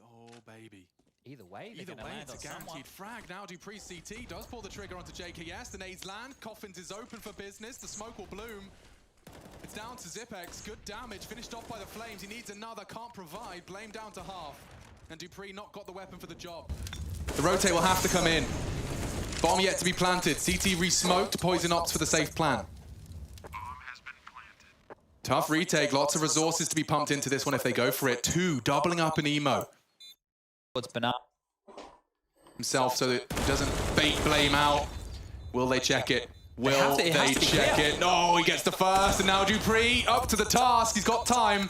Oh, baby. Either way, it's a guaranteed frag. Now dupreeh CT does pull the trigger onto JKS. The nades land. Coffins is open for business. The smoke will bloom. It's down to Zipex. Good damage. Finished off by the flames. He needs another. Can't provide. Blame down to half. And dupreeh not got the weapon for the job. The rotate will have to come in. Bomb yet to be planted. CT re-smoked. Poison opts for the safe plan. Tough retake. Lots of resources to be pumped into this one if they go for it. 2 doubling up an emo. It's banana Himself so that he doesn't bait blame out. Will they check it? Will they check it? No, he gets the first, and now dupreeh up to the task. He's got time.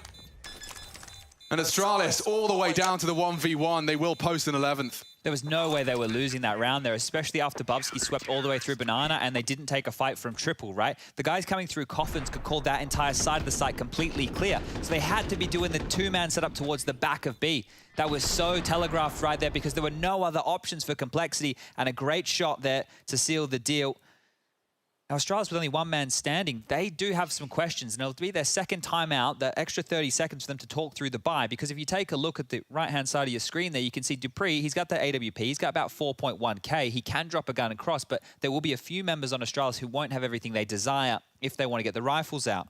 And Astralis all the way down to the 1v1. They will post an 11th. There was no way they were losing that round there, especially after Bubsky swept all the way through Banana and they didn't take a fight from Triple, right? The guys coming through Coffins could call that entire side of the site completely clear. So they had to be doing the 2-man setup towards the back of B. That was so telegraphed right there because there were no other options for Complexity, and a great shot there to seal the deal. Now, Astralis with only 1 man standing, they do have some questions, and it'll be their second time out, the extra 30 seconds for them to talk through the buy, because if you take a look at the right-hand side of your screen there, you can see dupreeh, he's got the AWP, he's got about 4.1k, he can drop a gun and cross, but there will be a few members on Astralis who won't have everything they desire if they want to get the rifles out.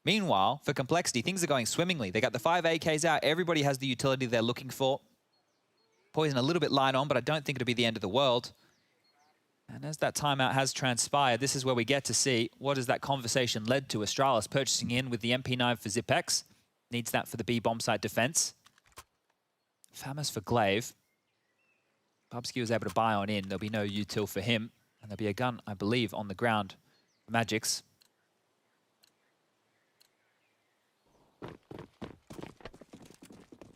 Meanwhile, for Complexity, things are going swimmingly. They got the 5 AKs out, everybody has the utility they're looking for. Poison a little bit light on, but I don't think it'll be the end of the world. And as that timeout has transpired, this is where we get to see what has that conversation led to. Astralis purchasing in with the MP9 for Zipex. Needs that for the B bomb site defense. Famous for Glaive. Bubsky was able to buy on in. There'll be no util for him. And there'll be a gun, I believe, on the ground for Magix.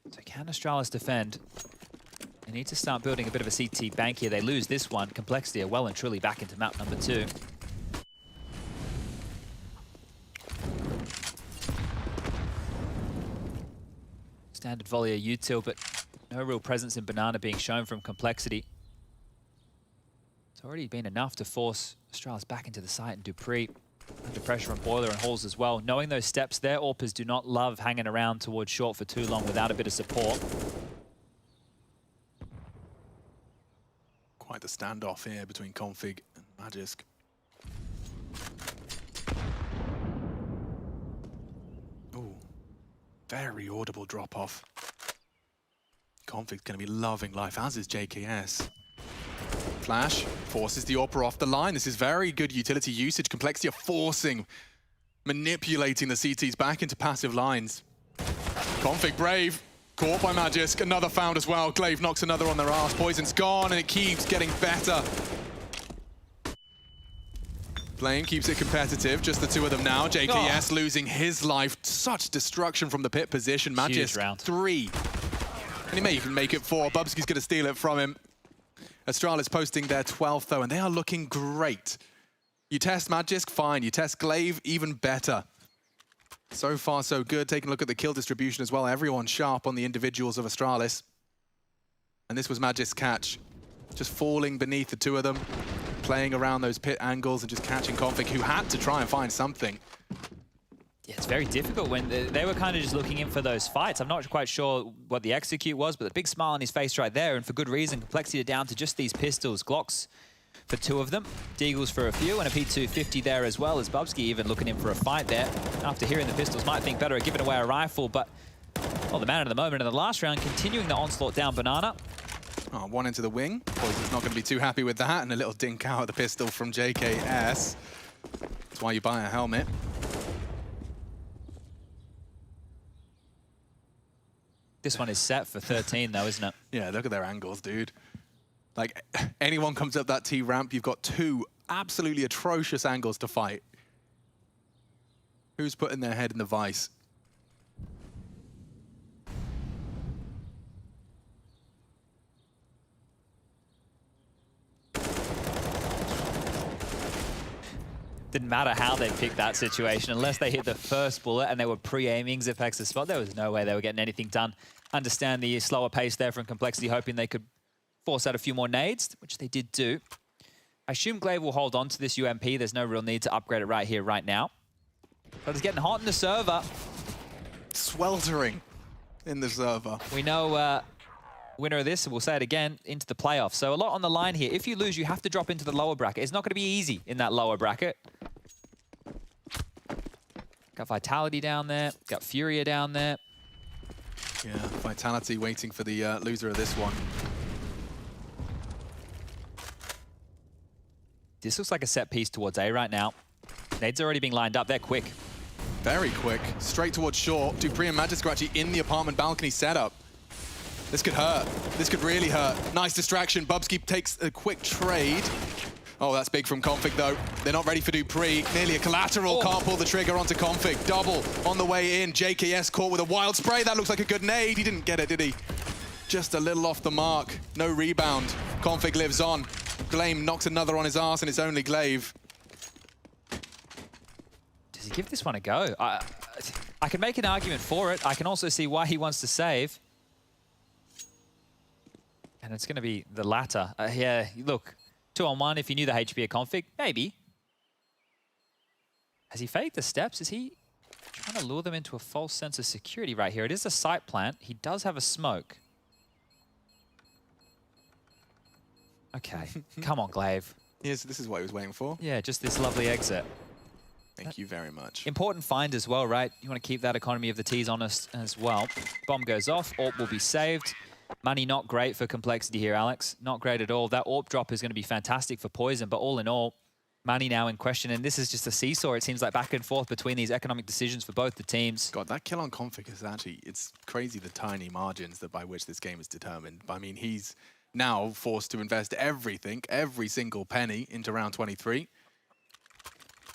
So can Astralis defend? They need to start building a bit of a CT bank here. They lose this one. Complexity are well and truly back into map number 2. Standard volley util, but no real presence in Banana being shown from Complexity. It's already been enough to force Astralis back into the site, and dupreeh under pressure on Boiler and Halls as well. Knowing those steps there, AWPers do not love hanging around towards short for too long without a bit of support. Quite the standoff here between Config and Magisk. Ooh, very audible drop-off. Config's going to be loving life, as is JKS. Flash forces the AWPer off the line. This is very good utility usage. Complexity are forcing, manipulating the CTs back into passive lines. Config brave. Caught by Magisk, another found as well. Glaive knocks another on their ass. Poison's gone, and it keeps getting better. Flame keeps it competitive, just the 2 of them now. JKS losing his life. Such destruction from the pit position. Magisk 3. And he may even make it 4. Bubsky's going to steal it from him. Astralis posting their 12th, though, and they are looking great. You test Magisk, fine. You test Glaive, even better. So far, so good. Taking a look at the kill distribution as well. Everyone sharp on the individuals of Astralis. And this was Magisk's catch. Just falling beneath the 2 of them, playing around those pit angles and just catching Config, who had to try and find something. Yeah, it's very difficult when they were kind of just looking in for those fights. I'm not quite sure what the execute was, but the big smile on his face right there, and for good reason. Complexity are down to just these pistols. Glocks for 2 of them, Deagles for a few, and a P250 there as well, as Bubsky even looking in for a fight there. After hearing the pistols, might think better of giving away a rifle, but well, the man of the moment in the last round, continuing the onslaught down Banana. Oh, 1 into the wing. Poison's not going to be too happy with that, and a little dink out of the pistol from JKS. That's why you buy a helmet. This one is set for 13 though, isn't it? Yeah, look at their angles, dude. Like, anyone comes up that T-ramp, you've got 2 absolutely atrocious angles to fight. Who's putting their head in the vice? Didn't matter how they picked that situation, unless they hit the first bullet and they were pre-aiming Zipex's spot. There was no way they were getting anything done. Understand the slower pace there from Complexity, hoping they could force out a few more nades, which they did do. I assume Glaive will hold on to this UMP. There's no real need to upgrade it right here, right now. But it's getting hot in the server. Sweltering. in the server. We know winner of this, and we'll say it again, into the playoffs. So a lot on the line here. If you lose, you have to drop into the lower bracket. It's not going to be easy in that lower bracket. Got Vitality down there. Got Furia down there. Yeah, Vitality waiting for the loser of this one. This looks like a set piece towards A right now. Nades already being lined up. They're quick. Very quick. Straight towards short. dupreeh and Magisk are actually in the apartment balcony setup. This could hurt. This could really hurt. Nice distraction. Bubsky takes a quick trade. Oh, that's big from Config, though. They're not ready for dupreeh. Nearly a collateral. Can't pull the trigger onto Config. Double on the way in. JKS caught with a wild spray. That looks like a good nade. He didn't get it, did he? Just a little off the mark. No rebound. Config lives on. Glaive knocks another on his arse, and it's only Glaive. Does he give this one a go? I can make an argument for it. I can also see why he wants to save. And it's going to be the latter. Yeah, look, 2-on-1 if you knew the HP of Config, maybe. Has he faked the steps? Is he trying to lure them into a false sense of security right here? It is a site plant. He does have a smoke. Okay, come on, Glaive. Yes, this is what he was waiting for. Yeah, just this lovely exit. Thank you very much. Important find as well, right? You want to keep that economy of the T's honest as well. Bomb goes off, AWP will be saved. Money not great for Complexity here, Alex. Not great at all. That AWP drop is going to be fantastic for Poison, but all in all, money now in question. And this is just a seesaw, it seems like, back and forth between these economic decisions for both the teams. God, that kill on Config is actually, it's crazy the tiny margins that by which this game is determined. I mean, he's now forced to invest everything, every single penny into round 23.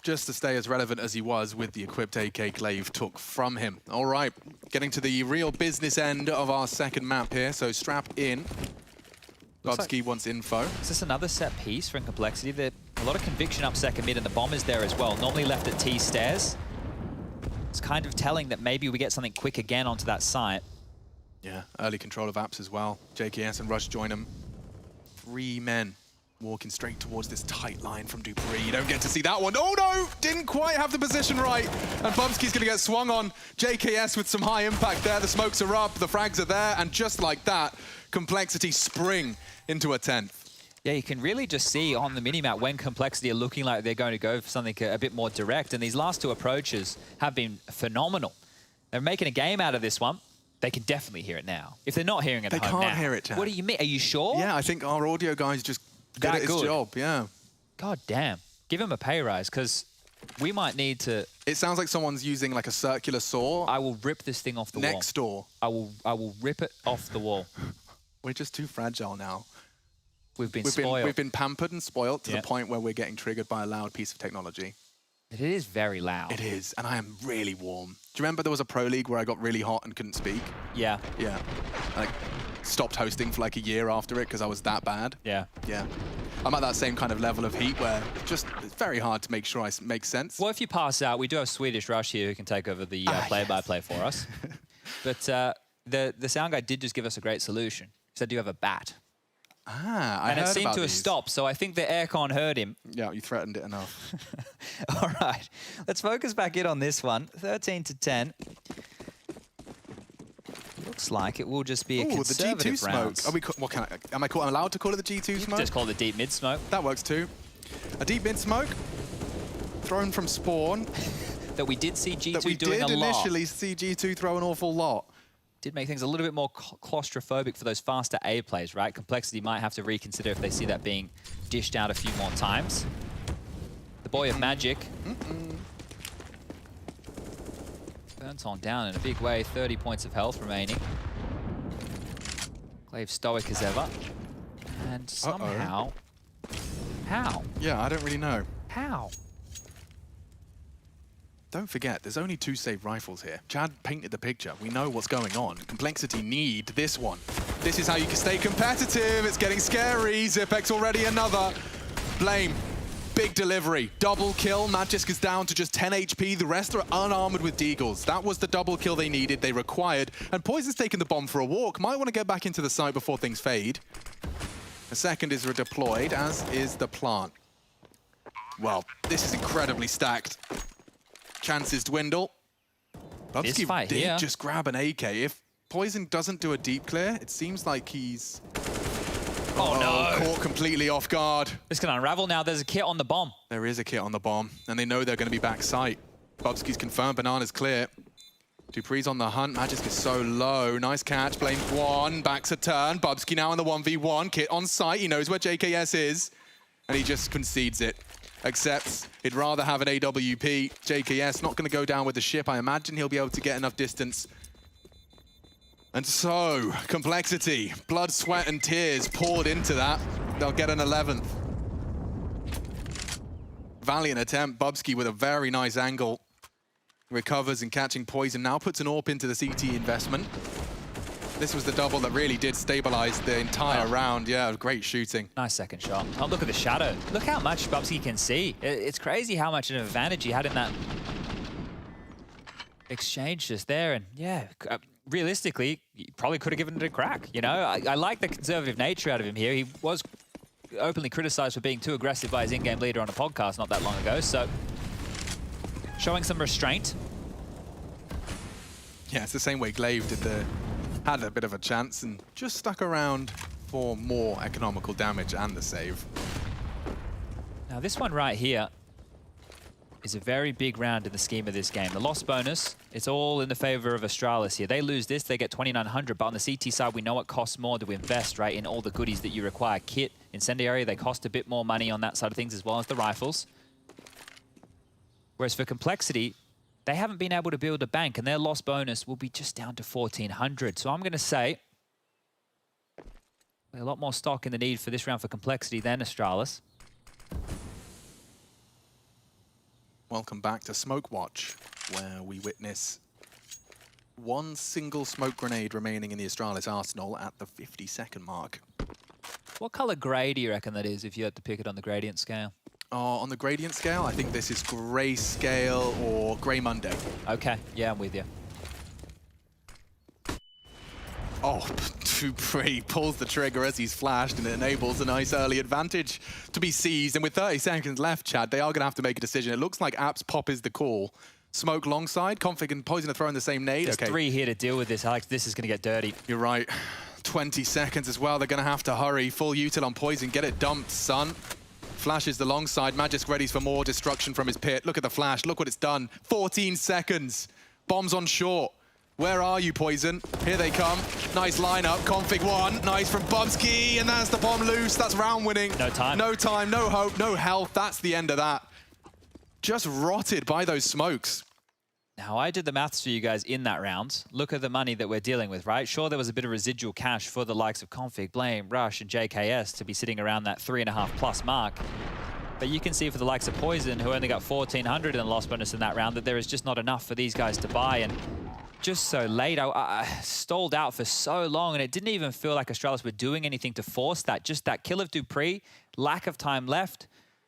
Just to stay as relevant as he was with the equipped AK Glaive took from him. All right, getting to the real business end of our second map here. So strap in. Bubsky wants info. Is this another set piece from Complexity? There's a lot of conviction up second mid, and the bomb is there as well. Normally left at T stairs. It's kind of telling that maybe we get something quick again onto that site. Yeah, early control of apps as well. JKS and Rush join him. 3 men walking straight towards this tight line from dupreeh. You don't get to see that one. Oh no! Didn't quite have the position right. And Bubsky's going to get swung on. JKS with some high impact there. The smokes are up, the frags are there, and just like that, Complexity spring into a 10th. Yeah, you can really just see on the minimap when Complexity are looking like they're going to go for something a bit more direct. And these last two approaches have been phenomenal. They're making a game out of this one. They can definitely hear it now. If they're not hearing it at home now. They can't hear it, Chad. What do you mean? Are you sure? Yeah, I think our audio guy's just good at his job, yeah. God damn. Give him a pay rise, because we might need to... It sounds like someone's using like a circular saw. I will rip this thing off the wall. Next door. I will rip it off the wall. We're just too fragile now. We've been spoiled. We've been pampered and spoiled to the point where we're getting triggered by a loud piece of technology. It is very loud. It is, and I am really warm. Do you remember there was a Pro League where I got really hot and couldn't speak? Yeah. Yeah. Like, stopped hosting for like a year after it because I was that bad. Yeah. Yeah. I'm at that same kind of level of heat where it's very hard to make sure I make sense. Well, if you pass out, we do have Swedish Rush here who can take over the play-by-play for us. But the sound guy did just give us a great solution. He said, do you have a bat? Ah, I heard about And it seemed to have these. stopped, so I think the aircon heard him. Yeah, you threatened it enough. All right, let's focus back in on this one. 13 to 10. Looks like it will just be a conservative the G2 round. smoke. Am I allowed to call it the G2 smoke? Just call it the deep mid smoke. That works too. A deep mid smoke, thrown from spawn. That we did see G2 doing a lot. That we did initially see G2 throw an awful lot. Did make things a little bit more claustrophobic for those faster A plays, right? Complexity might have to reconsider if they see that being dished out a few more times. The boy of magic. Burns on down in a big way, 30 points of health remaining. Glaive stoic as ever. And somehow... How? Yeah, I don't really know. How? Don't forget, there's only 2 saved rifles here. Chad painted the picture. We know what's going on. Complexity need this one. This is how you can stay competitive. It's getting scary. Zipex already another. Blame. Big delivery. Double kill. Magisk is down to just 10 HP. The rest are unarmored with deagles. That was the double kill they needed, they required. And Poison's taken the bomb for a walk. Might want to get back into the site before things fade. The second is redeployed, as is the plant. Well, this is incredibly stacked. Chances dwindle. Bubsky did just grab an AK. If Poison doesn't do a deep clear. It seems like he's... Oh, no. Caught completely off guard. This can unravel now. There's a kit on the bomb. There is a kit on the bomb, and they know they're going to be back sight. Bubsky's confirmed. Banana's clear. Dupree's on the hunt. Magic is so low. Nice catch. Blames one. Backs a turn. Bubsky now in the 1v1. Kit on sight. He knows where JKS is, and he just concedes it. Accepts. He'd rather have an AWP. JKS not going to go down with the ship. I imagine he'll be able to get enough distance. And so, complexity, blood, sweat, and tears poured into that. They'll get an 11th. Valiant attempt. Bubsky with a very nice angle. Recovers and catching Poison. Now puts an AWP into the CT investment. This was the double that really did stabilize the entire round. Yeah, great shooting. Nice second shot. Oh, look at the shadow. Look how much Bubsky can see. It's crazy how much of an advantage he had in that exchange just there. And yeah, realistically, he probably could have given it a crack. You know, I like the conservative nature out of him here. He was openly criticized for being too aggressive by his in-game leader on a podcast not that long ago. So showing some restraint. Yeah, it's the same way Glaive had a bit of a chance and just stuck around for more economical damage and the save. Now this one right here is a very big round in the scheme of this game. The loss bonus, it's all in the favor of Astralis here. They lose this, they get 2,900, but on the CT side, we know it costs more to invest, right, in all the goodies that you require. Kit, incendiary, they cost a bit more money on that side of things, as well as the rifles. Whereas for complexity, they haven't been able to build a bank, and their loss bonus will be just down to 1,400. So I'm going to say a lot more stock in the need for this round for complexity than Astralis. Welcome back to Smoke Watch, where we witness one single smoke grenade remaining in the Astralis arsenal at the 50-second mark. What color grey do you reckon that is if you had to pick it on the gradient scale? On the gradient scale, I think this is grey scale or grey Monday. Okay, yeah, I'm with you. Oh, Dupree pulls the trigger as he's flashed, and it enables a nice early advantage to be seized. And with 30 seconds left, Chad, they are going to have to make a decision. It looks like Apps Pop is the call. Smoke long side, Config and Poison are throwing the same nade. There's three here to deal with this, Alex. This is going to get dirty. You're right. 20 seconds as well. They're going to have to hurry. Full util on Poison. Get it dumped, son. Flashes the long side. Magisk readies for more destruction from his pit. Look at the flash. Look what it's done. 14 seconds. Bombs on short. Where are you, Poison? Here they come. Nice lineup. Config one. Nice from Bubsky. And that's the bomb loose. That's round winning. No time. No time. No hope. No health. That's the end of that. Just rotted by those smokes. Now, I did the maths for you guys in that round. Look at the money that we're dealing with, right? Sure, there was a bit of residual cash for the likes of Config, Blame, Rush, and JKS to be sitting around that 3.5+ mark. But you can see for the likes of Poison, who only got 1,400 in the loss bonus in that round, that there is just not enough for these guys to buy. And just so late, I stalled out for so long, and it didn't even feel like Astralis were doing anything to force that. Just that kill of Dupree, lack of time left.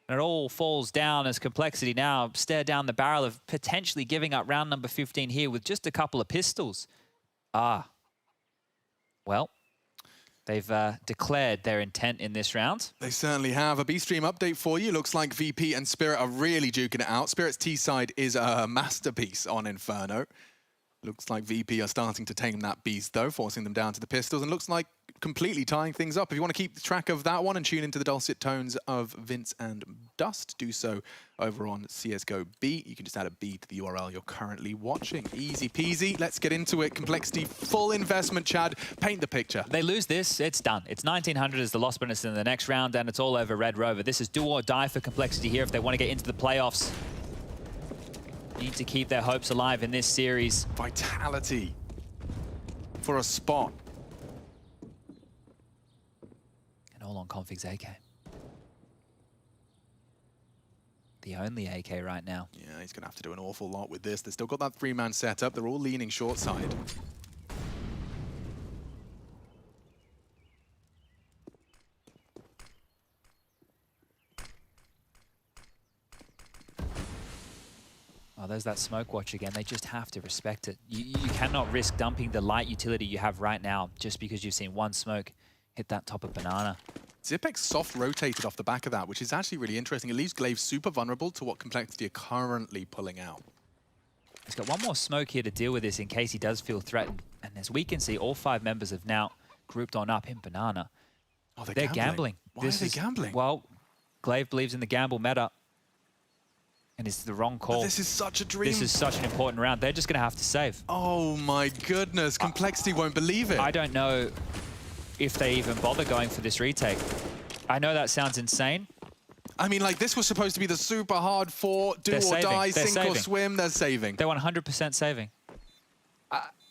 And it all falls down as complexity now stare down the barrel of potentially giving up round number 15 here with just a couple of pistols. Well, they've declared their intent in this round. They certainly have. A B-Stream update for you. Looks like VP and Spirit are really duking it out. Spirit's T-side is a masterpiece on Inferno. Looks like VP are starting to tame that beast, though, forcing them down to the pistols, and looks like completely tying things up. If you want to keep track of that one and tune into the dulcet tones of Vince and Dust, do so over on CSGO B. You can just add a B to the URL you're currently watching. Easy peasy. Let's get into it. Complexity, full investment, Chad. Paint the picture. They lose this, it's done. It's 1,900 as the loss bonus in the next round, and it's all over Red Rover. This is do or die for Complexity here if they want to get into the playoffs. Need to keep their hopes alive in this series. Vitality for a spot. And all on Config's AK. The only AK right now. Yeah, he's going to have to do an awful lot with this. They've still got that 3-man setup. They're all leaning short side. Oh, there's that smoke watch again. They just have to respect it. You cannot risk dumping the light utility you have right now just because you've seen one smoke hit that top of banana. Zipex soft rotated off the back of that, which is actually really interesting. It leaves Glaive super vulnerable to what Complexity are currently pulling out. He's got one more smoke here to deal with this in case he does feel threatened. And as we can see, all 5 members have now grouped on up in Banana. Oh, they're gambling. Why are they gambling? Well, Glaive believes in the gamble meta. And it's the wrong call. But this is such a dream. This is such an important round. They're just going to have to save. Oh my goodness. Complexity won't believe it. I don't know if they even bother going for this retake. I know that sounds insane. I mean, like, this was supposed to be the super hard fought, do or die, sink or swim. They're saving. They're 100% saving.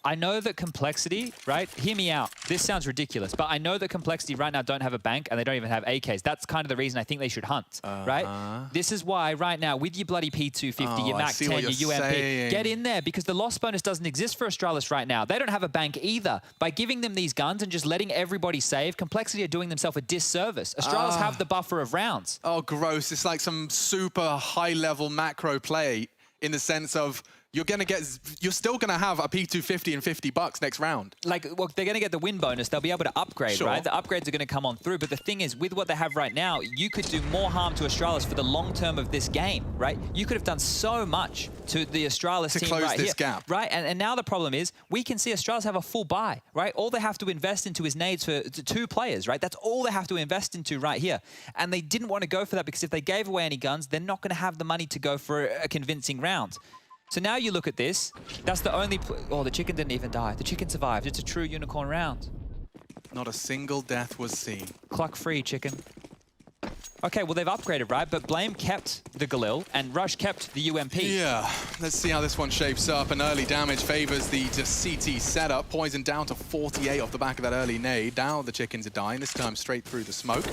I know that Complexity, right? Hear me out. This sounds ridiculous, but I know that Complexity right now don't have a bank and they don't even have AKs. That's kind of the reason I think they should hunt, right? This is why right now, with your bloody P250, your MAC 10, your UMP, get in there because the loss bonus doesn't exist for Astralis right now. They don't have a bank either. By giving them these guns and just letting everybody save, Complexity are doing themselves a disservice. Astralis have the buffer of rounds. Oh, gross. It's like some super high-level macro play in the sense of you're still gonna have a P250 and $50 next round. Like, well, they're gonna get the win bonus. They'll be able to upgrade, right? The upgrades are gonna come on through. But the thing is, with what they have right now, you could do more harm to Astralis for the long term of this game, right? You could have done so much to the Astralis team close right this here, gap. right? And now the problem is, we can see Astralis have a full buy, right? All they have to invest into is nades for 2 players, right? That's all they have to invest into right here. And they didn't want to go for that because if they gave away any guns, they're not gonna have the money to go for a convincing round. So now you look at this, that's the only... Oh, the chicken didn't even die. The chicken survived. It's a true unicorn round. Not a single death was seen. Cluck free, chicken. Okay, well, they've upgraded, right? But Blame kept the Galil, and Rush kept the UMP. Yeah, let's see how this one shapes up. An early damage favors the CT setup. Poison down to 48 off the back of that early nade. Now the chickens are dying, this time straight through the smoke.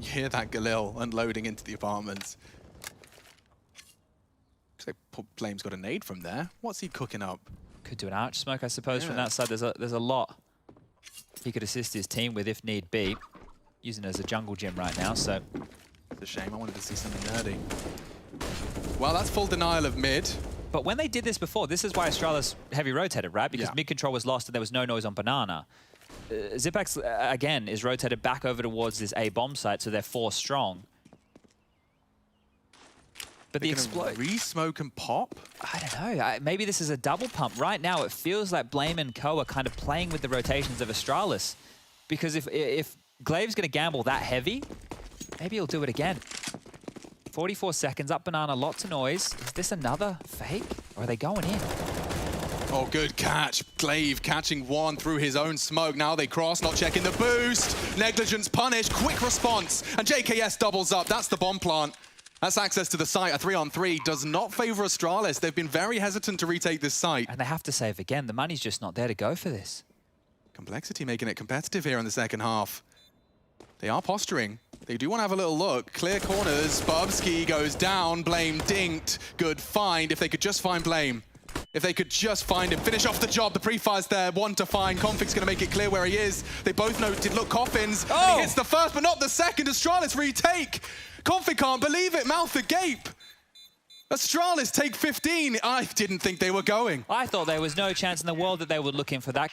Hear that Galil unloading into the apartments. Looks like Blame's got a nade from there. What's he cooking up? Could do an arch smoke, I suppose, from that side. There's a lot he could assist his team with if need be. Using it as a jungle gym right now, so... It's a shame, I wanted to see something nerdy. Well, that's full denial of mid. But when they did this before, this is why Astralis heavy rotated, right? Because mid control was lost and there was no noise on Banana. Zipax, again, is rotated back over towards this A bomb site, so they're 4 strong. But the explode... Re-smoke and pop? I don't know. Maybe this is a double pump. Right now, it feels like Blame and Co are kind of playing with the rotations of Astralis. Because if Glaive's going to gamble that heavy, maybe he'll do it again. 44 seconds, up Banana, lots of noise. Is this another fake? Or are they going in? Oh, good catch. Glaive catching one through his own smoke. Now they cross, not checking the boost. Negligence punished, quick response. And JKS doubles up. That's the bomb plant. That's access to the site. A 3-on-3 does not favor Astralis. They've been very hesitant to retake this site. And they have to save again. The money's just not there to go for this. Complexity making it competitive here in the second half. They are posturing. They do want to have a little look. Clear corners. Bubsky goes down. Blame dinked. Good find. If they could just find Blame. If they could just find him, finish off the job. The pre-fire's there, 1 to find. Config's going to make it clear where he is. They both noted, look, Coffins. Oh! And he hits the first, but not the second. Astralis retake. Config can't believe it, mouth agape. Astralis take 15. I didn't think they were going. I thought there was no chance in the world that they were looking for that,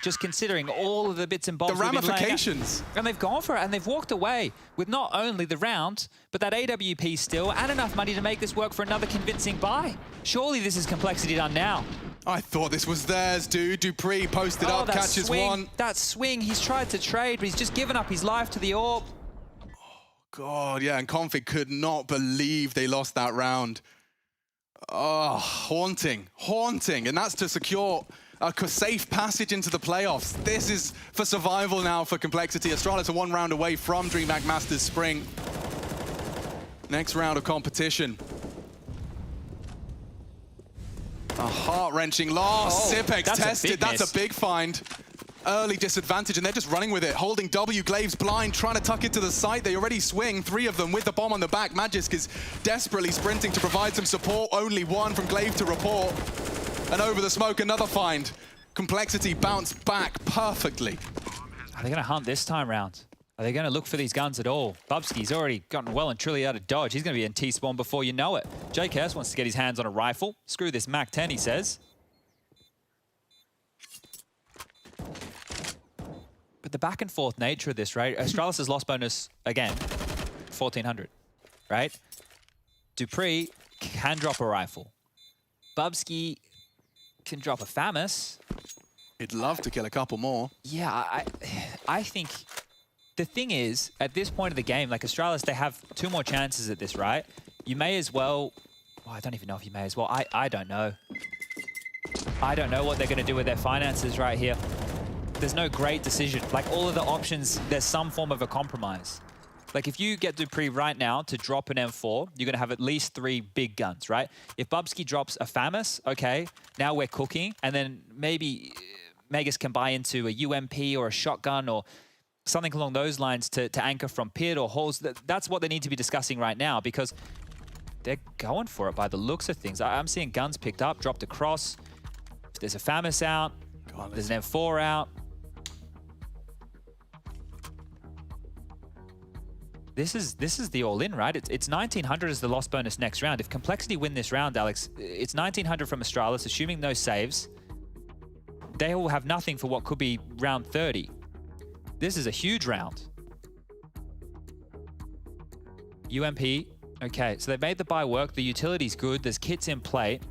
just considering all of the bits and bobs. The ramifications. And they've gone for it, and they've walked away with not only the round, but that AWP still, and enough money to make this work for another convincing buy. Surely this is Complexity done now. I thought this was theirs, dude. Dupree posted up, catches one. That swing, he's tried to trade, but he's just given up his life to the AWP. God, yeah, and Config could not believe they lost that round. Oh, haunting, haunting. And that's to secure a safe passage into the playoffs. This is for survival now for Complexity. Astralis are 1 round away from DreamHack Masters Spring. Next round of competition. A heart-wrenching loss. Zipex tested. That's a big find. Early disadvantage, and they're just running with it. Holding W, Glaive's blind, trying to tuck it to the site. They already swing, 3 of them with the bomb on the back. Magisk is desperately sprinting to provide some support. Only 1 from Glaive to report. And over the smoke, another find. Complexity bounced back perfectly. Are they going to hunt this time round? Are they going to look for these guns at all? Bubsky's already gotten well and truly out of dodge. He's going to be in T-spawn before you know it. JKS wants to get his hands on a rifle. Screw this MAC 10, he says. But the back and forth nature of this, right? Astralis' loss bonus, again, 1,400, right? Dupree can drop a rifle. Bubsky can drop a FAMAS. He'd love to kill a couple more. Yeah, I think the thing is, at this point of the game, like Astralis, they have 2 more chances at this, right? You may as well... Oh, I don't even know if you may as well. I don't know. I don't know what they're going to do with their finances right here. There's no great decision. Like, all of the options, there's some form of a compromise. Like, if you get dupreeh right now to drop an M4, you're going to have at least 3 big guns, right? If Bubsky drops a FAMAS, okay, now we're cooking. And then maybe Megas can buy into a UMP or a shotgun or something along those lines to anchor from pit or halls. That's what they need to be discussing right now, because they're going for it by the looks of things. I'm seeing guns picked up, dropped across. There's a FAMAS out. There's an M4 out. This is the all-in, right? It's 1900 as the loss bonus next round. If Complexity win this round, Alex, it's 1900 from Astralis, assuming no saves. They will have nothing for what could be round 30. This is a huge round. UMP. Okay, so they've made the buy work. The utility's good. There's kits in play.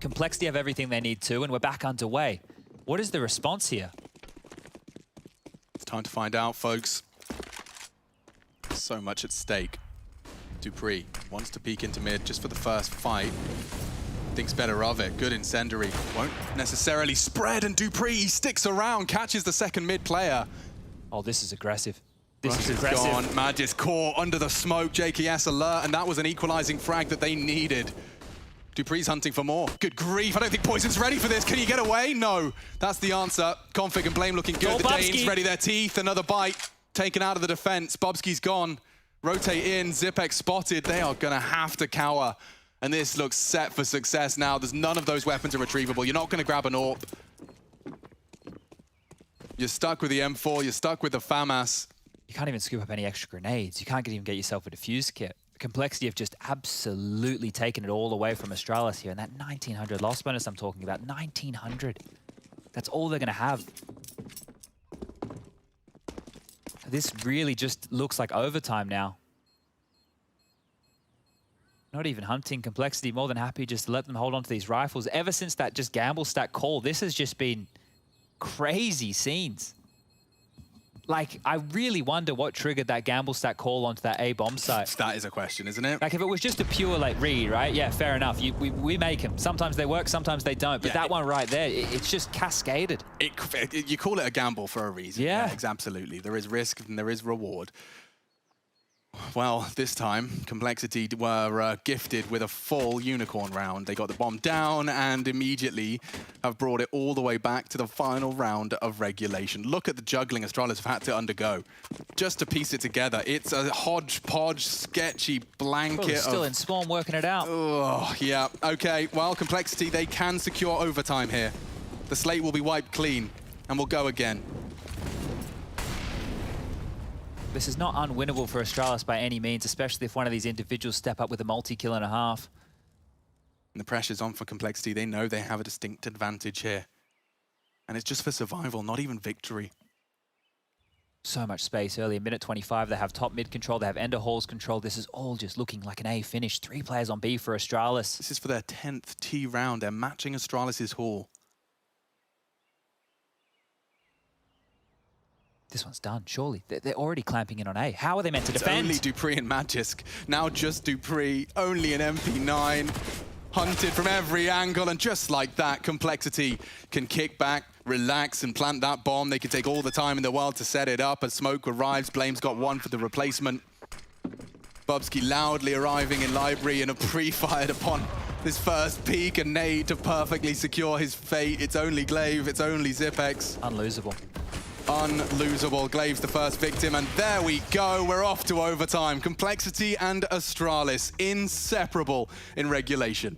Complexity have everything they need to, and we're back underway. What is the response here? It's time to find out, folks. So much at stake. dupreeh wants to peek into mid just for the first fight. Thinks better of it. Good incendiary. Won't necessarily spread, and dupreeh sticks around, catches the second mid player. Oh, this is aggressive. This Rush is aggressive. Gone. Magis caught under the smoke. JKS alert, and that was an equalizing frag that they needed. dupreeh's hunting for more. Good grief, I don't think Poison's ready for this. Can you get away? No. That's the answer. Config and Blame looking good. The Danes ready their teeth. Another bite taken out of the defense. Bubsky's gone. Rotate in. Zipex spotted. They are going to have to cower. And this looks set for success now. There's none of those weapons are retrievable. You're not going to grab an AWP. You're stuck with the M4. You're stuck with the FAMAS. You can't even scoop up any extra grenades. You can't even get yourself a defuse kit. Complexity have just absolutely taken it all away from Astralis here. And that 1900 loss bonus I'm talking about, 1900. That's all they're going to have. This really just looks like overtime now. Not even hunting. Complexity more than happy just to let them hold on to these rifles. Ever since that just gamble stack call, this has just been crazy scenes. Like, I really wonder what triggered that gamble stack call onto that A bomb site. That is a question, isn't it? Like, if it was just a pure, like, read, right? Yeah, fair enough. We make them. Sometimes they work, sometimes they don't. But that one right there, it's just cascaded. You call it a gamble for a reason. Yeah. Absolutely. There is risk and there is reward. Well, this time, Complexity were gifted with a full unicorn round. They got the bomb down and immediately have brought it all the way back to the final round of regulation. Look at the juggling Astralis have had to undergo just to piece it together. It's a hodgepodge, sketchy blanket. Still in spawn, working it out. Oh, yeah. Okay, well, Complexity, they can secure overtime here. The slate will be wiped clean, and we'll go again. This is not unwinnable for Astralis by any means, especially if one of these individuals step up with a multi-kill and a half. And the pressure's on for Complexity. They know they have a distinct advantage here. And it's just for survival, not even victory. So much space early, a minute 25. They have top mid control, they have Ender Halls control. This is all just looking like an A finish. 3 players on B for Astralis. This is for their 10th T round. They're matching Astralis' haul. This one's done, surely. They're already clamping in on A. How are they meant to defend? Only dupreeh and Magisk. Now just dupreeh, only an MP9. Hunted from every angle, and just like that, Complexity can kick back, relax, and plant that bomb. They can take all the time in the world to set it up. As smoke arrives, Blame's got one for the replacement. Bubsky loudly arriving in library and a pre-fired upon this first peek, and nade to perfectly secure his fate. It's only Glaive, it's only Zipex. Unlosable. Unlosable. Glaive's the first victim, and there we go. We're off to overtime. Complexity and Astralis, inseparable in regulation.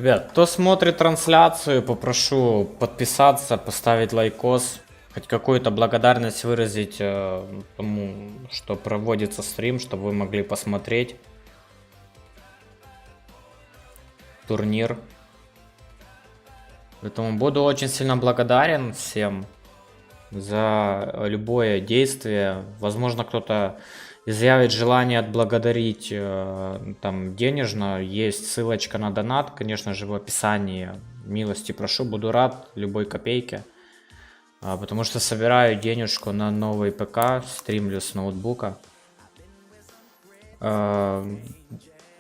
Ребят, кто смотрит трансляцию, попрошу подписаться, поставить лайкос, хоть какую-то благодарность выразить тому, что проводится стрим, чтобы вы могли посмотреть турнир. Поэтому буду очень сильно благодарен всем за любое действие. Возможно, кто-то изъявит желание отблагодарить там денежно. Есть ссылочка на донат, конечно же, в описании. Милости прошу, буду рад любой копейке. Потому что собираю денежку на новый ПК, стримлю с ноутбука. Это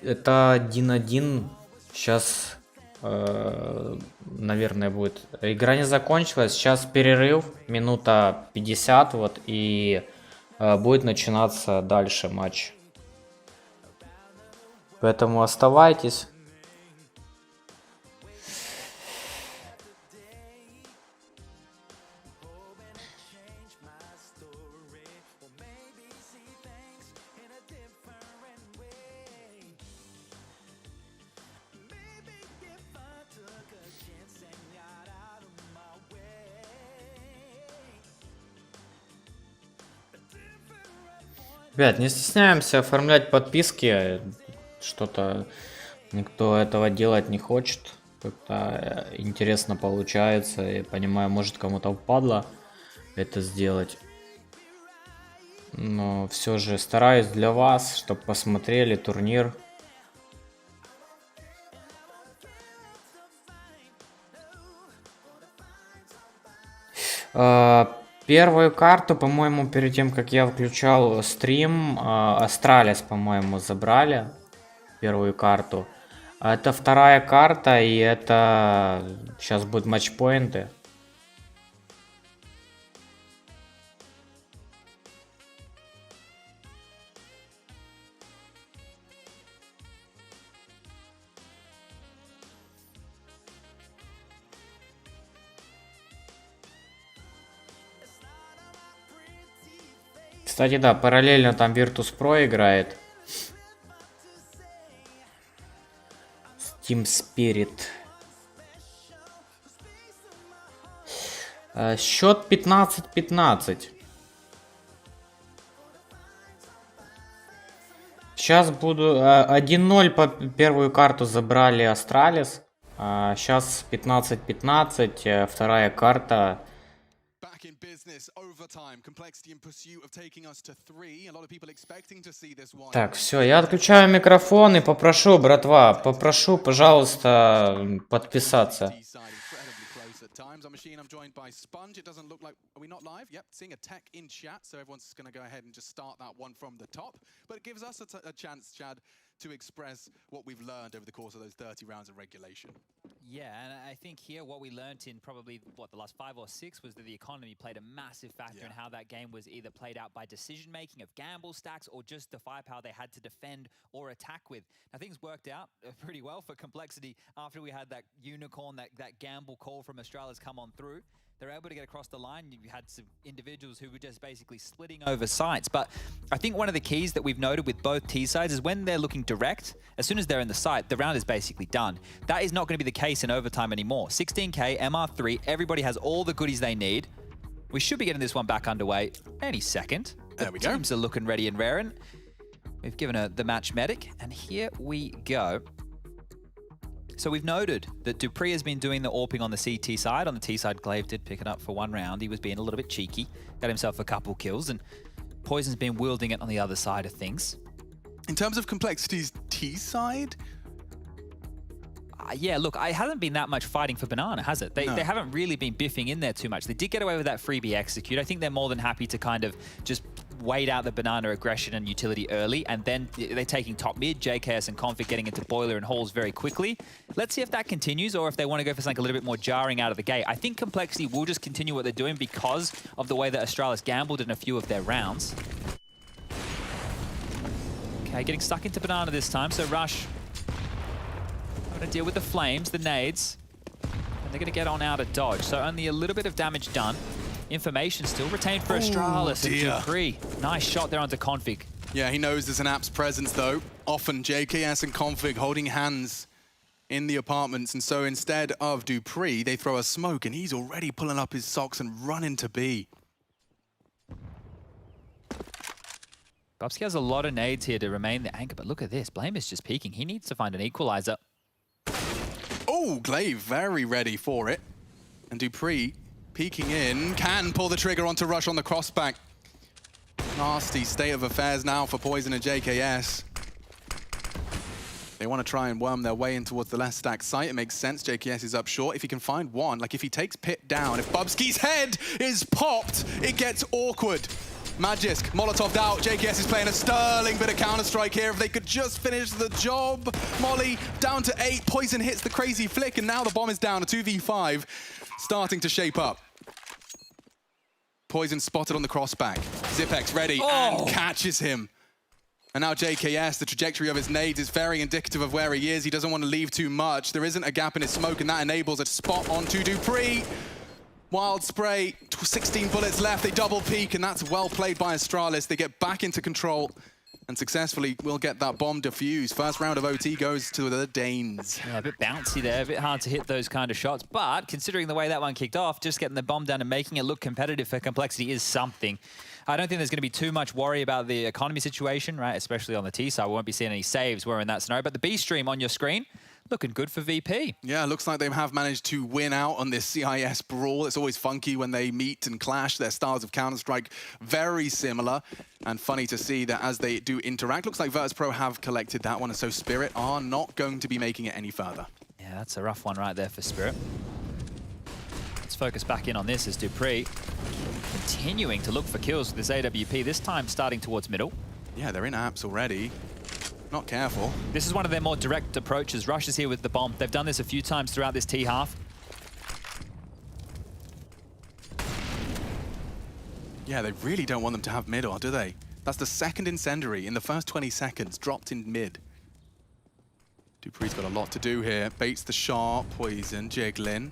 1-1. Сейчас, наверное, будет. Игра не закончилась. Сейчас перерыв, минута 50, вот, и будет начинаться дальше матч. Поэтому оставайтесь. Ребят, не стесняемся оформлять подписки. Что-то никто этого делать не хочет. Как-то интересно получается. Я понимаю, может кому-то впадло это сделать. Но все же стараюсь для вас, чтобы посмотрели турнир. Первую карту, по-моему, перед тем, как я включал стрим, Астралис, по-моему, забрали. Первую карту. Это вторая карта, и это сейчас будут матчпоинты. Кстати, да, параллельно там Virtus.pro играет. Team Spirit. Счет 15-15. Сейчас буду... 1-0 по первую карту забрали Астралис. Сейчас 15-15. Вторая карта... Так, все, я отключаю микрофон и попрошу, братва, попрошу, пожалуйста, подписаться. Times. I'm Machine. I'm joined by Sponge. It doesn't look like... Are we not live? Yep, seeing a tech in chat, so everyone's going to go ahead and just start that one from the top. But it gives us a chance, Chad, to express what we've learned over the course of those 30 rounds of regulation. Yeah, and I think here what we learned in probably, the last 5 or 6 was that the economy played a massive factor in how that game was either played out by decision-making of gamble stacks or just the firepower they had to defend or attack with. Now, things worked out pretty well for Complexity after we had that unicorn, that gamble call from Australia's come on through. They're able to get across the line. You had some individuals who were just basically splitting over sites. But I think one of the keys that we've noted with both T sides is when they're looking direct, as soon as they're in the site, the round is basically done. That is not going to be the case in overtime anymore. 16K, MR3, everybody has all the goodies they need. We should be getting this one back underway any second. There we go. Teams are looking ready and raring. We've given her the match medic, and here we go. So we've noted that Dupree has been doing the AWPing on the CT side. On the T side, Glaive did pick it up for one round. He was being a little bit cheeky, got himself a couple kills, and Poison's been wielding it on the other side of things. In terms of Complexity's T side? Yeah, look, it hasn't been that much fighting for Banana, has it? They haven't really been biffing in there too much. They did get away with that freebie execute. I think they're more than happy to kind of just wait out the Banana aggression and utility early, and then they're taking top mid, JKS and Config getting into Boiler and Halls very quickly. Let's see if that continues, or if they want to go for something a little bit more jarring out of the gate. I think Complexity will just continue what they're doing because of the way that Astralis gambled in a few of their rounds. Okay, getting stuck into Banana this time, so Rush having to deal with the flames, the nades, and they're going to get on out of dodge, so only a little bit of damage done. Information still retained for Astralis and Dupree. Nice shot there onto Config. Yeah, he knows there's an app's presence though. Often JKS and Config holding hands in the apartments. And so instead of dupreeh, they throw a smoke, and he's already pulling up his socks and running to B. Bubsky has a lot of nades here to remain the anchor, but look at this. Blame is just peeking. He needs to find an equalizer. Oh, Glaive very ready for it. And dupreeh peeking in, can pull the trigger onto Rush on the crossback. Nasty state of affairs now for Poison and JKS. They want to try and worm their way in towards the last stack site. It makes sense. JKS is up short. If he can find one, like if he takes Pit down, if Bubsky's head is popped, it gets awkward. Magisk, Molotov'd out. JKS is playing a sterling bit of Counter-Strike here. If they could just finish the job. Molly down to 8. Poison hits the crazy flick, and now the bomb is down. A 2v5 starting to shape up. Poison spotted on the crossback. Zipex ready and catches him. And now JKS, the trajectory of his nades is very indicative of where he is. He doesn't want to leave too much. There isn't a gap in his smoke, and that enables a spot onto dupreeh. Wild spray, 16 bullets left. They double peek, and that's well played by Astralis. They get back into control and successfully will get that bomb defused. First round of OT goes to the Danes. Yeah, a bit bouncy there, a bit hard to hit those kind of shots. But considering the way that one kicked off, just getting the bomb down and making it look competitive for Complexity is something. I don't think there's going to be too much worry about the economy situation, right? Especially on the T side. We won't be seeing any saves. We're in that scenario. But the B stream on your screen, looking good for VP. Yeah, looks like they have managed to win out on this CIS brawl. It's always funky when they meet and clash. Their styles of Counter-Strike very similar. And funny to see that as they do interact. Looks like Virtus.pro have collected that one, and so Spirit are not going to be making it any further. Yeah, that's a rough one right there for Spirit. Let's focus back in on this as dupreeh continuing to look for kills with this AWP, this time starting towards middle. Yeah, they're in apps already. Not careful. This is one of their more direct approaches. Rush is here with the bomb. They've done this a few times throughout this T half. Yeah, they really don't want them to have middle, do they? That's the second incendiary in the first 20 seconds, dropped in mid. dupreeh's got a lot to do here. Baits the shot, Poison, jiggling.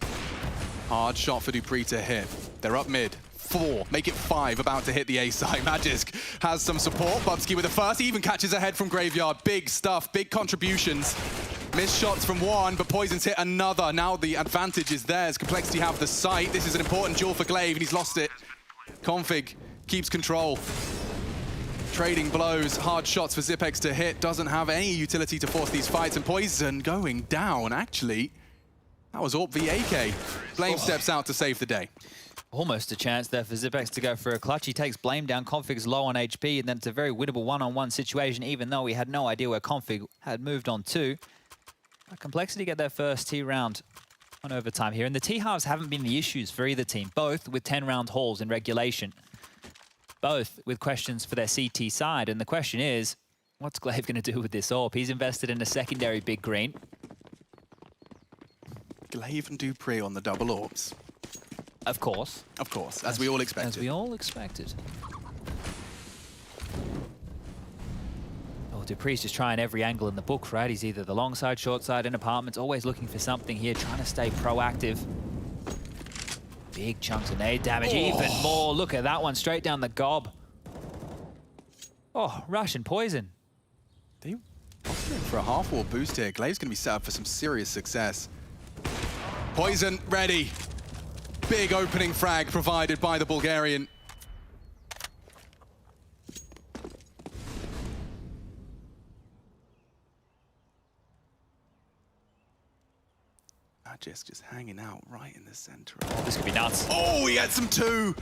Hard shot for dupreeh to hit. They're up mid. 4, make it 5, about to hit the A side. Magisk has some support. Bubsky with the first, he even catches a head from Graveyard. Big stuff, big contributions. Missed shots from one, but Poison's hit another. Now the advantage is theirs. Complexity have the sight. This is an important duel for Glaive, and he's lost it. Config keeps control. Trading blows, hard shots for Zipex to hit. Doesn't have any utility to force these fights, and Poison going down, actually. That was AWP v AK. Blame steps out to save the day. Almost a chance there for Zipex to go for a clutch. He takes Blame down. Config's low on HP, and then it's a very winnable one-on-one situation, even though we had no idea where Config had moved on to. Complexity get their first T round on overtime here, and the T halves haven't been the issues for either team, both with 10-round hauls in regulation, both with questions for their CT side. And the question is, what's Glaive going to do with this AWP? He's invested in a secondary big green. Glaive and dupreeh on the double AWPs. Of course. Of course, as we all expected. As we all expected. Oh, dupreeh's just trying every angle in the book, right? He's either the long side, short side, in apartments, always looking for something here, trying to stay proactive. Big chunks of nade damage, even more. Look at that one, straight down the gob. Oh, Rush and Poison. They offer him for a half-wall boost here. Glaive's going to be set up for some serious success. Poison ready. Big opening frag provided by the Bulgarian. Just hanging out right in the center. Oh, this could be nuts. Oh, he had some 2.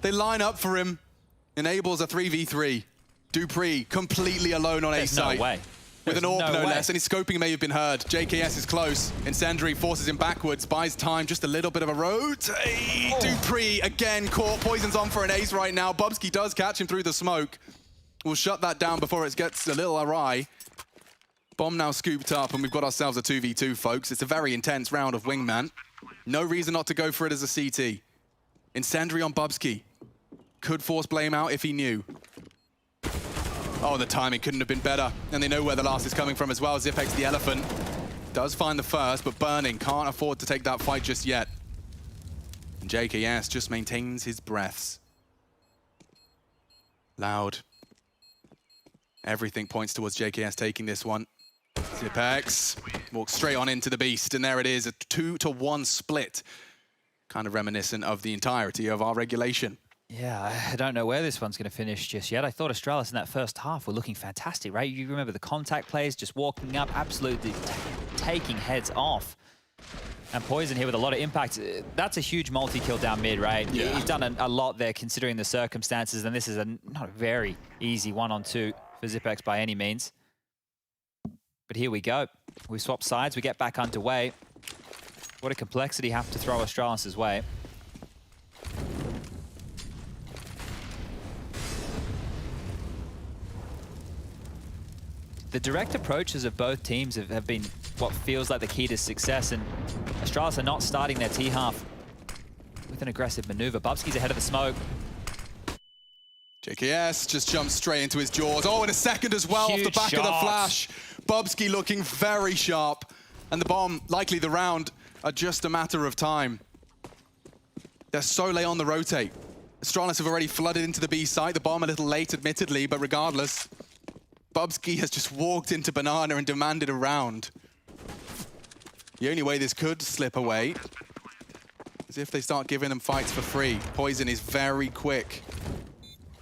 They line up for him. Enables a 3v3. dupreeh completely alone on A site. No way. With an AWP, no less, and his scoping may have been heard. JKS is close. Incendiary forces him backwards, buys time, just a little bit of a rotate. dupreeh again caught. Poison's on for an ace right now. Bubsky does catch him through the smoke. We'll shut that down before it gets a little awry. Bomb now scooped up, and we've got ourselves a 2v2, folks. It's a very intense round of Wingman. No reason not to go for it as a CT. Incendiary on Bubsky. Could force Blame out if he knew. Oh, the timing couldn't have been better. And they know where the last is coming from as well. Zipex the Elephant does find the first, but Burning can't afford to take that fight just yet. And JKS just maintains his breaths. Loud. Everything points towards JKS taking this one. Zipex walks straight on into the beast, and there it is, a 2-to-1 split. Kind of reminiscent of the entirety of our regulation. Yeah, I don't know where this one's going to finish just yet. I thought Astralis in that first half were looking fantastic, right? You remember the contact plays, just walking up, absolutely taking heads off. And Poison here with a lot of impact. That's a huge multi-kill down mid, right? Yeah. He's done a lot there considering the circumstances, and this is not a very easy 1-on-2 for Zipex by any means. But here we go. We swap sides, we get back underway. What a complexity have to throw Astralis' way. The direct approaches of both teams have been what feels like the key to success, and Astralis are not starting their T-half with an aggressive maneuver. Bubsky's ahead of the smoke. JKS just jumps straight into his jaws. Oh, in a second as well, Huge off the back of the shot. flash. Bubsky looking very sharp, and the bomb, likely the round, are just a matter of time. They're so late on the rotate. Astralis have already flooded into the B site. The bomb a little late, admittedly, but regardless, Bubsky has just walked into Banana and demanded a round. The only way this could slip away is if they start giving them fights for free. Poison is very quick.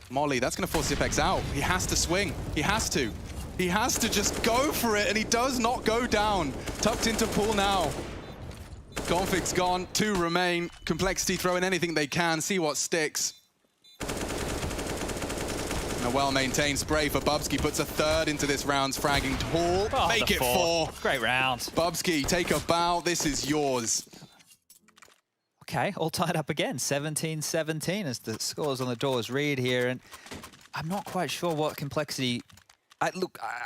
Molly, that's going to force Zipex out. He has to swing. He has to. He has to just go for it, and he does not go down. Tucked into pool now. Config's gone. 2 remain. Complexity throwing anything they can. See what sticks. And a well-maintained spray for Bubsky puts a third into this round's fragging haul. Oh, Make it 4. Great round. Bubsky, take a bow. This is yours. Okay, all tied up again. 17-17 as the scores on the doors read here. And I'm not quite sure what complexity...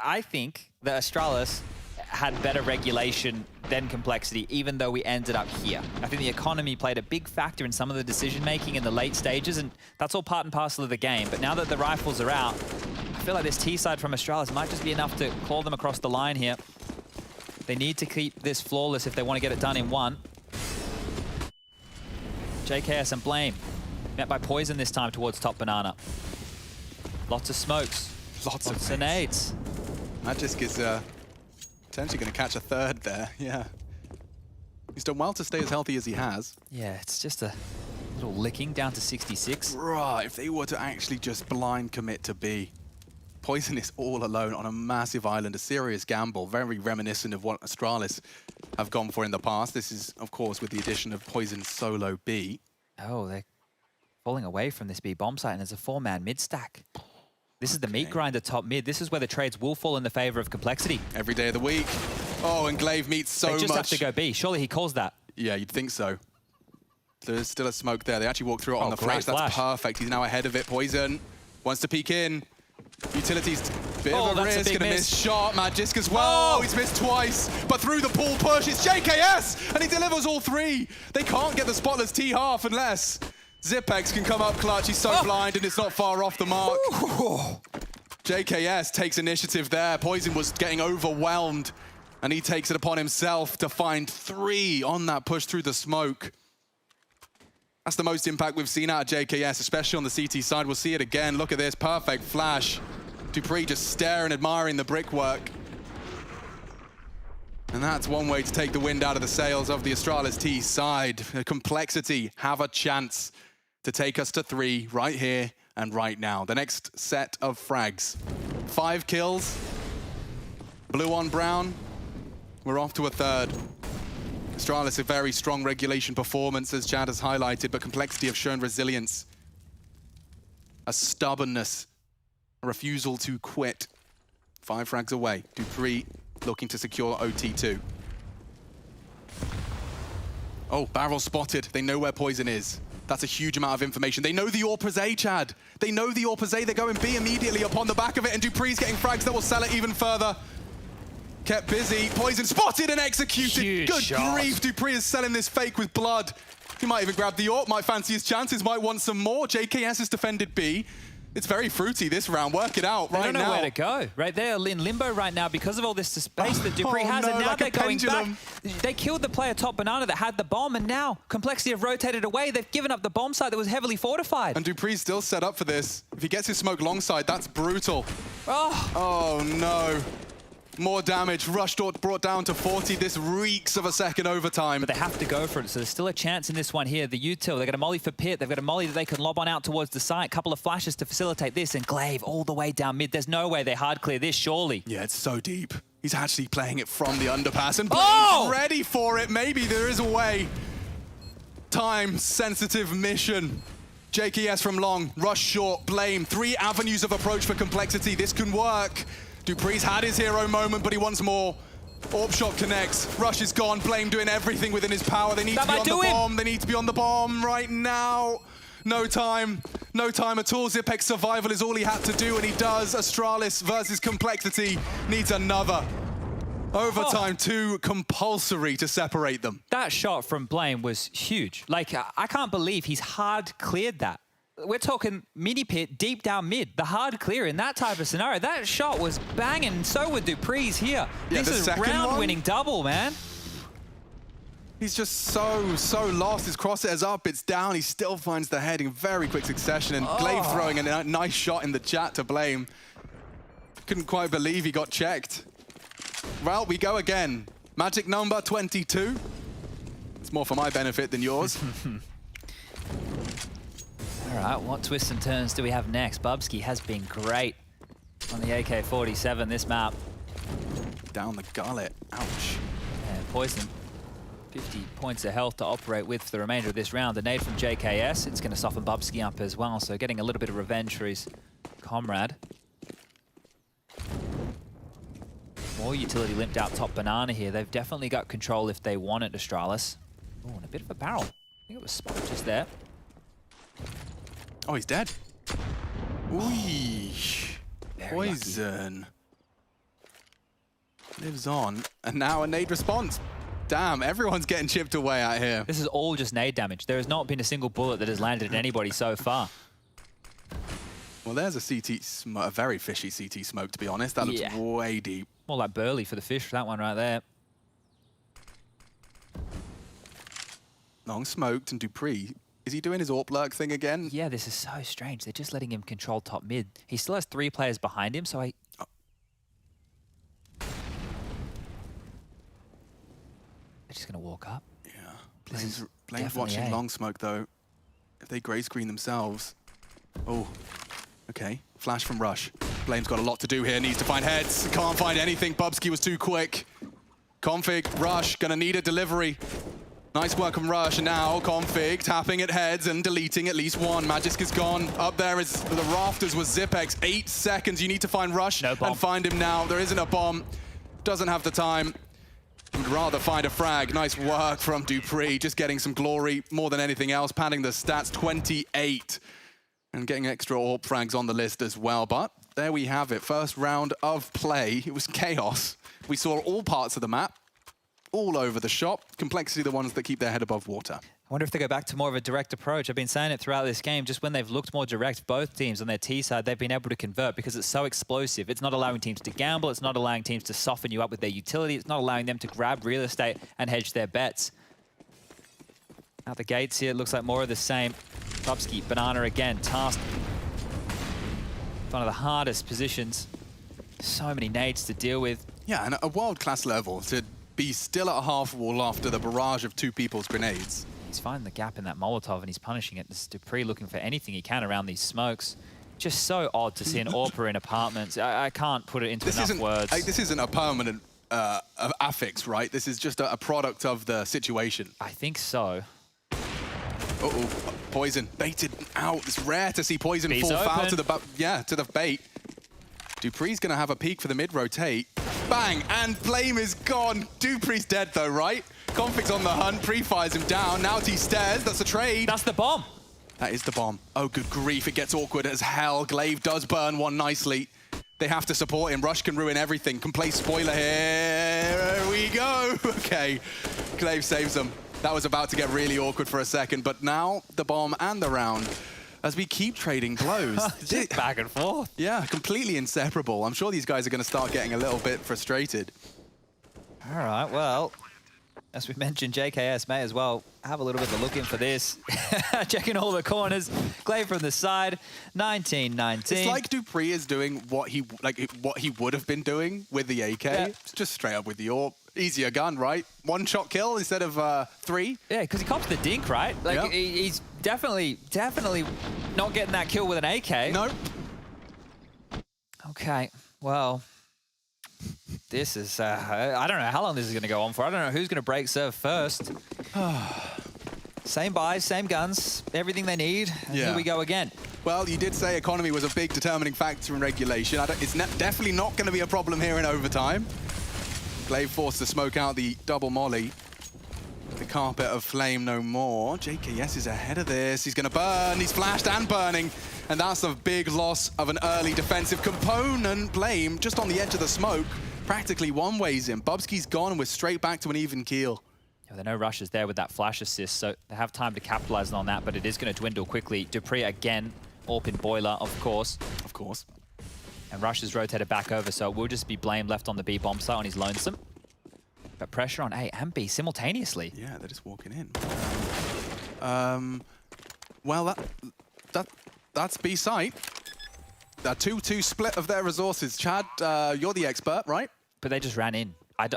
I think that Astralis had better regulation than complexity, even though we ended up here. I think the economy played a big factor in some of the decision-making in the late stages, and that's all part and parcel of the game. But now that the rifles are out, I feel like this T-side from Astralis might just be enough to claw them across the line here. They need to keep this flawless if they want to get it done in one. JKS and Blame met by Poison this time towards top Banana. Lots of smokes. Lots of nades. Magisk is potentially going to catch a third there, yeah. He's done well to stay as healthy as he has. Yeah, it's just a little licking down to 66. Right, if they were to actually just blind commit to B. Poison is all alone on a massive island, a serious gamble, very reminiscent of what Astralis have gone for in the past. This is, of course, with the addition of Poison's solo B. Oh, they're falling away from this B bomb site, and there's a 4-man mid stack. This is the meat grinder top mid. This is where the trades will fall in the favor of complexity. Every day of the week. Oh, and Glaive meets so much. They just have to go B. Surely he calls that. Yeah, you'd think so. There's still a smoke there. They actually walk through it on the flash. That's perfect. He's now ahead of it. Poison wants to peek in. Utilities, bit of a risk, and a missed shot. Magisk as well. Oh, he's missed twice, but through the pool push, it's JKS, and he delivers all 3. They can't get the spotless T-half unless Zipex can come up clutch. He's so blind, and it's not far off the mark. JKS takes initiative there. Poison was getting overwhelmed, and he takes it upon himself to find 3 on that push through the smoke. That's the most impact we've seen out of JKS, especially on the CT side. We'll see it again. Look at this, perfect flash. Dupree just staring, admiring the brickwork. And that's one way to take the wind out of the sails of the Astralis T side. The complexity have a chance to take us to 3 right here and right now. The next set of frags. 5 kills. Blue on brown. We're off to a third. Astralis, a very strong regulation performance, as Chad has highlighted, but complexity have shown resilience, a stubbornness, a refusal to quit. 5 frags away. Dupree looking to secure OT2. Oh, barrel spotted. They know where Poison is. That's a huge amount of information. They know the AWP, Chad. They know the AWP. They're going B immediately upon the back of it, and Dupree's getting frags that will sell it even further. Kept busy. Poison spotted and executed. Huge Good shot. grief. Dupree is selling this fake with blood. He might even grab the AWP, might fancy his chances, might want some more. JKS has defended B. It's very fruity this round. Work it out right now. They don't know where to go. Right, they're in limbo right now because of all this space that Dupree has, and now like they're going pendulum. back. They killed the player top Banana that had the bomb, and now Complexity have rotated away. They've given up the bomb site that was heavily fortified. And Dupree's still set up for this. If he gets his smoke long side, that's brutal. Oh no. More damage. Rush brought down to 40. This reeks of a second overtime. But they have to go for it, so there's still a chance in this one here. The util, they've got a molly for Pit. They've got a molly that they can lob on out towards the site. Couple of flashes to facilitate this, and Glaive all the way down mid. There's no way they hard clear this, surely. Yeah, it's so deep. He's actually playing it from the underpass, and Oh! ready for it. Maybe there is a way. Time-sensitive mission. JKS from long, Rush short, Blame. 3 avenues of approach for complexity. This can work. dupree's had his hero moment, but he wants more. Orb shot connects. Rush is gone. Blame doing everything within his power. They need to be on the bomb. They need to be on the bomb right now. No time. No time at all. Zipex survival is all he had to do, and he does. Astralis versus complexity needs another. Overtime 2, compulsory to separate them. That shot from Blame was huge. Like, I can't believe he's hard cleared that. We're talking mini pit, deep down mid. The hard clear in that type of scenario. That shot was banging. So were dupree's here. Yeah, this is round-winning double, man. He's just so lost. His crosshairs up, it's down. He still finds the head in very quick succession. And Glaive throwing a nice shot in the chat to Blame. Couldn't quite believe he got checked. Well, we go again. Magic number 22. It's more for my benefit than yours. All right, what twists and turns do we have next? Bubsky has been great on the AK-47 this map. Down the gullet. Ouch. And Poison, 50 points of health to operate with for the remainder of this round. The nade from JKS, it's going to soften Bubsky up as well, so getting a little bit of revenge for his comrade. More utility limped out top banana here. They've definitely got control if they want it, Astralis. Oh, and a bit of a barrel. I think it was Spot just there. Oh, he's dead. Ooh. Poison. Lives on. And now a nade response. Damn, everyone's getting chipped away out here. This is all just nade damage. There has not been a single bullet that has landed at anybody so far. Well, there's a very fishy CT smoke, to be honest. That looks way deep. More like Burley for the fish, that one right there. Long smoked, and dupree. Is he doing his AWP lurk thing again? Yeah, this is so strange. They're just letting him control top mid. He still has 3 players behind him, so They're just going to walk up. Yeah. Blame's watching long smoke, though. If they grey screen themselves. Oh, okay. Flash from Rush. Blame's got a lot to do here. Needs to find heads. Can't find anything. Bubsky was too quick. Config, Rush, gonna need a delivery. Nice work from Rush, and now Config tapping at heads and deleting at least one. Magisk is gone. Up there is the rafters with Zipex. 8 seconds. You need to find Rush and find him now. There isn't a bomb. Doesn't have the time. Would rather find a frag. Nice work from dupree. Just getting some glory more than anything else. Padding the stats, 28. And getting extra AWP frags on the list as well. But there we have it. First round of play. It was chaos. We saw all parts of the map. All over the shop. Complexity, the ones that keep their head above water. I wonder if they go back to more of a direct approach. I've been saying it throughout this game. Just when they've looked more direct, both teams on their T side, they've been able to convert because it's so explosive. It's not allowing teams to gamble. It's not allowing teams to soften you up with their utility. It's not allowing them to grab real estate and hedge their bets. Out the gates here, it looks like more of the same. Bubsky, Banana again, tasked. One of the hardest positions. So many nades to deal with. Yeah, and at a world-class level to be still at a half wall after the barrage of 2 people's grenades. He's finding the gap in that Molotov and he's punishing it. This is dupreeh looking for anything he can around these smokes. Just so odd to see an AWPer in apartments. I can't put it into enough words. This isn't a permanent affix, right? This is just a product of the situation. I think so. Uh-oh, Poison baited out. It's rare to see Poison fall foul to the bait. dupree's gonna have a peek for the mid-rotate. Bang, and Blame is gone. dupree's dead though, right? Config's on the hunt, pre-fires him down. Now T stairs, that's a trade. That's the bomb. That is the bomb. Oh, good grief, it gets awkward as hell. Glaive does burn one nicely. They have to support him. Rush can ruin everything. Can play spoiler here. Here we go. Okay, Glaive saves them. That was about to get really awkward for a second, but now the bomb and the round as we keep trading blows. Just back and forth. Yeah, completely inseparable. I'm sure these guys are going to start getting a little bit frustrated. All right, well, As we mentioned, JKS may as well have a little bit of a look in for this. Checking all the corners. Glaive from the side. 19-19. It's like dupreeh is doing what he would have been doing with the AK. Yeah. It's just straight up with the AWP. Easier gun, right? One shot kill instead of 3. Yeah, because he cops the dink, right? Like yep. He's definitely not getting that kill with an AK. Nope. Okay, well, this is, I don't know how long this is going to go on for. I don't know who's going to break serve first. Same buys, same guns, everything they need, and here we go again. Well, you did say economy was a big determining factor in regulation. It's definitely not going to be a problem here in overtime. Glaive forced to smoke out the double molly. The carpet of flame no more. JKS is ahead of this. He's going to burn. He's flashed and burning. And that's a big loss of an early defensive component. Blame just on the edge of the smoke. Practically one-ways in. Bubsky's gone and we're straight back to an even keel. Yeah, there are no rushes there with that flash assist, so they have time to capitalize on that, but it is going to dwindle quickly. dupreeh again, AWP in boiler, of course. Of course. And Rush is rotated back over, so it will just be Blame left on the B bomb site on his lonesome. But pressure on A and B simultaneously. Yeah, they're just walking in. Well, that's B site. A 2-2 split of their resources. Chad, you're the expert, right? But they just ran in. At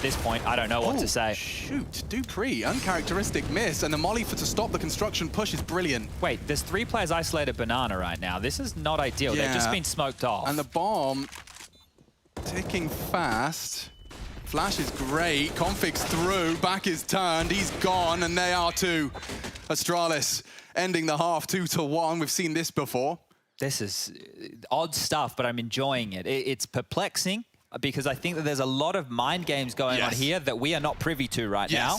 this point, I don't know what to say. Shoot, dupreeh, uncharacteristic miss, and the molly to stop the construction push is brilliant. Wait, there's 3 players isolated banana right now. This is not ideal. Yeah. They've just been smoked off. And the bomb ticking fast. Flash is great. Config's through. Back is turned. He's gone, and they are too. Astralis ending the half 2-1. We've seen this before. This is odd stuff, but I'm enjoying it. It's perplexing, because I think that there's a lot of mind games going on here that we are not privy to right now.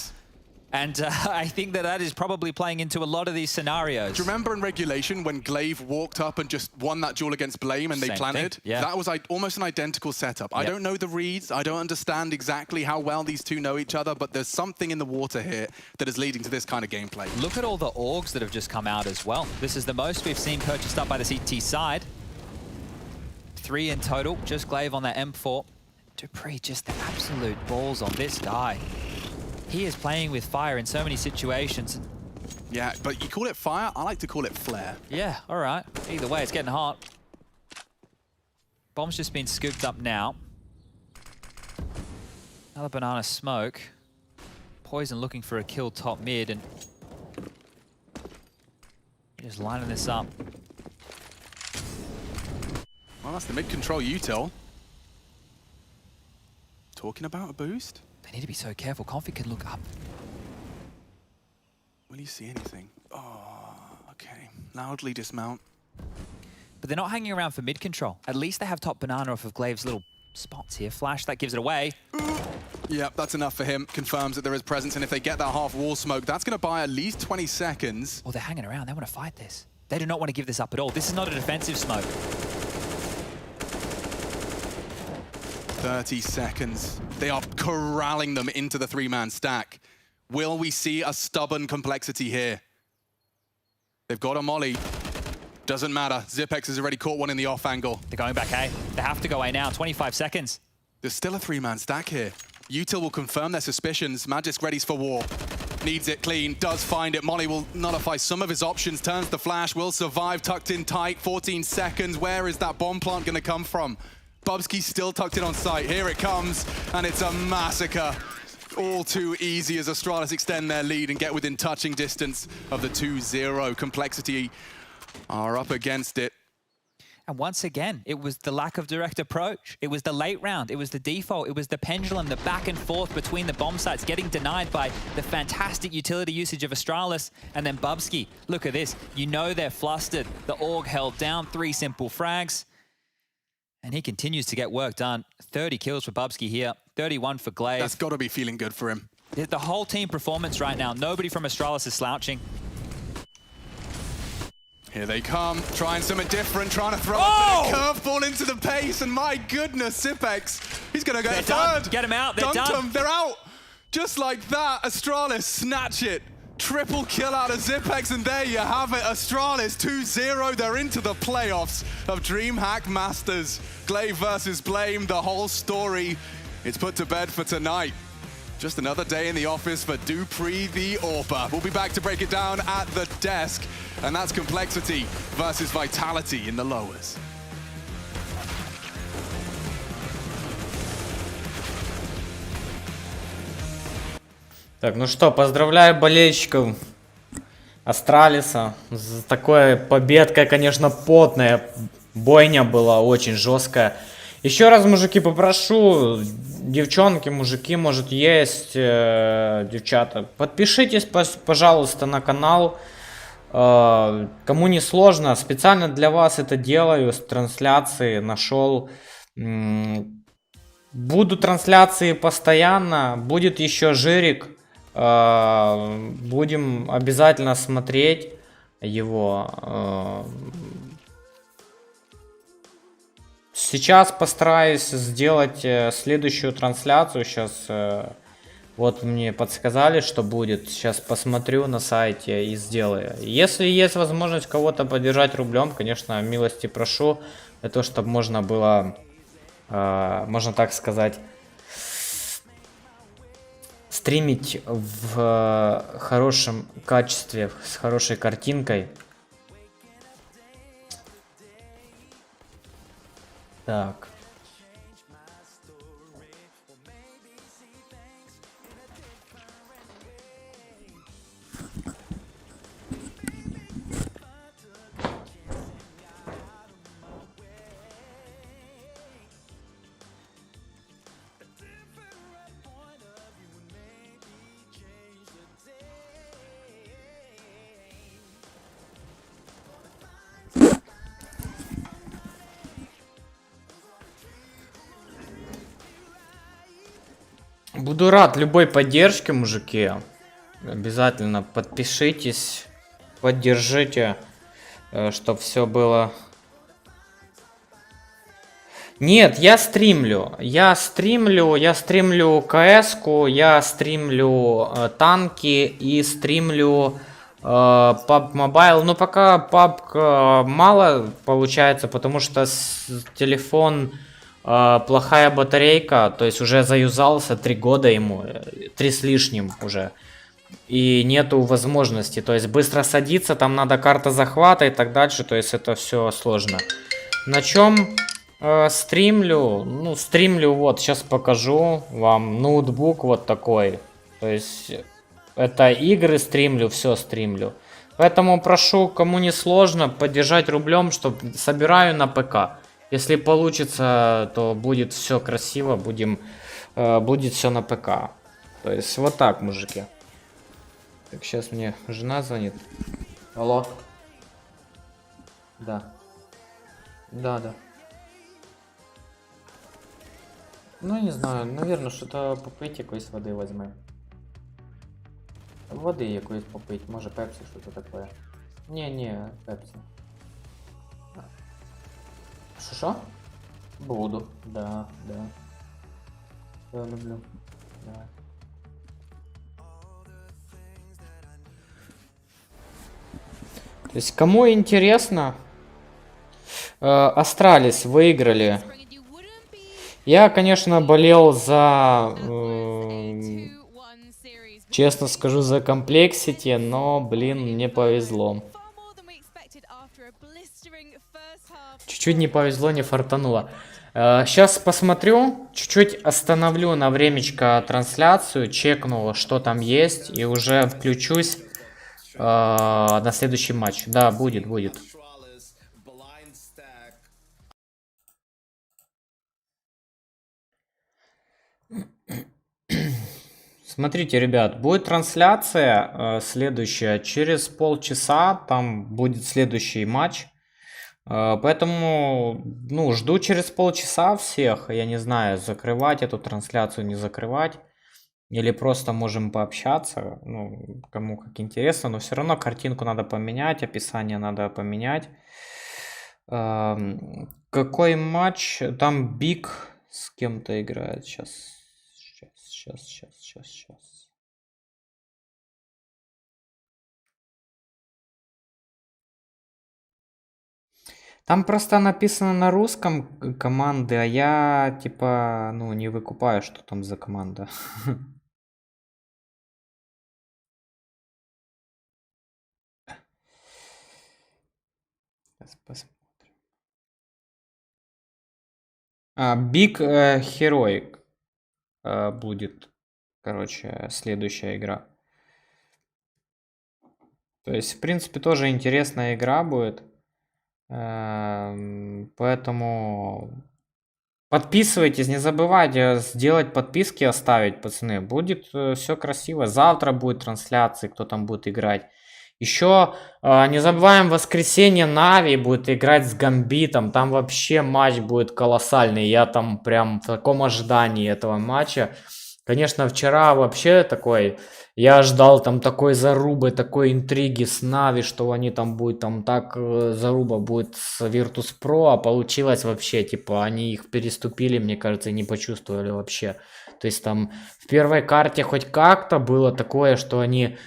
And I think that is probably playing into a lot of these scenarios. Do you remember in regulation when Glaive walked up and just won that duel against Blame and they planted? Yeah. That was almost an identical setup. Yep. I don't know the reads. I don't understand exactly how well these two know each other, but there's something in the water here that is leading to this kind of gameplay. Look at all the AUGs that have just come out as well. This is the most we've seen purchased up by the CT side. 3 in total, just Glaive on that M4. dupreeh, just the absolute balls on this guy. He is playing with fire in so many situations. Yeah, but you call it fire, I like to call it flare. Yeah, all right. Either way, it's getting hot. Bomb's just been scooped up now. Another banana smoke. Poison looking for a kill top mid, and just lining this up. Well, that's the mid-control util. Talking about a boost? They need to be so careful. Config can look up. Will you see anything? Oh, okay. Loudly dismount. But they're not hanging around for mid-control. At least they have top banana off of Glaive's little spots here. Flash, that gives it away. Yep, that's enough for him. Confirms that there is presence, and if they get that half wall smoke, that's going to buy at least 20 seconds. Well, they're hanging around. They want to fight this. They do not want to give this up at all. This is not a defensive smoke. 30 seconds. They are corralling them into the 3-man stack. Will we see a stubborn complexity here? They've got a molly. Doesn't matter. Zipex has already caught one in the off angle. They're going back A. They have to go A now. 25 seconds. There's still a 3-man stack here. Util will confirm their suspicions. Magisk readies for war. Needs it clean. Does find it. Molly will nullify some of his options. Turns the flash. Will survive. Tucked in tight. 14 seconds. Where is that bomb plant going to come from? Bubsky's still tucked in on site. Here it comes, and it's a massacre. All too easy as Astralis extend their lead and get within touching distance of the 2-0. Complexity are up against it. And once again, it was the lack of direct approach. It was the late round. It was the default. It was the pendulum, the back and forth between the bomb sites, getting denied by the fantastic utility usage of Astralis. And then Bubsky, look at this. You know they're flustered. The AUG held down, 3 simple frags. And he continues to get work done. 30 kills for Bubsky here, 31 for Glaive. That's got to be feeling good for him. The whole team performance right now. Nobody from Astralis is slouching. Here they come, trying something different, trying to throw a curveball into the pace, and my goodness, Zipex, he's going to go third. Done. Get him out, they're done. Them. They're out. Just like that, Astralis snatch it. Triple kill out of Zipex, and there you have it. Astralis 2-0. They're into the playoffs of DreamHack Masters. Glaive versus Blame, the whole story. It's put to bed for tonight. Just another day in the office for Dupree the AWPer. We'll be back to break it down at the desk. And that's complexity versus vitality in the lowers. Так, ну что, поздравляю болельщиков Астралиса. За такой победкой, конечно, потная. Бойня была очень жесткая. Еще раз, мужики, попрошу, девчонки, мужики, может, есть, девчата, подпишитесь, пожалуйста, на канал. Кому не сложно, специально для вас это делаю, с трансляции нашел. Будут трансляции постоянно, будет еще жирик. Будем обязательно смотреть его. Сейчас постараюсь сделать следующую трансляцию. Сейчас вот мне подсказали, что будет. Сейчас посмотрю на сайте и сделаю. Если есть возможность кого-то поддержать рублем, конечно, милости прошу. Для того, чтобы можно было, можно так сказать, стримить в хорошем качестве, с хорошей картинкой. Так. Буду рад любой поддержке, мужики. Обязательно подпишитесь, поддержите, чтобы все было. Нет, я стримлю. Я стримлю КС-ку, я стримлю танки и стримлю PUBG Mobile. Но пока PUBG мало получается, потому что телефон... плохая батарейка, то есть уже заюзался 3 года ему, 3 с лишним уже. И нету возможности, то есть быстро садиться, там надо карта захвата и так дальше, то есть это все сложно. На чем стримлю? Ну, стримлю, вот, сейчас покажу вам ноутбук вот такой. То есть это игры стримлю, все стримлю. Поэтому прошу, кому не сложно, поддержать рублем, чтобы собираю на ПК. Если получится, то будет все красиво, будет все на ПК. То есть вот так, мужики. Так, сейчас мне жена звонит. Алло. Да. Да. Ну, не знаю, наверное, что-то попить якоїсь води возьмем. Води якоїсь попить, може пепсі, что-то такое. Не, пепсі. Шо? Буду, да. Я люблю. Да. То есть, кому интересно, Астралис выиграли. Я, конечно, болел за, честно скажу, за комплексити, но, блин, мне повезло. Чуть-чуть не повезло, не фартануло. Сейчас посмотрю, чуть-чуть остановлю на времечко трансляцию, чекну, что там есть, и уже включусь на следующий матч. Да, будет. Смотрите, ребят, будет трансляция следующая через полчаса, там будет следующий матч. Поэтому, ну, жду через полчаса всех. Я не знаю, закрывать эту трансляцию, не закрывать. Или просто можем пообщаться. Ну, кому как интересно. Но все равно картинку надо поменять, описание надо поменять. Какой матч? Там Биг с кем-то играет. Сейчас. Там просто написано на русском команды, а я типа, ну, не выкупаю, что там за команда. Сейчас посмотрим. Big Heroic будет, короче, следующая игра. То есть, в принципе, тоже интересная игра будет. Поэтому подписывайтесь, не забывайте сделать подписки, оставить, пацаны. Будет все красиво. Завтра будет трансляции, кто там будет играть. Еще не забываем, в воскресенье Нави будет играть с Гамбитом. Там вообще матч будет колоссальный. Я там прям в таком ожидании этого матча. Конечно, вчера вообще такой... Я ждал там такой зарубы, такой интриги с Нави, что они там будут, там так заруба будет с Virtus.pro, а получилось вообще, типа, они их переступили, мне кажется, и не почувствовали вообще. То есть там в первой карте хоть как-то было такое, что они,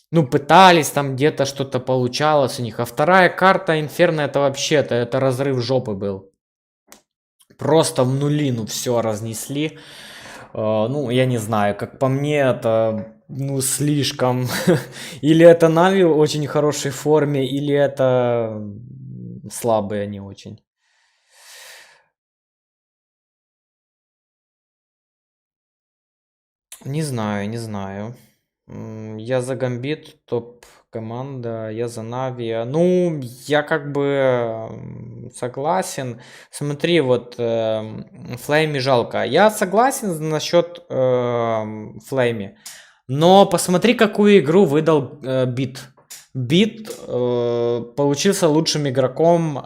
ну, пытались, там где-то что-то получалось у них, а вторая карта Инферно это вообще-то, это разрыв жопы был. Просто в нулину все разнесли. Ну, я не знаю, как по мне, это, ну, слишком. Или это Нави в очень хорошей форме, или это слабые они очень. Не знаю, не знаю. Я за Гамбит, топ команда, я за Нави. Ну, я как бы согласен. Смотри, вот Флейми жалко. Я согласен насчет Флейми. Но посмотри, какую игру выдал Бит. Бит получился лучшим игроком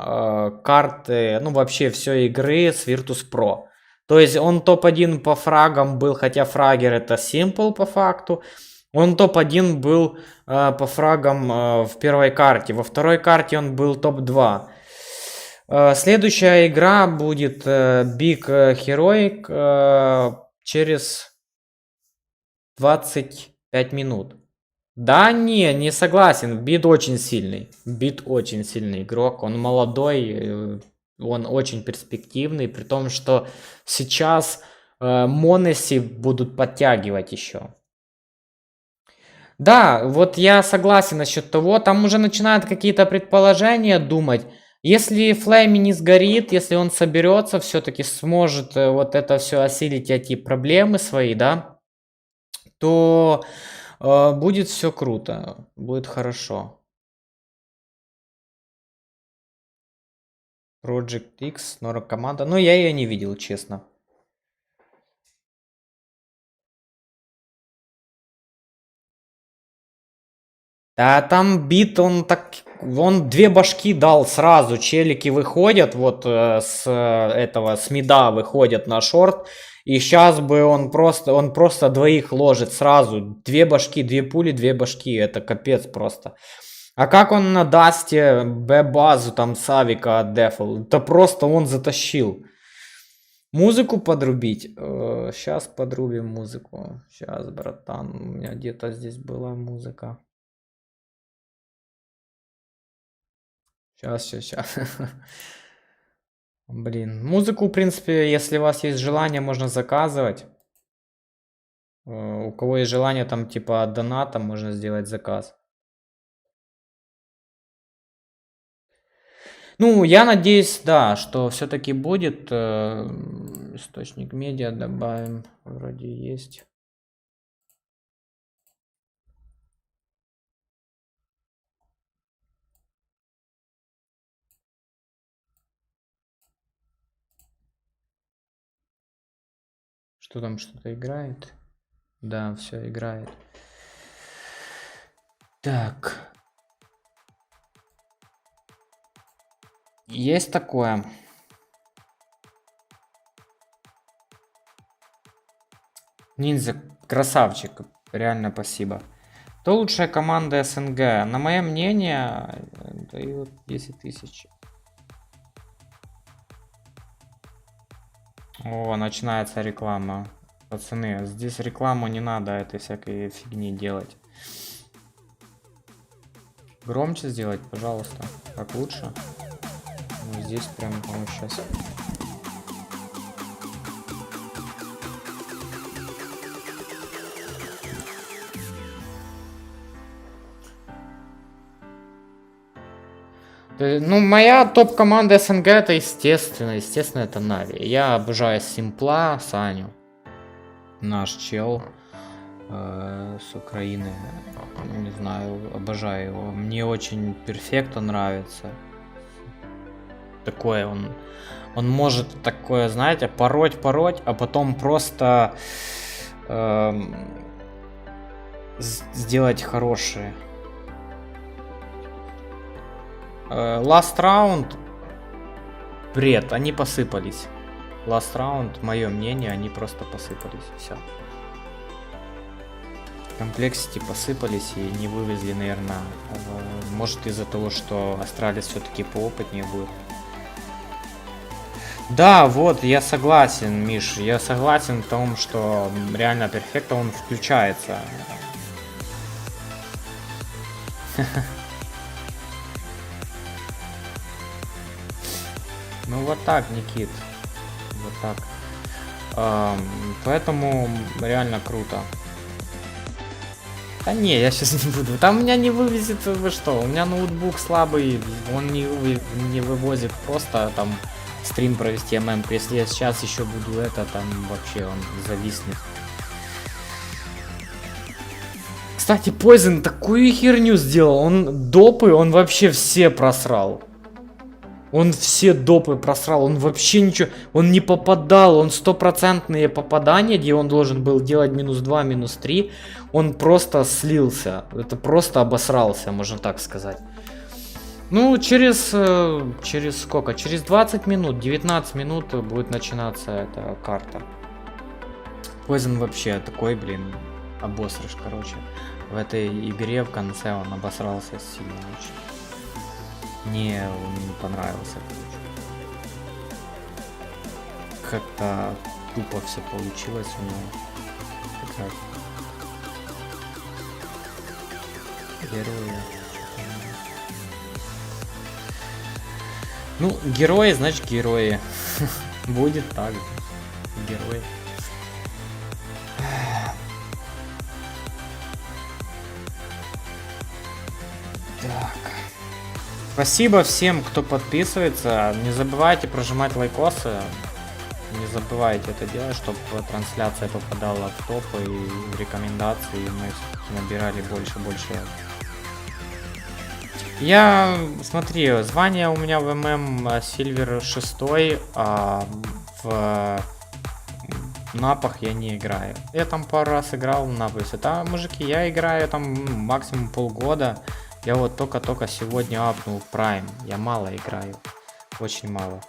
карты, ну вообще все игры с Virtus.pro. То есть он топ-1 по фрагам был, хотя фрагер это Simple по факту. Он топ-1 был по фрагам в первой карте. Во второй карте он был топ-2. Следующая игра будет Big Heroic через 25 минут. Да, не согласен. Бит очень сильный. Бит очень сильный игрок. Он молодой, он очень перспективный. При том, что сейчас Монеси будут подтягивать еще. Да, вот я согласен насчет того. Там уже начинают какие-то предположения думать. Если Флейми не сгорит, если он соберется, все-таки сможет вот это все осилить, эти проблемы свои, да, то будет все круто, будет хорошо. Project X, Нора команда. Но я ее не видел, честно. Да, там Бит, он две башки дал сразу. Челики выходят, вот с мида выходят на шорт. И сейчас бы он просто двоих ложит сразу. Две башки, две пули, две башки. Это капец просто. А как он на Дасте Б-базу там Савика отдефал? Это просто он затащил. Музыку подрубить? Сейчас подрубим музыку. Сейчас, братан, у меня где-то здесь была музыка. Сейчас. Блин, музыку, в принципе, если у вас есть желание, можно заказывать. У кого есть желание, там, типа, от доната, можно сделать заказ. Ну, я надеюсь, да, что все-таки будет. Источник медиа добавим. Вроде есть. Что там, что-то играет? Да, все играет. Так. Есть такое. Ниндзя, красавчик. Реально спасибо. Кто лучшая команда СНГ? На мое мнение, дают 10 тысяч. О, начинается реклама. Пацаны, здесь рекламу не надо этой всякой фигни делать. Громче сделать, пожалуйста. Так лучше. Ну, здесь прям, по-моему, сейчас. Ну, моя топ-команда СНГ это естественно это Нави. Я обожаю Симпла, Саню. Наш чел с Украины. Не знаю, обожаю его. Мне очень перфекто нравится. Такое он может такое, знаете, пороть, а потом просто сделать хорошее. Last round бред, они посыпались. Last round, мое мнение, они просто посыпались. Все. Комплексити посыпались и не вывезли, наверное. Может из-за того, что Астралис все-таки поопытнее будет. Да, вот, я согласен, Миш. Я согласен в том, что реально перфекто он включается. Ну вот так, Никит. Вот так. Поэтому реально круто. Да не, я сейчас не буду. Там меня не вывезет, вы что? У меня ноутбук слабый, он не вывозит просто там стрим провести ММ. Если я сейчас еще буду это, там вообще он зависнет. Кстати, Poison такую херню сделал. Он допы, он вообще все просрал. Он все допы просрал, он вообще ничего, он не попадал, он 100% попадания, где он должен был делать -2, -3, он просто слился, это просто обосрался, можно так сказать. Ну, через сколько? Через 20 минут, 19 минут будет начинаться эта карта. Poison вообще такой, блин, обосрыш, короче. В этой игре в конце он обосрался сильно очень. Мне он не понравился, короче. Как-то тупо все получилось у него. Как герои. Ну, герои, значит герои. Будет так. Герои. Так. Спасибо всем, кто подписывается. Не забывайте прожимать лайкосы. Не забывайте это делать, чтобы трансляция попадала в топы и в рекомендации. И мы набирали больше. Я, смотри, звание у меня в ММ Сильвер 6, а в напах я не играю. Я там пару раз играл в напах. Там, мужики, я играю там максимум полгода. Я вот только сегодня апнул в Prime. Я мало играю. Очень мало.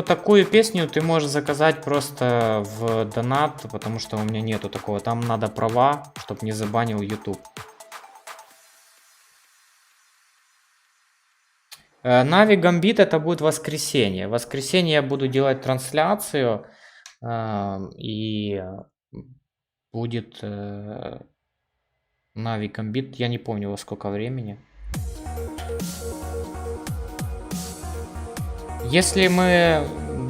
Такую песню ты можешь заказать просто в донат, потому что у меня нету такого. Там надо права, чтобы не забанил YouTube. Нави Гамбит это будет воскресенье. В воскресенье я буду делать трансляцию. И будет... Нави Комбит, я не помню во сколько времени. Если мы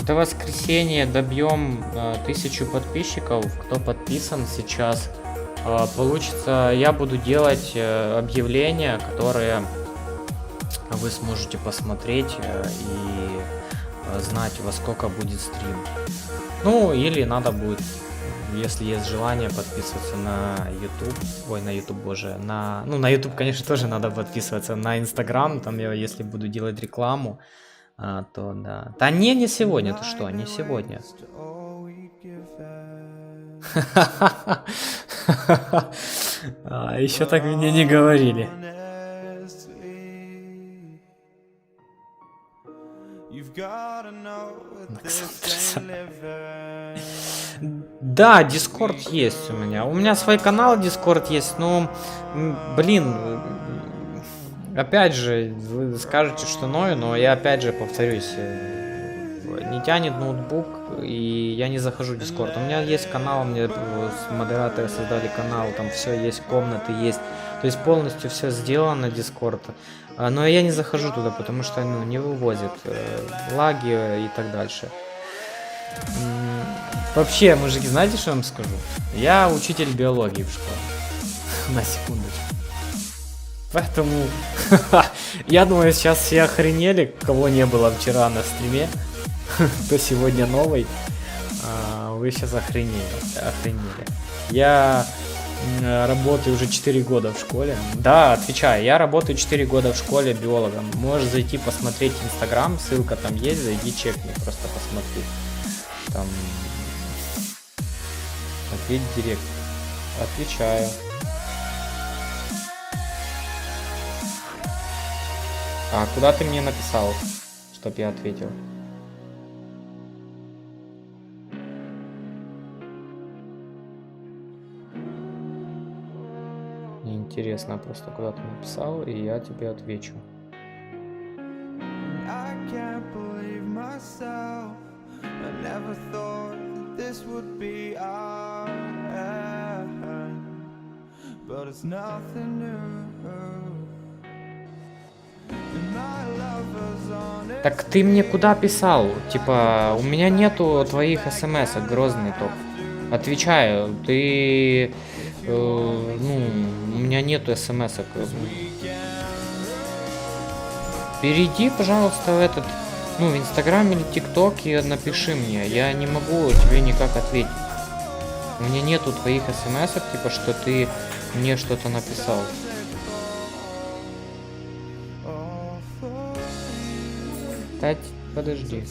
до воскресенья добьем 1000 подписчиков, кто подписан сейчас, получится, я буду делать объявления, которые вы сможете посмотреть и знать, во сколько будет стрим. Ну, или надо будет, если есть желание, подписываться на YouTube. Ой, на YouTube, боже. Ну, на YouTube, конечно, тоже надо подписываться. На Instagram, там я, если буду делать рекламу, то да. Да не сегодня, ты что, не сегодня. Еще так мне не говорили. Да, Discord есть у меня. У меня свой канал Discord есть, но, блин, опять же, вы скажете, что ною, но я опять же повторюсь, не тянет ноутбук, и я не захожу в Discord. У меня есть канал, мне с модераторы создали канал, там все есть, комнаты есть. То есть полностью все сделано Discord. Но я не захожу туда, потому что не вывозит лаги и так дальше. Вообще, мужики, знаете, что я вам скажу? Я учитель биологии в школе. На секундочку. Поэтому я думаю, сейчас все охренели, кого не было вчера на стриме, кто сегодня новый. Вы сейчас охренели. Я работаю уже 4 года в школе. Да, отвечаю, я работаю 4 года в школе биологом. Можешь зайти посмотреть Инстаграм, ссылка там есть, зайди чекни, просто посмотри. Там... Ответь директ. Отвечаю. А куда ты мне написал, чтоб я ответил? Мне интересно просто, куда ты написал, и я тебе отвечу. Так ты мне куда писал? Типа, у меня нету твоих смс-ок, грозный топ. Отвечаю, ты... ну, у меня нету смс-ок. Перейди, пожалуйста, в этот... Ну, в Инстаграм или ТикТок и напиши мне. Я не могу тебе никак ответить. У меня нету твоих смс-ок, типа, что ты мне что-то написал. Тать, подожди.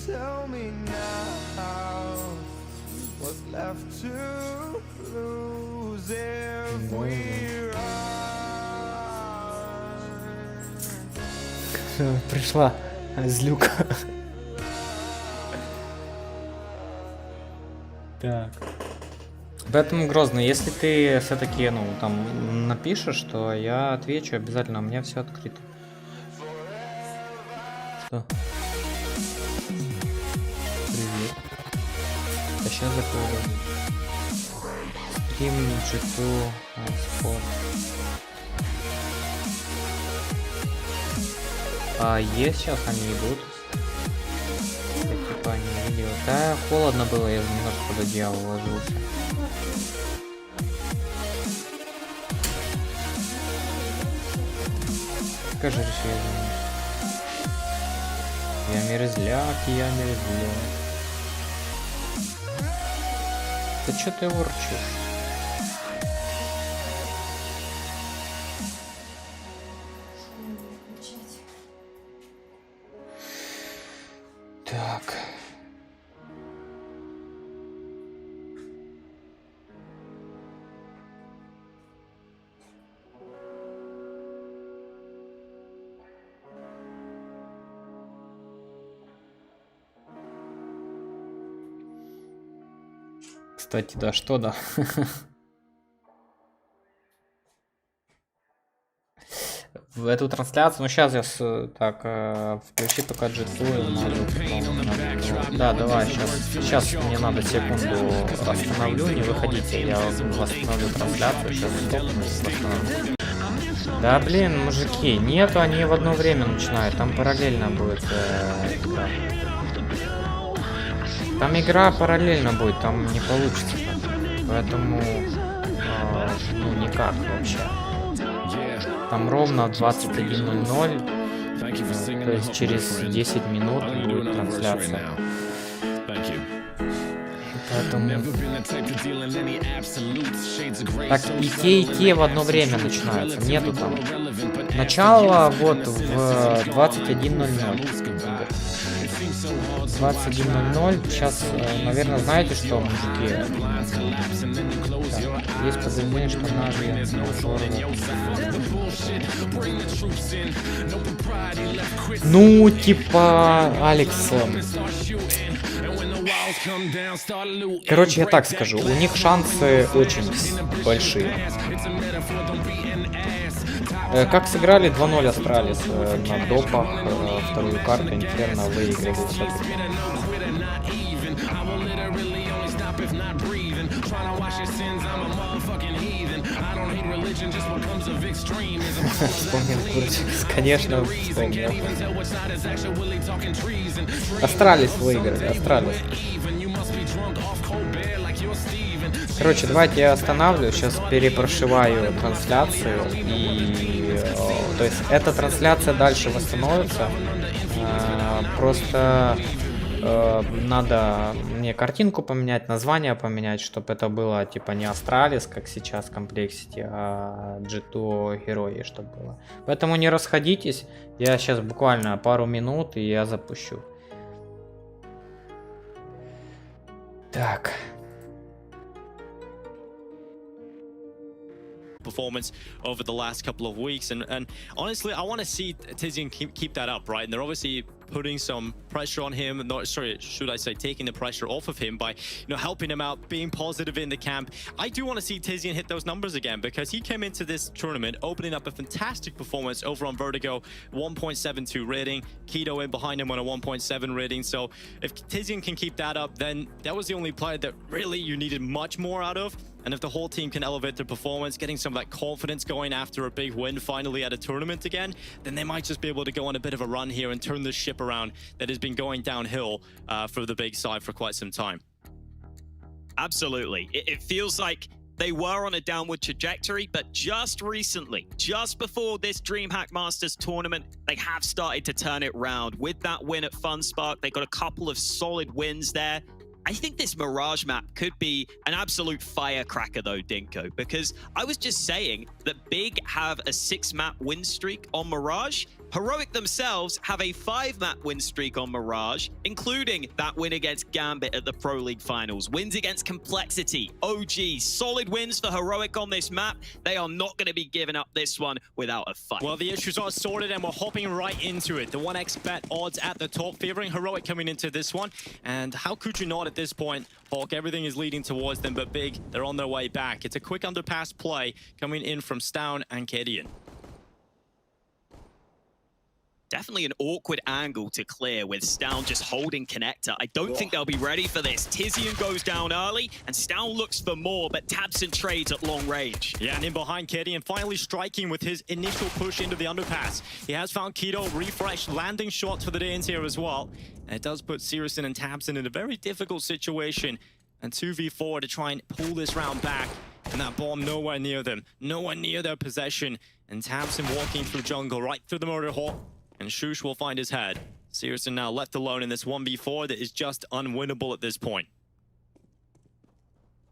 Пришла злюка. Так. Поэтому, Грозный, если ты все-таки, ну, там, напишешь, то я отвечу обязательно, у меня все открыто. Что? Привет. А сейчас закрою. Стрим, G2, спорт. А есть сейчас, они идут. Типа они видео. Да, холодно было, я немножко под одеяло уложился. Скажи, что я мерзляк, я мерзляк. Да чё ты ворчишь? Так. Кстати, да, что да? В эту трансляцию, ну сейчас я так включи только G2. Да, давай, сейчас мне надо секунду остановлю, не выходите, я восстановлю трансляцию, сейчас восстановлю. Да блин, мужики, нету, они в одно время начинают, там параллельно будет игра. Там игра параллельно будет, там не получится, поэтому ну никак вообще. Там ровно 21:00, то есть через 10 минут будет трансляция. Поэтому... Так и те в одно время начинаются, нету там. Начало вот в 21:00. 21:00. Сейчас, наверное, знаете что, мужики? Так, есть подозрение, что нажие. Ну, типа, Алекс. Короче, я так скажу, у них шансы очень большие. Как сыграли 2-0 Астралис на допах, вторую карту Инферно выиграли все-таки. Вспомнил Курчикс, конечно, вспомнил. Астралис выиграли, Астралис. Короче, давайте я останавливаю, сейчас перепрошиваю трансляцию, и то есть эта трансляция дальше восстановится, просто надо мне картинку поменять, название поменять, чтобы это было типа не Астралис, как сейчас в комплексите, а G2 Герои, чтобы было. Поэтому не расходитесь, я сейчас буквально пару минут и я запущу. Так. Performance over the last couple of weeks, and honestly I want to see Tizian keep that up, right? And they're obviously putting some pressure on him, should I say taking the pressure off of him by, you know, helping him out, being positive in the camp. I do want to see Tizian hit those numbers again, because he came into this tournament opening up a fantastic performance over on Vertigo, 1.72 rating, Keto in behind him on a 1.7 rating. So if Tizian can keep that up, then that was the only player that really you needed much more out of. And if the whole team can elevate their performance, getting some of that confidence going after a big win finally at a tournament again, then they might just be able to go on a bit of a run here and turn this ship around that has been going downhill for the big side for quite some time. Absolutely. It feels like they were on a downward trajectory, but just recently, just before this DreamHack Masters tournament, they have started to turn it round. With that win at FunSpark, they got a couple of solid wins there. I think this Mirage map could be an absolute firecracker though, Dinko, because I was just saying that Big have a 6-map win streak on Mirage. Heroic themselves have a 5-map win streak on Mirage, including that win against Gambit at the Pro League Finals. Wins against Complexity, OG, solid wins for Heroic on this map. They are not going to be giving up this one without a fight. Well, the issues are sorted and we're hopping right into it. The 1x bet odds at the top, favoring Heroic coming into this one. And how could you not at this point? Hawk, everything is leading towards them, but Big, they're on their way back. It's a quick underpass play coming in from Stown and Kedian. Definitely an awkward angle to clear with Stown just holding connector. I don't think they'll be ready for this. Tizian goes down early, and Stown looks for more, but Tabson trades at long range. Yeah, and in behind Kedian, finally striking with his initial push into the underpass. He has found Keto, refresh, landing shots for the Danes here as well. And it does put Searson and Tabson in a very difficult situation. And 2v4 to try and pull this round back. And that bomb nowhere near them, nowhere near their possession. And Tabson walking through jungle, right through the Murder Hawk. And Shush will find his head. Searson now left alone in this 1v4 that is just unwinnable at this point.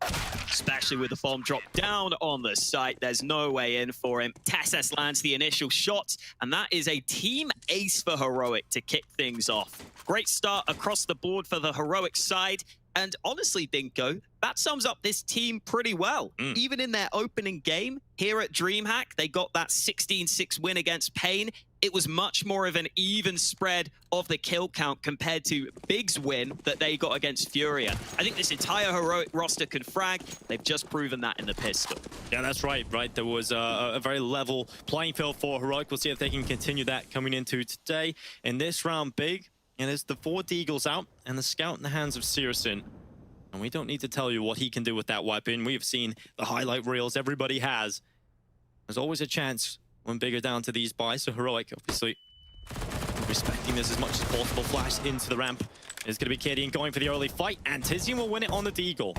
Especially with the bomb drop down on the site, there's no way in for him. Tassos lands the initial shot, and that is a team ace for Heroic to kick things off. Great start across the board for the Heroic side. And honestly, Dinko, that sums up this team pretty well. Even in their opening game here at DreamHack, they got that 16-6 win against Pain. It was much more of an even spread of the kill count compared to Big's win that they got against Furia. I think this entire Heroic roster can frag. They've just proven that in the pistol. Yeah, that's right. There was a very level playing field for Heroic. We'll see if they can continue that coming into today. In this round, Big, and it's the 4 Deagles out and the scout in the hands of Searson. And we don't need to tell you what he can do with that weapon. We have seen the highlight reels everybody has. There's always a chance when Big are down to these buys. So Heroic, obviously, respecting this as much as possible. Flash into the ramp. It's going to be Kedian going for the early fight. And Tizian will win it on the Deagle.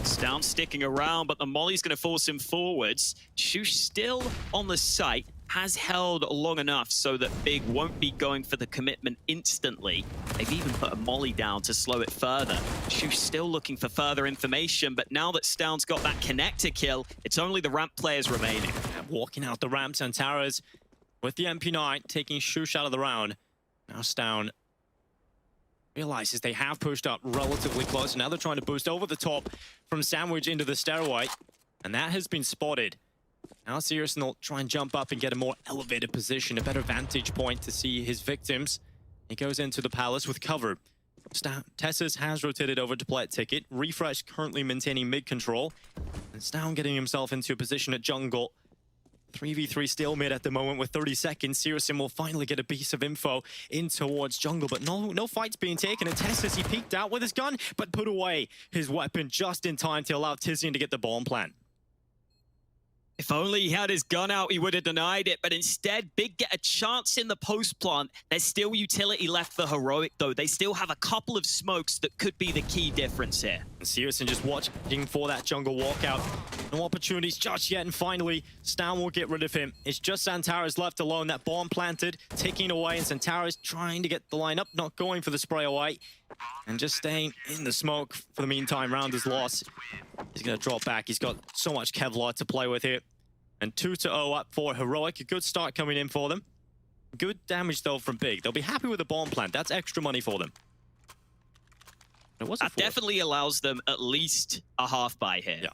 Stown sticking around, but the Molly's going to force him forwards. Shush still on the site. Has held long enough so that Big won't be going for the commitment instantly. They've even put a molly down to slow it further. Shush still looking for further information, but now that Stown's got that connector kill, it's only the ramp players remaining. And walking out the ramp, Santaras with the MP9, taking Shush out of the round. Now Stown realizes they have pushed up relatively close. Now they're trying to boost over the top from Sandwich into the stairway. And that has been spotted. Now Searson will try and jump up and get a more elevated position, a better vantage point to see his victims. He goes into the palace with cover. Tessus has rotated over to play at ticket. Refresh currently maintaining mid control. And Stown getting himself into a position at jungle. 3v3 stalemate at the moment with 30 seconds. Searson will finally get a piece of info in towards jungle, but no fights being taken. And Tessus, he peeked out with his gun, but put away his weapon just in time to allow Tizian to get the bomb plant. If only he had his gun out, he would have denied it. But instead, Big get a chance in the post plant. There's still utility left for Heroic, though. They still have a couple of smokes that could be the key difference here. And Searson just watching for that jungle walkout. No opportunities just yet, and finally, Stan will get rid of him. It's just Xantares left alone. That bomb planted, ticking away, and Xantares trying to get the line up, not going for the spray away, and just staying in the smoke for the meantime. Round is lost. He's going to drop back. He's got so much Kevlar to play with here. And 2-0 up for Heroic. A good start coming in for them. Good damage, though, from Big. They'll be happy with the bomb plant. That's extra money for them. That definitely allows them at least a half buy here. Yeah.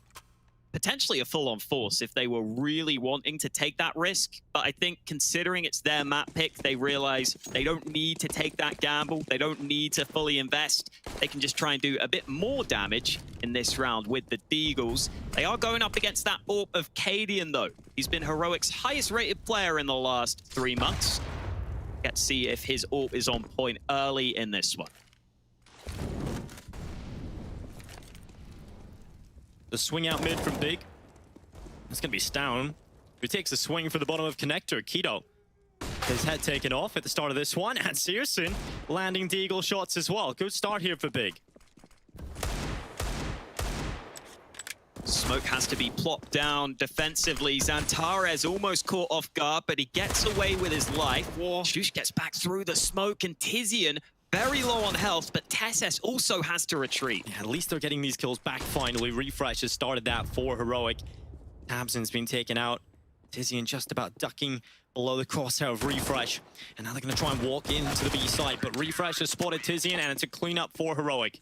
Potentially a full-on force if they were really wanting to take that risk. But I think considering it's their map pick, they realize they don't need to take that gamble. They don't need to fully invest. They can just try and do a bit more damage in this round with the Deagles. They are going up against that AWP of Cadian, though. He's been Heroic's highest-rated player in the last 3 months. Let's see if his AWP is on point early in this one. The swing out mid from Big. It's going to be Stown, who takes a swing for the bottom of connector. Keto, his head taken off at the start of this one. And Searson landing Deagle shots as well. Good start here for Big. Smoke has to be plopped down defensively. Xantares almost caught off guard, but he gets away with his life. Shush gets back through the smoke, and Tizian very low on health, but Tesses also has to retreat. Yeah, at least they're getting these kills back finally. Refresh has started that for Heroic. Tabson's been taken out. Tizian just about ducking below the crosshair of Refresh. And now they're going to try and walk into the B side, but Refresh has spotted Tizian, and it's a cleanup for Heroic.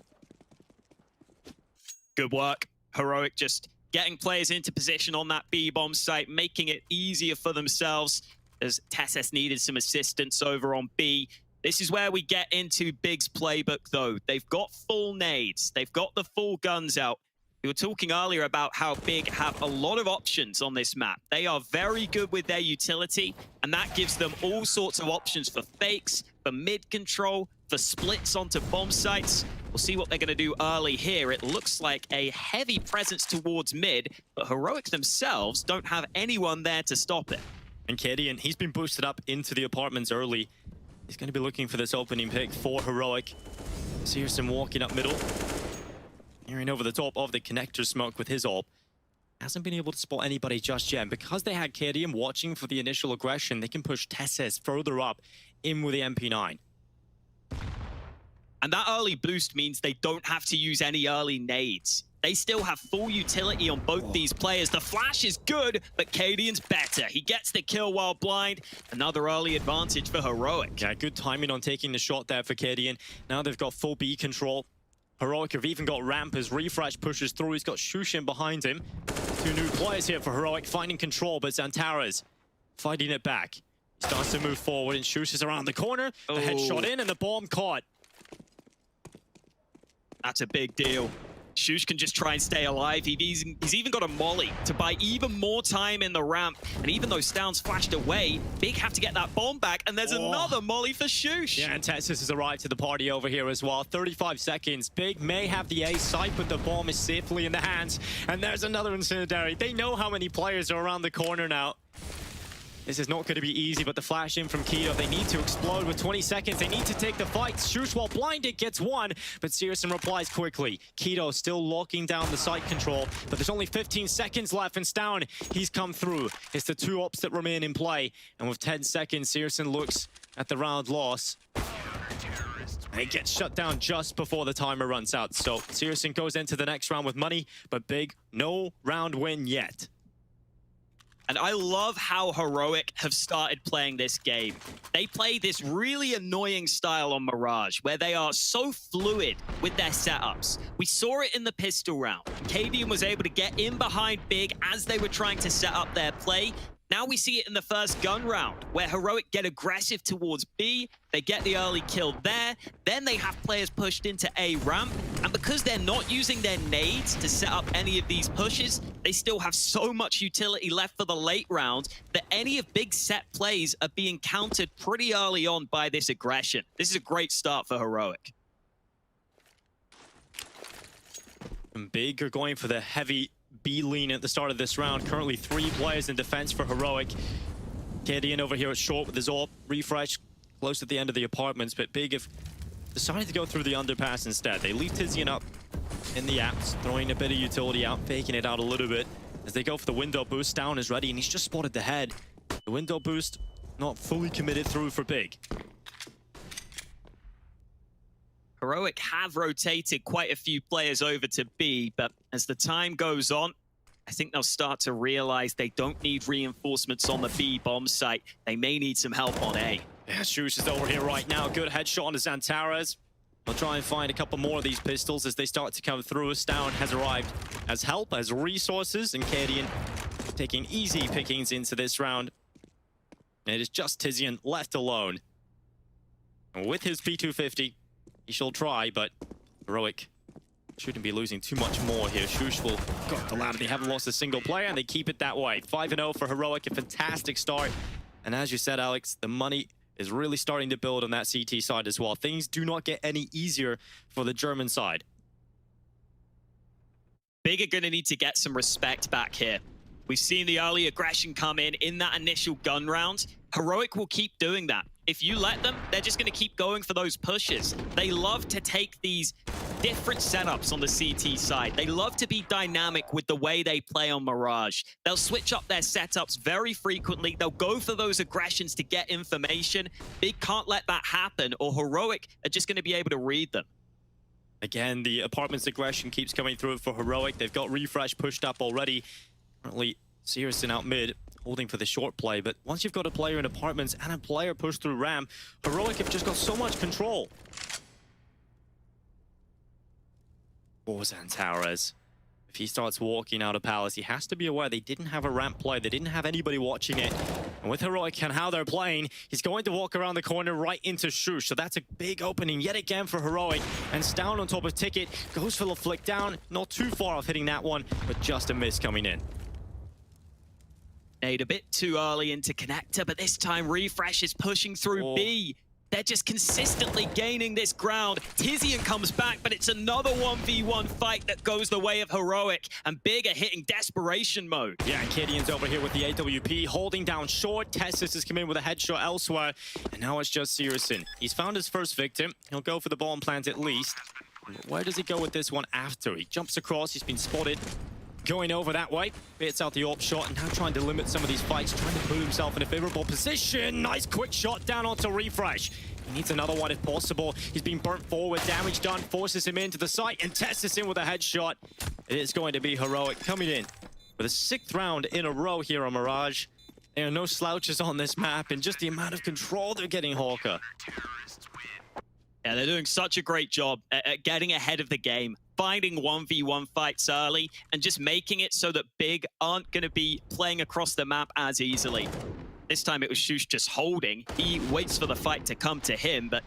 Good work. Heroic just getting players into position on that B-bomb site, making it easier for themselves as Tesses needed some assistance over on B. This is where we get into Big's playbook, though. They've got full nades. They've got the full guns out. We were talking earlier about how Big have a lot of options on this map. They are very good with their utility, and that gives them all sorts of options for fakes, for mid control, for splits onto bomb sites. We'll see what they're going to do early here. It looks like a heavy presence towards mid, but Heroic themselves don't have anyone there to stop it. And Cadian, he's been boosted up into the apartments early. He's going to be looking for this opening pick for Heroic. Searson walking up middle. Hearing over the top of the connector smoke with his AWP. Hasn't been able to spot anybody just yet. And because they had Cadian watching for the initial aggression, they can push Tesses further up in with the MP9. And that early boost means they don't have to use any early nades. They still have full utility on both these players. The flash is good, but Cadian's better. He gets the kill while blind. Another early advantage for Heroic. Yeah, good timing on taking the shot there for Cadian. Now they've got full B control. Heroic have even got ramp as Refresh pushes through. He's got Shushin behind him. 2 new players here for Heroic, finding control, but Xantares fighting it back. He starts to move forward, and Shush is around the corner. The headshot in, and the bomb caught. That's a big deal. Shush can just try and stay alive. He's even got a molly to buy even more time in the ramp. And even though Stown's flashed away, Big have to get that bomb back. And there's another molly for Shush. Yeah, and Tessis has arrived to the party over here as well. 35 seconds. Big may have the A site, but the bomb is safely in the hands. And there's another incendiary. They know how many players are around the corner now. This is not going to be easy, but the flash in from Keto, they need to explode with 20 seconds. They need to take the fight. Shush, while blinded, gets one, but Searson replies quickly. Keto still locking down the site control, but there's only 15 seconds left, and Stown, he's come through. It's the 2 ops that remain in play, and with 10 seconds, Searson looks at the round loss. And it gets shut down just before the timer runs out. So Searson goes into the next round with money, but Big, no round win yet. And I love how Heroic have started playing this game. They play this really annoying style on Mirage, where they are so fluid with their setups. We saw it in the pistol round. Cadian was able to get in behind Big as they were trying to set up their play. Now we see it in the first gun round, where Heroic get aggressive towards B, they get the early kill there, then they have players pushed into A ramp, and because they're not using their nades to set up any of these pushes, they still have so much utility left for the late round that any of Big's set plays are being countered pretty early on by this aggression. This is a great start for Heroic. And Big are going for the heavy B lean at the start of this round. Currently 3 players in defense for Heroic. Gideon over here at short with his AWP. Refresh close at the end of the apartments, but Big have decided to go through the underpass instead. They leave Tizian up in the apps, throwing a bit of utility out, faking it out a little bit. As they go for the window boost, Down is ready, and he's just spotted the head. The window boost not fully committed through for Big. Heroic have rotated quite a few players over to B, but as the time goes on, I think they'll start to realize they don't need reinforcements on the B bomb site. They may need some help on A. Yeah, Shush is over here right now. Good headshot on the Xantares. We'll try and find a couple more of these pistols as they start to come through. Stown has arrived as help, as resources, and Cadian taking easy pickings into this round. It is just Tizian left alone. And with his P250, he shall try, but Heroic shouldn't be losing too much more here. Shush will go up the ladder. They haven't lost a single player, and they keep it that way. 5-0 for Heroic, a fantastic start. And as you said, Alex, the money is really starting to build on that CT side as well. Things do not get any easier for the German side. Big are going to need to get some respect back here. We've seen the early aggression come in that initial gun round. Heroic will keep doing that. If you let them, they're just going to keep going for those pushes. They love to take these different setups on the CT side. They love to be dynamic with the way they play on Mirage. They'll switch up their setups very frequently. They'll go for those aggressions to get information. Big can't let that happen, or Heroic are just going to be able to read them. Again, the apartments aggression keeps coming through for Heroic. They've got Refresh pushed up already. Currently, Searson out mid, holding for the short play. But once you've got a player in apartments and a player pushed through Ram, Heroic have just got so much control. Or Xantares. If he starts walking out of Palace, he has to be aware they didn't have a ramp play. They didn't have anybody watching it. And with Heroic and how they're playing, he's going to walk around the corner right into Shush. So that's a big opening yet again for Heroic. And Stown on top of Ticket goes for the flick down. Not too far off hitting that one, but just a miss coming in. Nade a bit too early into connector, but this time Refresh is pushing through B. They're just consistently gaining this ground. Tizian comes back, but it's another 1v1 fight that goes the way of Heroic, and Big are hitting desperation mode. Yeah, and Gideon's over here with the AWP, holding down short. Tessus has come in with a headshot elsewhere, and now it's just Searson. He's found his first victim. He'll go for the bomb plant at least. But where does he go with this one after? He jumps across, he's been spotted. Going over that way, bits out the AWP shot, and now trying to limit some of these fights, trying to put himself in a favorable position. Nice quick shot down onto Refresh. He needs another one if possible. He's been burnt forward, damage done, forces him into the site, and tests this in with a headshot. It is going to be Heroic coming in with a 6th round in a row here on Mirage. There are no slouches on this map, and just the amount of control they're getting, Hawker. Yeah, they're doing such a great job at getting ahead of the game, finding 1v1 fights early, and just making it so that Big aren't going to be playing across the map as easily. This time it was Shush just holding. He waits for the fight to come to him, but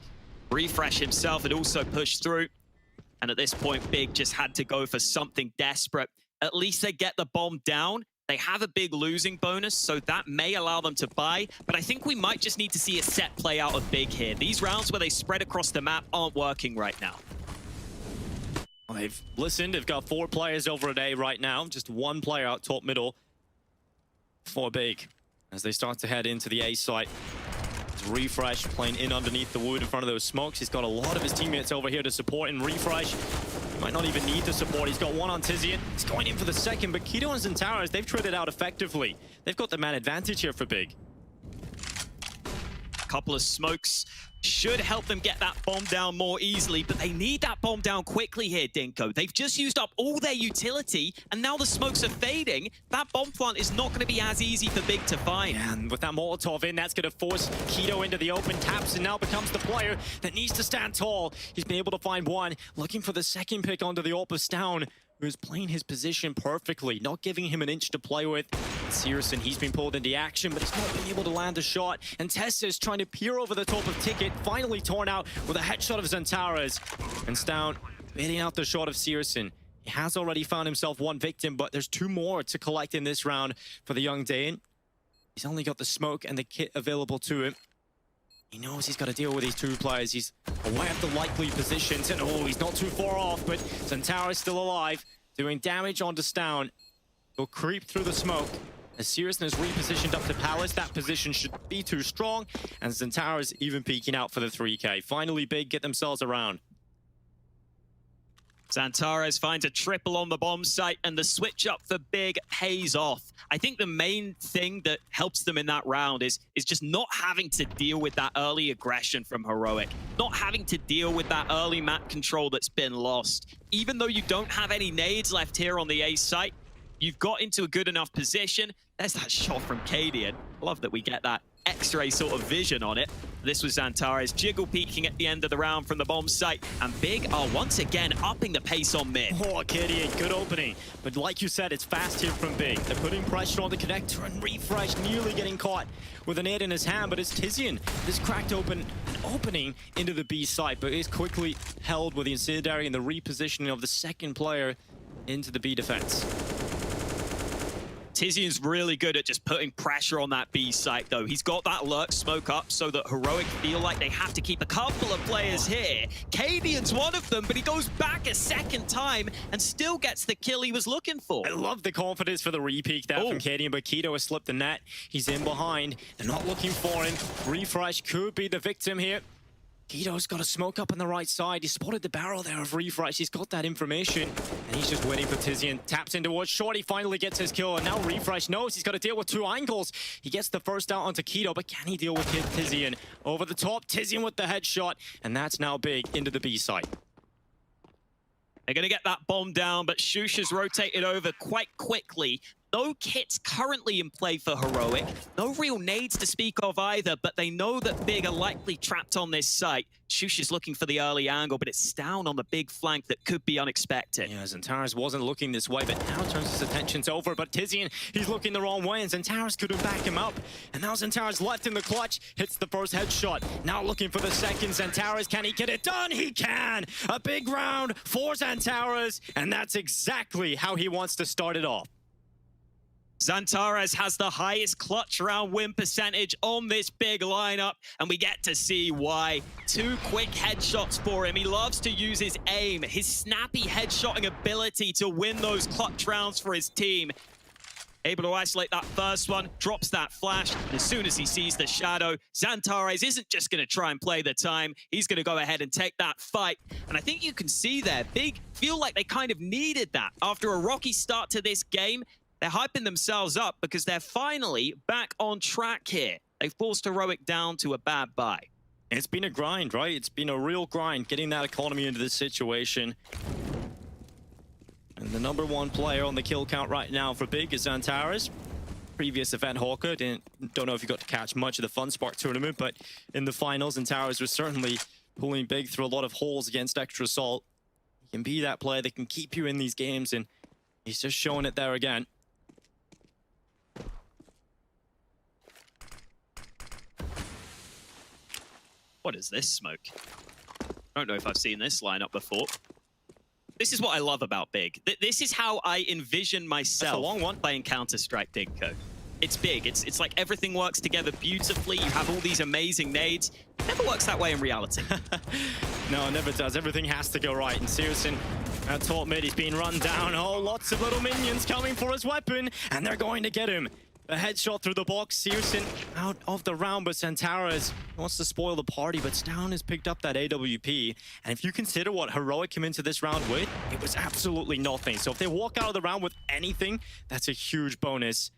Refresh himself had also pushed through. And at this point, Big just had to go for something desperate. At least they get the bomb down. They have a big losing bonus, so that may allow them to buy. But I think we might just need to see a set play out of Big here. These rounds where they spread across the map aren't working right now. Well, they've listened. They've got 4 players over at A right now. Just 1 player out top middle for Big as they start to head into the A site. It's Refresh playing in underneath the wood in front of those smokes. He's got a lot of his teammates over here to support, and Refresh might not even need the support. He's got one on Tizian. He's going in for the second, but Keto and Xantares, they've traded out effectively. They've got the man advantage here for Big. A couple of smokes should help them get that bomb down more easily, but they need that bomb down quickly here, Dinko. They've just used up all their utility, and now the smokes are fading. That bomb plant is not going to be as easy for Big to find. And with that Molotov in, that's going to force Keto into the open. Taps and now becomes the player that needs to stand tall. He's been able to find one, looking for the second pick onto the AWP of Stown, who's playing his position perfectly, not giving him an inch to play with. Searson, he's been pulled into action, but he's not been able to land a shot. And Tessa is trying to peer over the top of Ticket, finally torn out with a headshot of Xantares. And Stown baiting out the shot of Searson. He has already found himself 1 victim, but there's 2 more to collect in this round for the young Dane. He's only got the smoke and the kit available to him. He knows he's got to deal with these 2 players. He's aware of the likely positions, and oh, he's not too far off, but Xantares is still alive, doing damage onto Stown. He'll creep through the smoke. As Seriousness repositioned up to Palace, that position should be too strong. And Zantara's even peeking out for the 3K. Finally, Big get themselves around. Zantares finds a triple on the bomb site, and the switch up for Big pays off. I think the main thing that helps them in that round is just not having to deal with that early aggression from Heroic, not having to deal with that early map control that's been lost. Even though you don't have any nades left here on the A site, you've got into a good enough position. There's that shot from Cadian. Love that we get that X-ray sort of vision on it. This was Zantares jiggle peeking at the end of the round from the bomb site, and Big are once again upping the pace on mid. Oh, Cadian, good opening. But like you said, it's fast here from Big. They're putting pressure on the connector, and Refresh nearly getting caught with an nade in his hand, but it's Tizian. This cracked open an opening into the B site, but is quickly held with the incendiary and the repositioning of the second player into the B defense. Tizian's really good at just putting pressure on that B site, though. He's got that lurk smoke up so that Heroic feel like they have to keep a couple of players here. Cadian's one of them, but he goes back a second time and still gets the kill he was looking for. I love the confidence for the re-peek there from Cadian, but Keto has slipped the net. He's in behind. They're not looking for him. Refresh could be the victim here. Keto's got a smoke up on the right side. He spotted the barrel there of Refresh. He's got that information. And he's just waiting for Tizian. Taps in towards short. He finally gets his kill. And now Refresh knows he's got to deal with two angles. He gets the first out onto Keto, but can he deal with Tizian? Over the top, Tizian with the headshot. And that's now Big into the B site. They're going to get that bomb down, but Shush has rotated over quite quickly. No kits currently in play for Heroic. No real nades to speak of either, but they know that Big are likely trapped on this site. Shush is looking for the early angle, but it's down on the big flank that could be unexpected. Yeah, Zantares wasn't looking this way, but now turns his attentions over. But Tizian, he's looking the wrong way, and Zantares couldn't back him up. And now Zantares left in the clutch, hits the first headshot. Now looking for the second. Zantares, can he get it done? He can! A big round for Zantares, and that's exactly how he wants to start it off. Zantares has the highest clutch round win percentage on this big lineup, and we get to see why. Two quick headshots for him. He loves to use his aim, his snappy headshotting ability to win those clutch rounds for his team. Able to isolate that first one, drops that flash, and as soon as he sees the shadow, Zantares isn't just going to try and play the time. He's going to go ahead and take that fight. And I think you can see there, Big feel like they kind of needed that. After a rocky start to this game, they're hyping themselves up because they're finally back on track here. They forced Heroic down to a bad bye. It's been a grind, right? It's been a real grind getting that economy into this situation. And the number one player on the kill count right now for Big is Zantares. Previous event Hawker, don't know if you got to catch much of the FunSpark tournament, but in the finals, Zantares was certainly pulling Big through a lot of holes against Extra Assault. He can be that player that can keep you in these games, and he's just showing it there again. What is this smoke? I don't know if I've seen this lineup before. This is what I love about Big. This is how I envision myself playing Counter-Strike Dinko. It's Big. It's like everything works together beautifully. You have all these amazing nades. It never works that way in reality. No, it never does. Everything has to go right. And Searson at top mid, he's being run down. Oh, lots of little minions coming for his weapon, and they're going to get him. A headshot through the box. Searson out of the round, but Zantares wants to spoil the party, but Stown has picked up that AWP. And if you consider what Heroic came into this round with, it was absolutely nothing. So if they walk out of the round with anything, that's a huge bonus.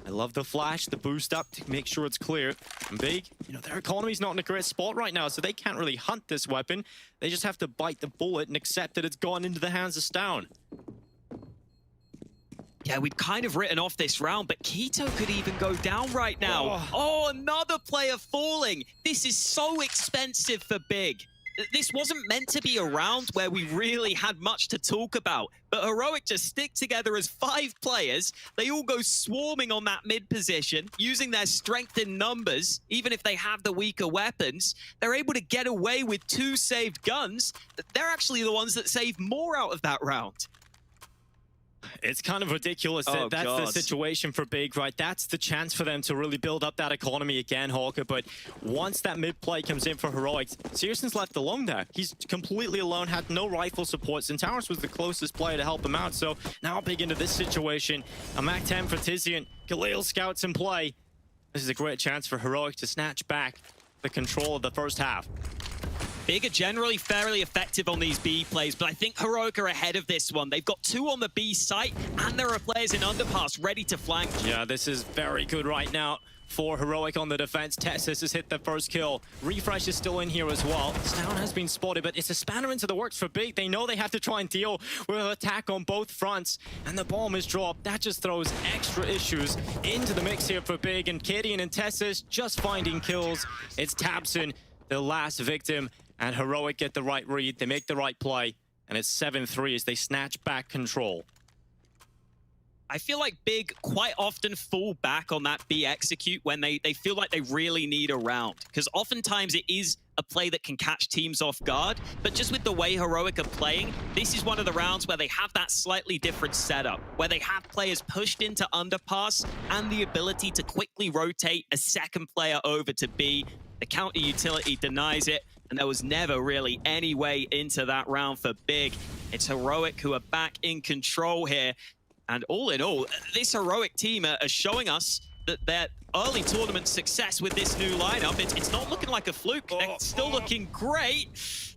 I love the flash, the boost up to make sure it's clear. And Big, you know, their economy's not in a great spot right now, so they can't really hunt this weapon. They just have to bite the bullet and accept that it's gone into the hands of Stown. Yeah, we've kind of written off this round, but Keto could even go down right now. Oh, another player falling. This is so expensive for Big. This wasn't meant to be a round where we really had much to talk about, but Heroic just stick together as 5 players. They all go swarming on that mid position, using their strength in numbers, even if they have the weaker weapons. They're able to get away with 2 saved guns. They're actually the ones that save more out of that round. It's kind of ridiculous that that's the situation for Big, right? That's the chance for them to really build up that economy again, Hawker. But once that mid play comes in for Heroics, Searson's left alone there. He's completely alone, had no rifle support. Centaurus was the closest player to help him out. So now Big into this situation. A Mac 10 for Tizian. Khalil scouts in play. This is a great chance for Heroic to snatch back the control of the first half. Big are generally fairly effective on these B plays, but I think Heroic are ahead of this one. They've got 2 on the B site, and there are players in underpass ready to flank. Yeah, this is very good right now for Heroic on the defense. Tessis has hit the first kill. Refresh is still in here as well. Stown has been spotted, but it's a spanner into the works for Big. They know they have to try and deal with an attack on both fronts, and the bomb is dropped. That just throws extra issues into the mix here for Big, and Kadian and Tessis just finding kills. It's Tabson, the last victim, and Heroic get the right read. They make the right play, and it's 7-3 as they snatch back control. I feel like Big quite often fall back on that B execute when they feel like they really need a round. Because oftentimes it is a play that can catch teams off guard. But just with the way Heroic are playing, this is one of the rounds where they have that slightly different setup, where they have players pushed into underpass and the ability to quickly rotate a second player over to B. The counter utility denies it, and there was never really any way into that round for Big. It's Heroic who are back in control here. And all in all, this Heroic team are showing us that their early tournament success with this new lineup, it's not looking like a fluke. They're still looking great.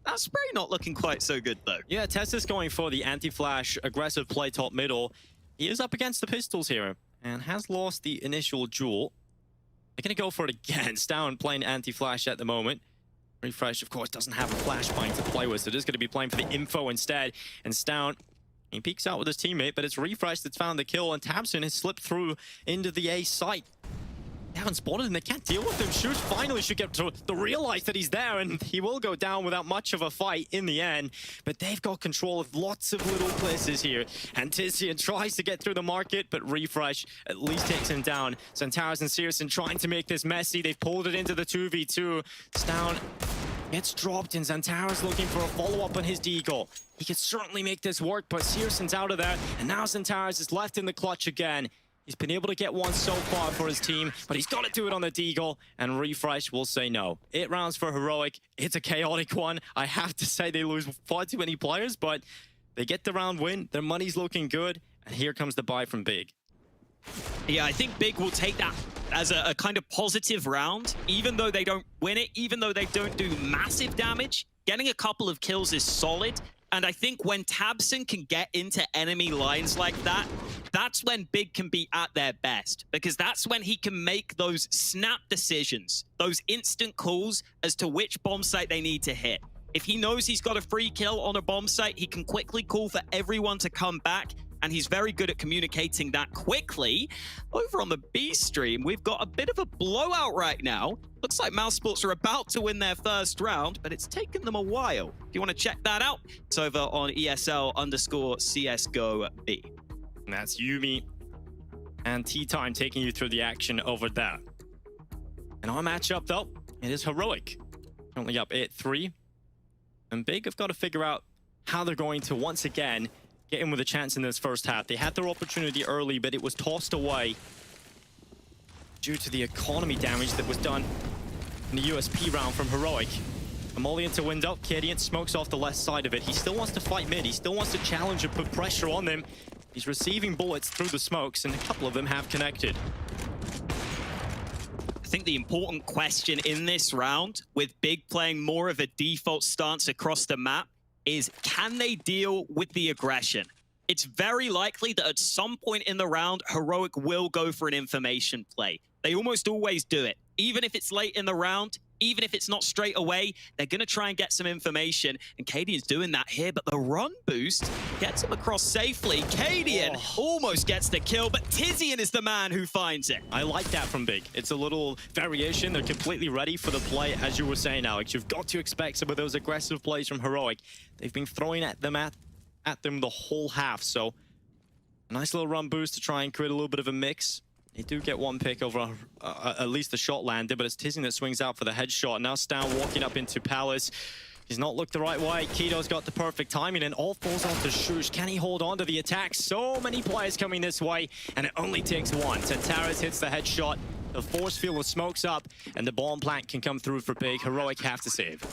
That spray not looking quite so good, though. Yeah, Tessa's going for the anti-flash, aggressive play top middle. He is up against the pistols here and has lost the initial duel. They're going to go for it again. Stown playing anti-flash at the moment. Refresh, of course, doesn't have a flashbang to play with, so just going to be playing for the info instead. And Stown, he peeks out with his teammate, but it's Refresh that's found the kill, and Tabson has slipped through into the A site. They haven't spotted him, they can't deal with him. Shoot finally should get to realize that he's there, and he will go down without much of a fight in the end. But they've got control of lots of little places here. And Tizian tries to get through the market, but Refresh at least takes him down. Centaurus and Searson trying to make this messy. They've pulled it into the 2v2. Stown gets dropped, and Centaurus looking for a follow-up on his deagle. He could certainly make this work, but Searson's out of there, and now Centaurus is left in the clutch again. He's been able to get one so far for his team, but he's got to do it on the deagle, and Refresh will say no. 8 rounds for Heroic. It's a chaotic one. I have to say they lose far too many players, but they get the round win. Their money's looking good, and here comes the buy from Big. Yeah, I think Big will take that as a kind of positive round, even though they don't win it, even though they don't do massive damage. Getting a couple of kills is solid. And I think when Tabson can get into enemy lines like that, that's when Big can be at their best. Because that's when he can make those snap decisions, those instant calls as to which bomb site they need to hit. If he knows he's got a free kill on a bomb site, he can quickly call for everyone to come back. And he's very good at communicating that quickly. Over on the B stream, we've got a bit of a blowout right now. Looks like Mouse Sports are about to win their first round, but it's taken them a while. If you want to check that out, it's over on ESL_CSGO-B. And that's Yumi and T-Time taking you through the action over there. And our matchup, though, it is Heroic. Currently up 8-3. And Big have got to figure out how they're going to, once again, get in with a chance in this first half. They had their opportunity early, but it was tossed away due to the economy damage that was done in the USP round from Heroic. Emolian to window. Kadian smokes off the left side of it. He still wants to fight mid. He still wants to challenge and put pressure on them. He's receiving bullets through the smokes, and a couple of them have connected. I think the important question in this round, with Big playing more of a default stance across the map, is can they deal with the aggression? It's very likely that at some point in the round, Heroic will go for an information play. They almost always do it. Even if it's late in the round, even if it's not straight away, they're going to try and get some information. And Kadian's doing that here, but the run boost gets him across safely. Kadian almost gets the kill, but Tizian is the man who finds it. I like that from Big. It's a little variation. They're completely ready for the play, as you were saying, Alex. You've got to expect some of those aggressive plays from Heroic. They've been throwing at them the whole half, so a nice little run boost to try and create a little bit of a mix. They do get one pick over at least the shot landed, but it's Tizian that swings out for the headshot. Now Stown walking up into Palace. He's not looked the right way. Keto's got the perfect timing, and all falls onto Shush. Can he hold on to the attack? So many players coming this way, and it only takes one. Tentaris hits the headshot. The force field of smokes up, and the bomb plant can come through for Big. Heroic have to save.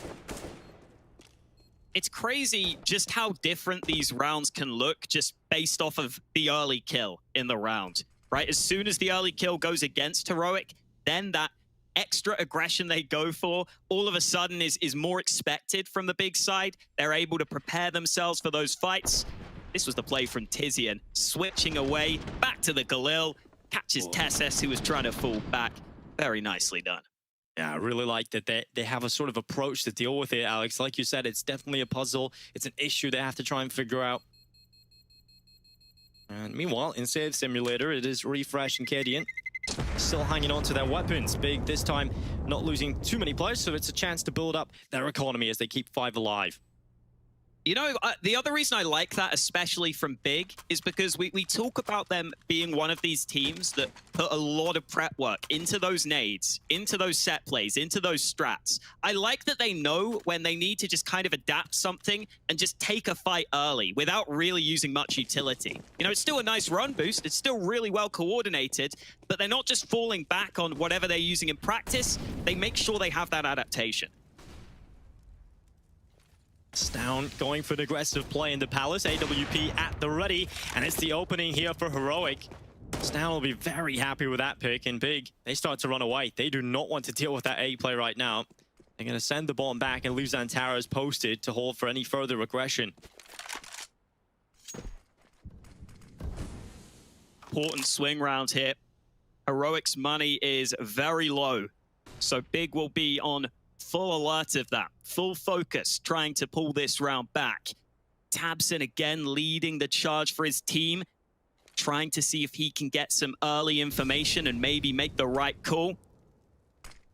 It's crazy just how different these rounds can look just based off of the early kill in the round, right? As soon as the early kill goes against Heroic, then that extra aggression they go for all of a sudden is more expected from the Big side. They're able to prepare themselves for those fights. This was the play from Tizian, switching away, back to the Galil, catches Tessus, who was trying to fall back. Very nicely done. Yeah, I really like that they have a sort of approach to deal with it, Alex. Like you said, it's definitely a puzzle. It's an issue they have to try and figure out. And meanwhile, in Save Simulator, it is Refresh and Kadian still hanging on to their weapons. Big this time not losing too many players, so it's a chance to build up their economy as they keep 5 alive. You know, the other reason I like that, especially from Big, is because we talk about them being one of these teams that put a lot of prep work into those nades, into those set plays, into those strats. I like that they know when they need to just kind of adapt something and just take a fight early without really using much utility. You know, it's still a nice run boost. It's still really well coordinated, but they're not just falling back on whatever they're using in practice. They make sure they have that adaptation. Stown going for an aggressive play in the Palace. AWP at the ready, and it's the opening here for Heroic. Stown will be very happy with that pick, and Big, they start to run away. They do not want to deal with that A play right now. They're going to send the bomb back and leave Xantaras posted to hold for any further aggression. Important swing round here. Heroic's money is very low, so Big will be on full alert of that, full focus, trying to pull this round back. Tabson again leading the charge for his team, trying to see if he can get some early information and maybe make the right call.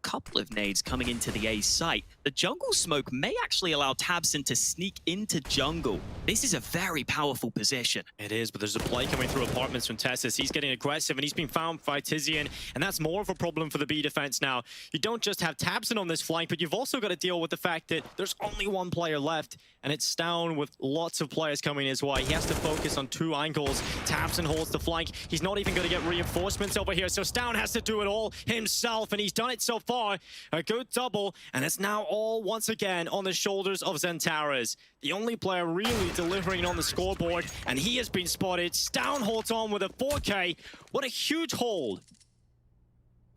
Couple of nades coming into the A site. The jungle smoke may actually allow Tabson to sneak into jungle. This is a very powerful position. It is, but there's a play coming through apartments from Tessus. He's getting aggressive, and he's been found by Tizian, and that's more of a problem for the B defense now. You don't just have Tabson on this flank, but you've also got to deal with the fact that there's only one player left, and it's Stown with lots of players coming his way. He has to focus on 2 angles. Tabson holds the flank. He's not even going to get reinforcements over here, so Stown has to do it all himself, and he's done it so far. A good double, and it's now all once again on the shoulders of Xantaras. The only player really delivering on the scoreboard, and he has been spotted. Stown holds on with a 4K. What a huge hold.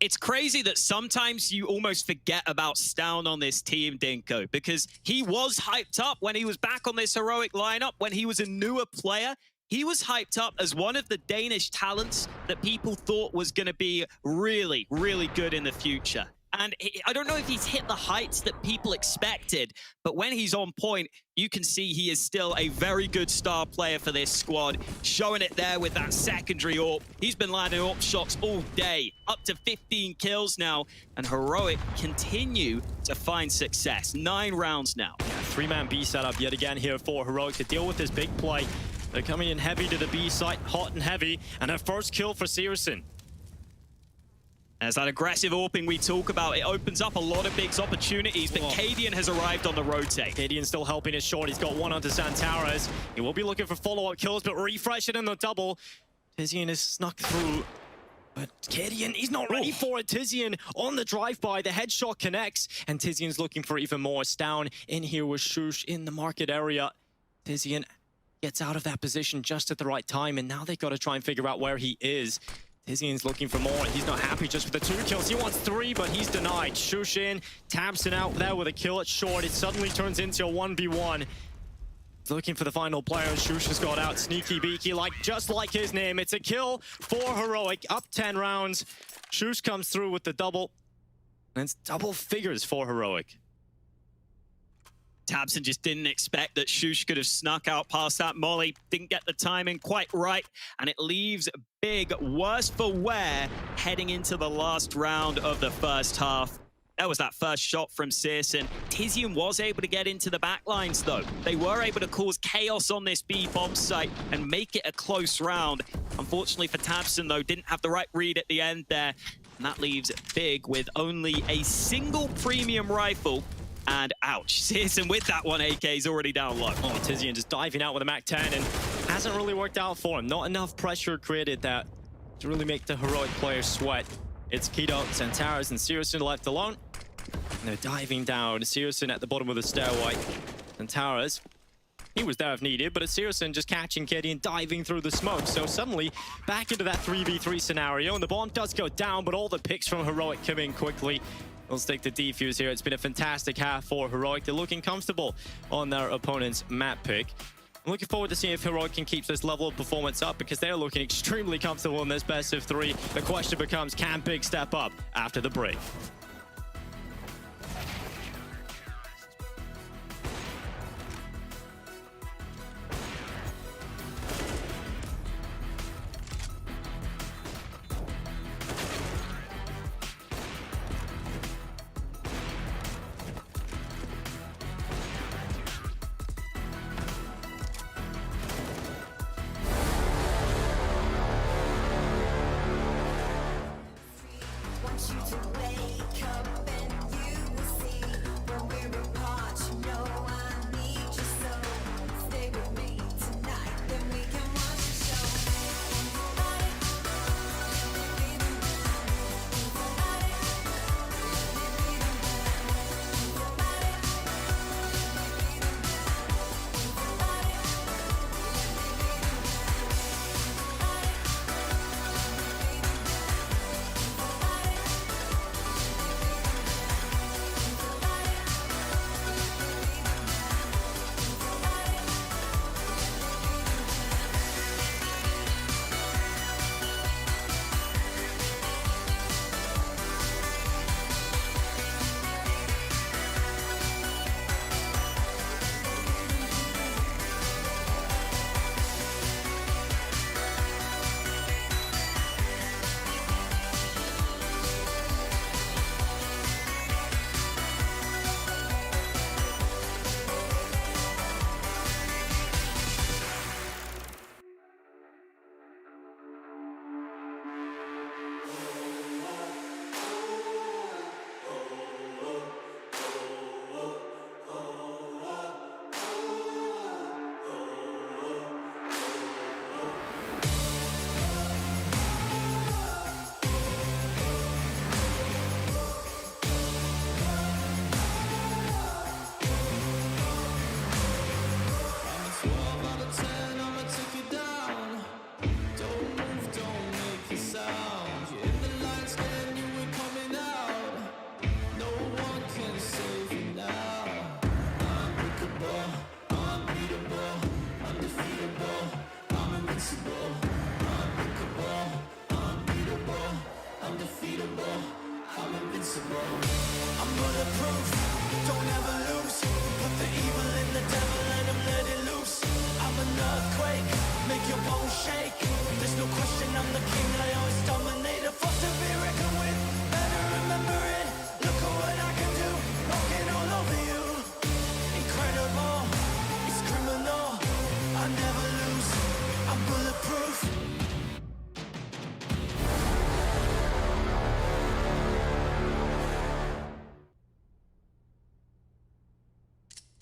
It's crazy that sometimes you almost forget about Stown on this team, Dinko, because he was hyped up when he was back on this Heroic lineup, when he was a newer player. He was hyped up as one of the Danish talents that people thought was going to be really, really good in the future. And I don't know if he's hit the heights that people expected, but when he's on point, you can see he is still a very good star player for this squad, showing it there with that secondary AWP. He's been landing AWP shots all day, up to 15 kills now, and Heroic continue to find success. 9 rounds now. 3-man B setup yet again here for Heroic to deal with this big play. They're coming in heavy to the B site, hot and heavy, and a first kill for Searson. As that aggressive AWPing we talk about, it opens up a lot of Big's opportunities, but Kadian has arrived on the rotate. Kadian still helping his short. He's got one onto Xantaras. He will be looking for follow-up kills, but Refresh it in the double. Tizian is snuck through, but Kadian, he's not ready for it. Tizian on the drive-by, the headshot connects, and Tizian's looking for even more. Stown in here with Shush in the market area. Tizian gets out of that position just at the right time, and now they've got to try and figure out where he is. Tizian's looking for more. He's not happy just with the 2 kills. He wants 3, but he's denied. Shush in, Tabson out there with a kill at short. It suddenly turns into a 1v1. He's looking for the final player, and Shush has got out. Sneaky Beaky, just like his name. It's a kill for Heroic, up 10 rounds. Shush comes through with the double, and it's double figures for Heroic. Tabson just didn't expect that Shush could have snuck out past that molly. Didn't get the timing quite right, and it leaves Big worse for wear heading into the last round of the first half. That was that first shot from Searson. Tizian was able to get into the backlines, though. They were able to cause chaos on this B bomb site and make it a close round. Unfortunately for Tabson, though, didn't have the right read at the end there. And that leaves Big with only a single premium rifle and ouch. Searson with that one, AK is already down low. Oh, Tizian just diving out with a MAC-10 and hasn't really worked out for him. Not enough pressure created that to really make the heroic players sweat. It's Kido, Xantares, and Searson left alone. And they're diving down. Searson at the bottom of the stairway. Xantares, he was there if needed, but it's Searson just catching KD and diving through the smoke. So suddenly, back into that 3v3 scenario, and the bomb does go down, but all the picks from Heroic come in quickly. Let's take the defuse here. It's been a fantastic half for Heroic. They're looking comfortable on their opponent's map pick. I'm looking forward to seeing if Heroic can keep this level of performance up, because they're looking extremely comfortable in this best of 3. The question becomes, can Big step up after the break?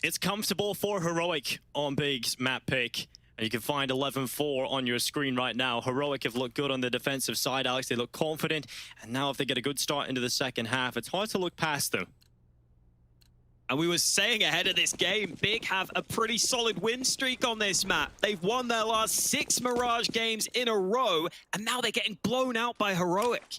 It's comfortable for Heroic on Big's map pick. And you can find 11-4 on your screen right now. Heroic have looked good on the defensive side, Alex. They look confident. And now if they get a good start into the second half, it's hard to look past them. And we were saying ahead of this game, Big have a pretty solid win streak on this map. They've won their last 6 Mirage games in a row, and now they're getting blown out by Heroic.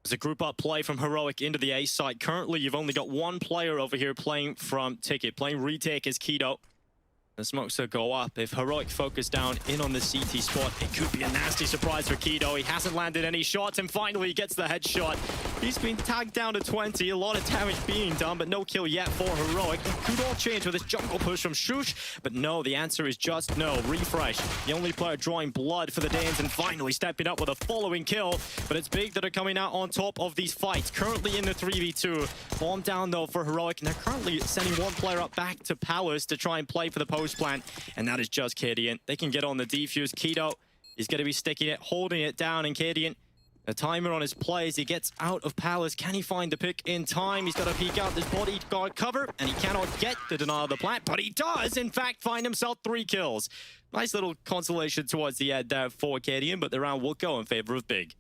There's a group up play from Heroic into the A side. Currently, you've only got one player over here playing from Ticket. Playing retake is Kido. The smokes will go up. If Heroic focus down in on the CT spot, it could be a nasty surprise for Kido. He hasn't landed any shots, and finally he gets the headshot. He's been tagged down to 20. A lot of damage being done, but no kill yet for Heroic. It could all change with this jungle push from Shush, but no, the answer is just no. Refresh, the only player drawing blood for the Danes, and finally stepping up with a following kill. But it's Big that are coming out on top of these fights. Currently in the 3v2. Bomb down though for Heroic, and they're currently sending one player up back to Palace to try and play for the post plant, and that is just Cadian. They can get on the defuse. Kido is going to be sticking it, holding it down, and Cadian The timer on his play as he gets out of Palace. Can he find the pick in time? He's got to peek out this bodyguard cover, and he cannot get the denial of the plant, but he does, in fact, find himself 3 kills. Nice little consolation towards the end there for Cadian, but the round will go in favor of Big.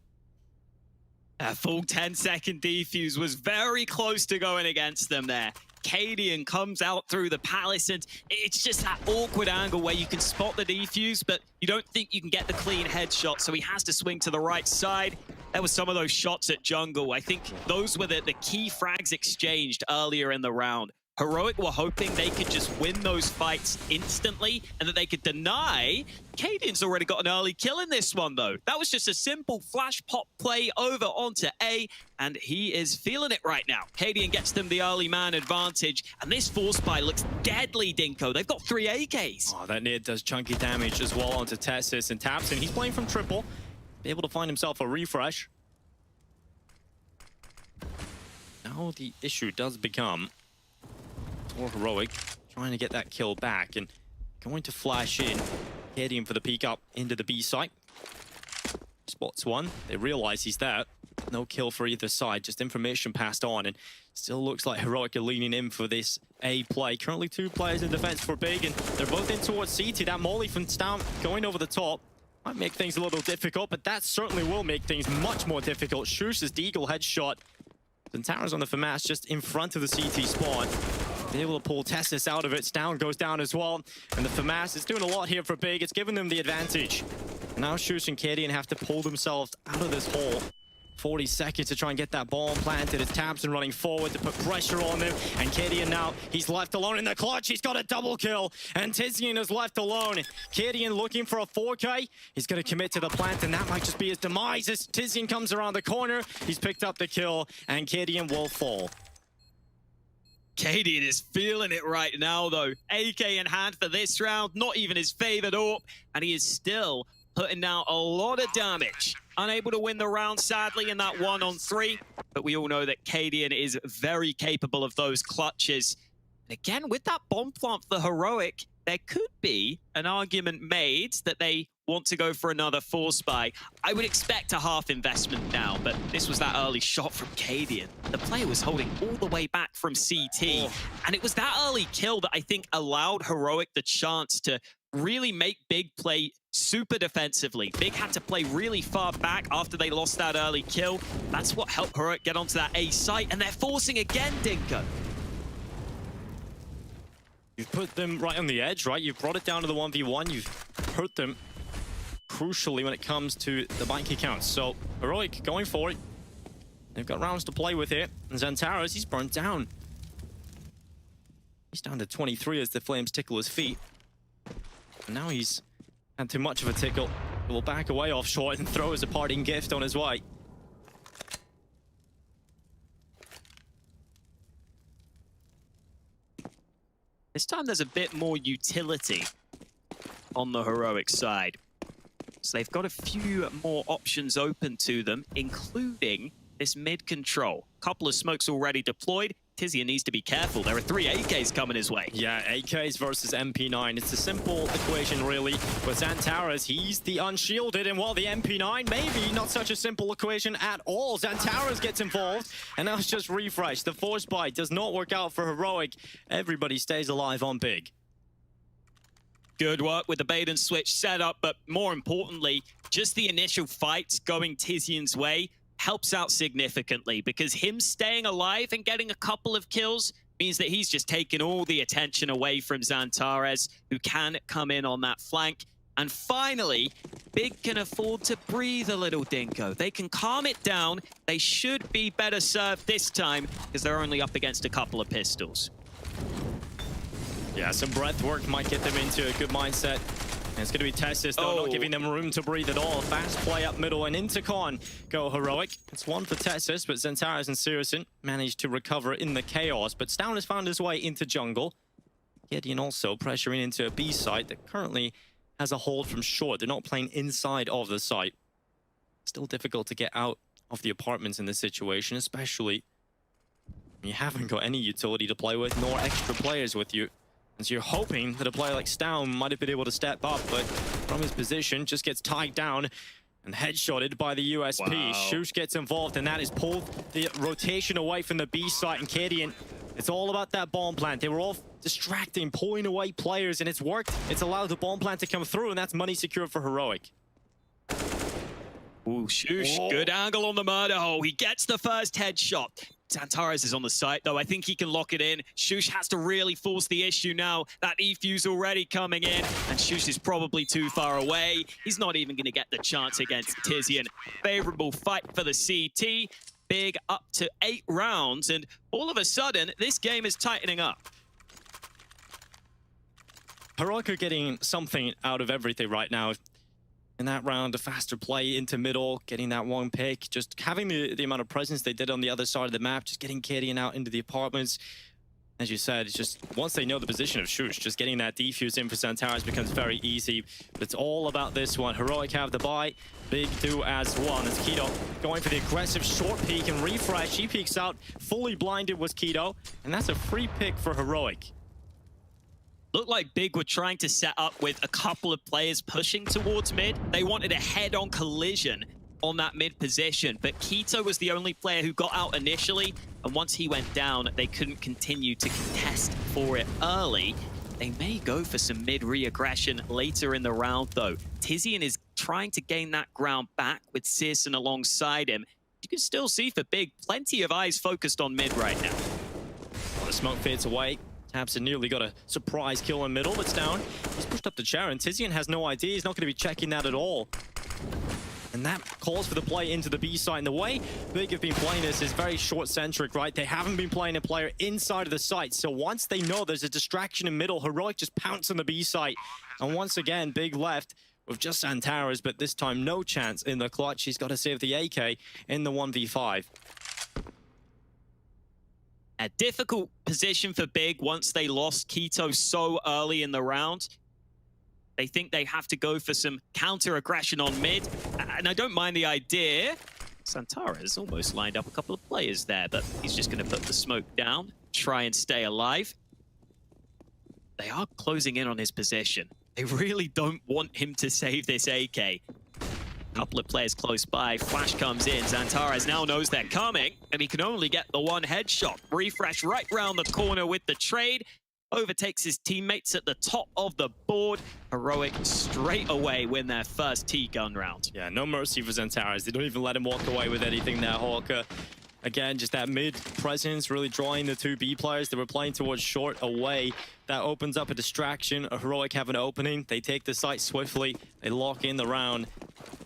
A full 10-second defuse was very close to going against them there. Cadian comes out through the Palace, and it's just that awkward angle where you can spot the defuse, but you don't think you can get the clean headshot, so he has to swing to the right side. There were some of those shots at jungle. I think those were the key frags exchanged earlier in the round. Heroic were hoping they could just win those fights instantly and that they could deny. Cadian's already got an early kill in this one, though. That was just a simple flash pop play over onto A, and he is feeling it right now. Cadian gets them the early man advantage, and this force buy looks deadly, Dinko. They've got 3 AKs. Oh, that nade does chunky damage as well onto Tessis and taps, and he's playing from triple. Be able to find himself a refresh. Now the issue does become more Heroic trying to get that kill back and going to flash in, heading for the peek up into the B site. Spots one, they realize he's there. No kill for either side, just information passed on, and still looks like Heroic are leaning in for this A play. Currently 2 players in defense for Big, and they're both in towards CT. That molly from Stamp going over the top might make things a little difficult, but that certainly will make things much more difficult. Shush's Deagle headshot. Zantara's on the FAMAS just in front of the CT spawn. Be able to pull Tessis out of it. Down goes down as well. And the FAMAS is doing a lot here for Big. It's giving them the advantage. Now Shush and Cadian have to pull themselves out of this hole. 40 seconds to try and get that bomb planted. It's Tabson running forward to put pressure on him. And Cadian now, he's left alone in the clutch. He's got a double kill. And Tizian is left alone. Cadian looking for a 4K. He's going to commit to the plant, and that might just be his demise as Tizian comes around the corner. He's picked up the kill, and Cadian will fall. Cadian is feeling it right now, though. AK in hand for this round, not even his favored AWP, and he is still putting down a lot of damage. Unable to win the round, sadly, in that 1-on-3, but we all know that Cadian is very capable of those clutches. And again, with that bomb plant for Heroic, there could be an argument made that they want to go for another force buy. I would expect a half investment now, but this was that early shot from Cadian. The player was holding all the way back from CT, and it was that early kill that I think allowed Heroic the chance to really make Big play super defensively. Big had to play really far back after they lost that early kill. That's what helped Heroic get onto that A site, and they're forcing again, Dinko. You've put them right on the edge, right? You've brought it down to the 1v1. You've hurt them crucially when it comes to the bank accounts. So Heroic going for it. They've got rounds to play with here. And Xantaras, he's burnt down. He's down to 23 as the flames tickle his feet. And now he's had too much of a tickle. He will back away off short and throw as a parting gift on his way. This time there's a bit more utility on the Heroic side. So they've got a few more options open to them, including this mid control. Couple of smokes already deployed. Tizian needs to be careful. There are 3 AKs coming his way. Yeah, AKs versus MP9. It's a simple equation, really. With Xantaras, he's the unshielded, and while the MP9, maybe not such a simple equation at all. Xantaras gets involved, and now it's just refresh. The force bite does not work out for Heroic. Everybody stays alive on Big. Good work with the bait and switch setup, but more importantly, just the initial fight going Tizian's way helps out significantly, because him staying alive and getting a couple of kills means that he's just taken all the attention away from Xantaras, who can come in on that flank. And finally, Big can afford to breathe a little, Dinko. They can calm it down. They should be better served this time, because they're only up against a couple of pistols. Yeah, some breath work might get them into a good mindset. And it's going to be Tessis, though, not giving them room to breathe at all. Fast play up middle and into Con. Go Heroic. It's one for Tessis, but Xantaras and Sirison managed to recover in the chaos. But Stown has found his way into jungle. Gideon also pressuring into a B site that currently has a hold from short. They're not playing inside of the site. Still difficult to get out of the apartments in this situation, especially when you haven't got any utility to play with, nor extra players with you. And so you're hoping that a player like Stown might have been able to step up, but from his position, just gets tied down. And headshotted by the USP. Wow. Shush gets involved, and that has pulled the rotation away from the B site. And Cadian, it's all about that bomb plant. They were all distracting, pulling away players, and it's worked. It's allowed the bomb plant to come through, and that's money secured for Heroic. Ooh, Shush, good angle on the murder hole. He gets the first headshot. Xantares is on the site, though. I think he can lock it in. Shush has to really force the issue now. That E-fuse already coming in, and Shush is probably too far away. He's not even going to get the chance against Tizian. Favorable fight for the CT. Big up to 8 rounds, and all of a sudden, this game is tightening up. Heroic are getting something out of everything right now. In that round, a faster play into middle, getting that one pick, just having the amount of presence they did on the other side of the map, just getting Cadian out into the apartments. As you said, it's just once they know the position of Shush, just getting that defuse in for Xantares becomes very easy. But it's all about this one. Heroic have the buy, Big do as one. As Keto going for the aggressive short peek and refresh. He peeks out, fully blinded was Keto, and that's a free pick for Heroic. Looked like Big were trying to set up with a couple of players pushing towards mid. They wanted a head-on collision on that mid position, but Keto was the only player who got out initially, and once he went down, they couldn't continue to contest for it early. They may go for some mid re-aggression later in the round, though. Tizian is trying to gain that ground back with Searson alongside him. You can still see for Big, plenty of eyes focused on mid right now. Well, the smoke fades away. Tabson nearly got a surprise kill in middle. It's down. He's pushed up the chair, and Tizian has no idea. He's not going to be checking that at all. And that calls for the play into the B site. And the way Big have been playing this is very short-centric, right? They haven't been playing a player inside of the site. So once they know there's a distraction in middle, Heroic just pounce on the B site. And once again, Big left with just Xantares, but this time no chance in the clutch. He's got to save the AK in the 1v5. A difficult position for Big once they lost Keto so early in the round. They think they have to go for some counter-aggression on mid. And I don't mind the idea. Xantares almost lined up a couple of players there, but he's just going to put the smoke down, try and stay alive. They are closing in on his position. They really don't want him to save this AK. Couple of players close by. Flash comes in. Xantares now knows they're coming, and he can only get the one headshot. Refresh right round the corner with the trade. Overtakes his teammates at the top of the board. Heroic straight away win their first T-gun round. Yeah, no mercy for Xantares. They don't even let him walk away with anything there, Hawker. Again, just that mid presence really drawing the two B players that were playing towards short away. That opens up a distraction. A Heroic have an opening. They take the site swiftly. They lock in the round.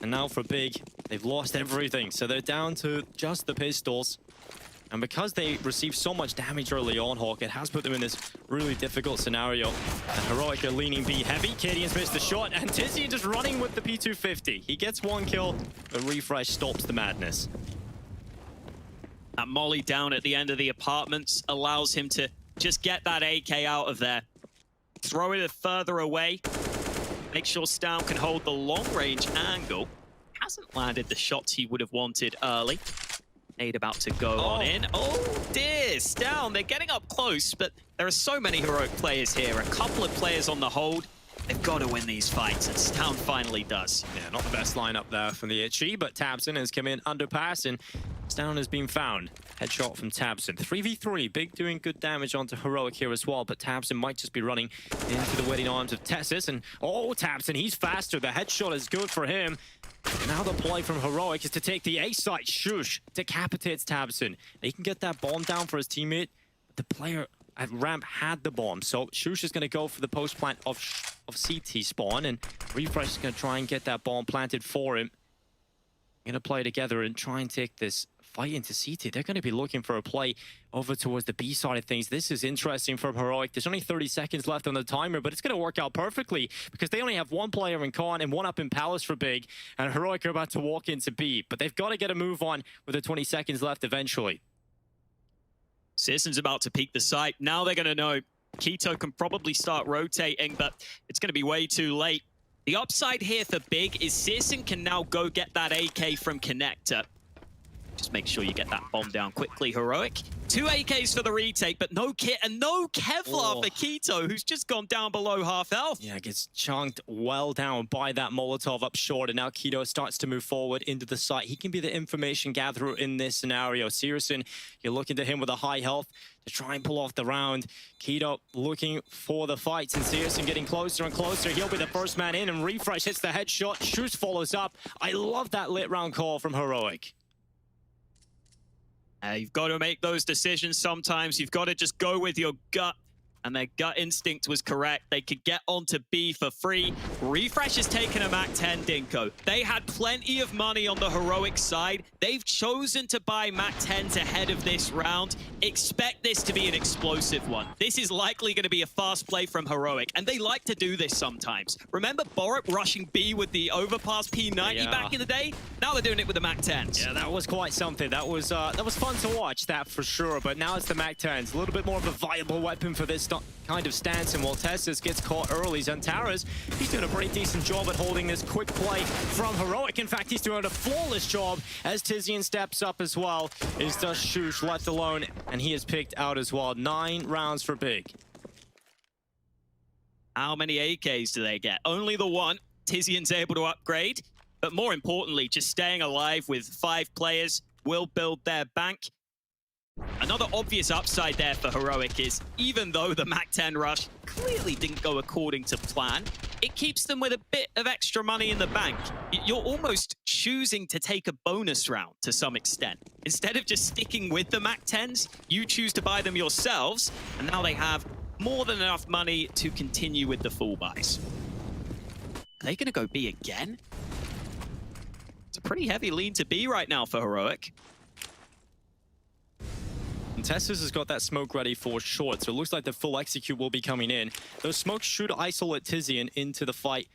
And now for Big, they've lost everything. So they're down to just the pistols. And because they received so much damage early on, Hawk, it has put them in this really difficult scenario. And Heroic are leaning B heavy. Cadian's missed the shot. And Tizian just running with the P250. He gets one kill. The refresh stops the madness. That molly down at the end of the apartments allows him to just get that AK out of there. Throw it further away. Make sure Stown can hold the long-range angle. Hasn't landed the shots he would have wanted early. Nade about to go on in. Oh dear, Stown, they're getting up close, but there are so many Heroic players here. A couple of players on the hold. They've got to win these fights, and Stown finally does. Yeah, not the best lineup there from the Itchy, but Tabson has come in underpass, and Stown has been found. Headshot from Tabson. 3v3, Big doing good damage onto Heroic here as well, but Tabson might just be running into the waiting arms of Tessis, and oh, Tabson, he's faster. The headshot is good for him. Now the play from Heroic is to take the A site. Shush decapitates Tabson. He can get that bomb down for his teammate. The player at ramp had the bomb, so Shush is going to go for the post plant of CT spawn, and Refresh is going to try and get that bomb planted for him. Going to play together and try and take this fight into CT. They're going to be looking for a play over towards the B side of things. This is interesting from Heroic. There's only 30 seconds left on the timer, but it's going to work out perfectly because they only have one player in Con and one up in Palace for Big, and Heroic are about to walk into B, but they've got to get a move on with the 20 seconds left eventually. Searson's about to peek the site. Now they're going to know Keto can probably start rotating, but it's going to be way too late. The upside here for Big is Searson can now go get that AK from Connector. Just make sure you get that bomb down quickly, Heroic. 2 AKs for the retake, but no kit and no Kevlar for Keto, who's just gone down below half health. Yeah, gets chunked well down by that Molotov up short, and now Keto starts to move forward into the site. He can be the information gatherer in this scenario. Searson, you're looking to him with a high health to try and pull off the round. Keto looking for the fights, and Searson getting closer and closer. He'll be the first man in, and Refresh hits the headshot. Shoes follows up. I love that lit round call from Heroic. You've got to make those decisions sometimes. You've got to just go with your gut. And their gut instinct was correct. They could get onto B for free. Refresh has taken a MAC-10, Dinko. They had plenty of money on the Heroic side. They've chosen to buy MAC-10s ahead of this round. Expect this to be an explosive one. This is likely going to be a fast play from Heroic, and they like to do this sometimes. Remember БУRПИ rushing B with the overpass P90 back in the day? Now they're doing it with the MAC-10s. Yeah, that was quite something. That was fun to watch, that for sure. But now it's the MAC-10s. A little bit more of a viable weapon for this kind of stance, and while Tessus gets caught early, Zantaras, he's doing a pretty decent job at holding this quick play from Heroic. In fact, he's doing a flawless job as Tizian steps up as well. Is just Shush left alone, and he is picked out as well. 9 rounds for Big. How many AKs do they get? Only the one. Tizian's able to upgrade, but more importantly, just staying alive with 5 players will build their bank. Another obvious upside there for Heroic is, even though the MAC-10 rush clearly didn't go according to plan, it keeps them with a bit of extra money in the bank. You're almost choosing to take a bonus round to some extent. Instead of just sticking with the MAC-10s, you choose to buy them yourselves, and now they have more than enough money to continue with the full buys. Are they going to go B again? It's a pretty heavy lean to B right now for Heroic. And Tessus has got that smoke ready for short, so it looks like the full execute will be coming in. Those smokes should isolate Tizian into the fight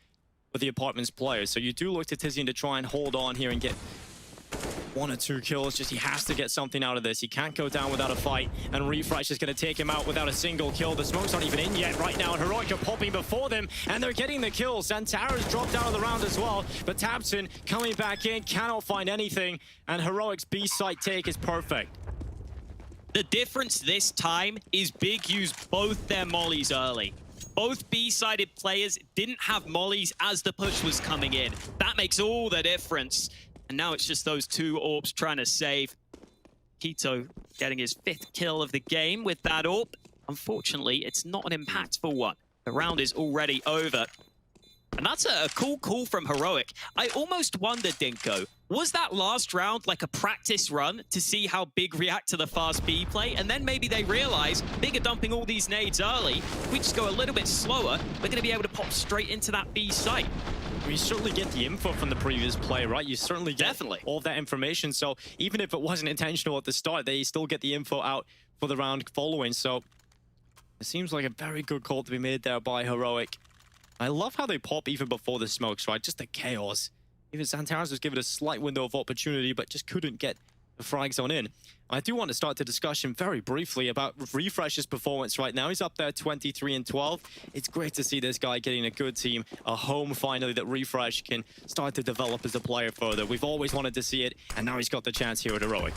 with the apartment's players. So you do look to Tizian to try and hold on here and get 1 or 2 kills. Just he has to get something out of this. He can't go down without a fight, and Refresh is going to take him out without a single kill. The smoke's not even in yet right now, and Heroic are popping before them, and they're getting the kills. Zantara's dropped out of the round as well, but Tabson coming back in, cannot find anything, and Heroic's B-site take is perfect. The difference this time is Big used both their mollies early. Both B-sided players didn't have mollies as the push was coming in. That makes all the difference. And now it's just those 2 AWPs trying to save. Keto getting his 5th kill of the game with that AWP. Unfortunately, it's not an impactful one. The round is already over. And that's a cool call from Heroic. I almost wondered, Dinko, was that last round like a practice run to see how Big react to the fast B play? And then maybe they realize Big are dumping all these nades early. If we just go a little bit slower, we're going to be able to pop straight into that B site. You certainly get the info from the previous play, right? You certainly get all of that information. So even if it wasn't intentional at the start, they still get the info out for the round following. So it seems like a very good call to be made there by Heroic. I love how they pop even before the smokes, right? Just the chaos. Even Zantaras was given a slight window of opportunity, but just couldn't get the frags on in. I do want to start the discussion very briefly about Refresh's performance right now. He's up there 23-12. It's great to see this guy getting a good team, a home finally that Refresh can start to develop as a player further. We've always wanted to see it, and now he's got the chance here at Heroic.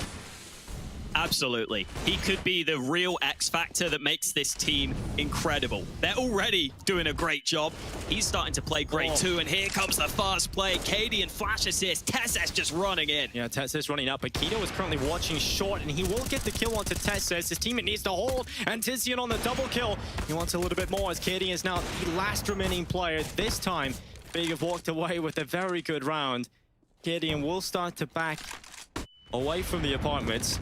Absolutely. He could be the real X factor that makes this team incredible. They're already doing a great job. He's starting to play great too, and here comes the fast play. KD and flash assist. Tessus just running in. Yeah, Tessus running up, but Keto is currently watching short, and he will get the kill onto Tessus. His teammate needs to hold, and Tizian on the double kill. He wants a little bit more as KD is now the last remaining player. This time, Big have walked away with a very good round. KD will start to back away from the apartments.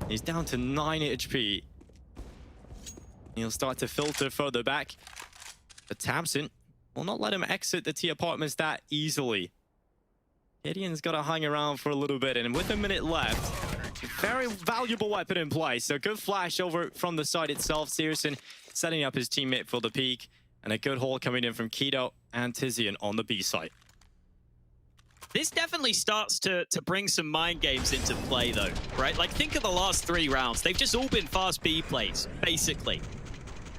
He's down to 9 HP. He'll start to filter further back. But Tabson will not let him exit the T apartments that easily. Gideon's got to hang around for a little bit, and with a minute left, very valuable weapon in play. So good flash over from the side itself. Searson setting up his teammate for the peak, and a good haul coming in from Keto and Tizian on the B site. This definitely starts to bring some mind games into play, though, right? Like, think of the last 3 rounds. They've just all been fast B plays, basically.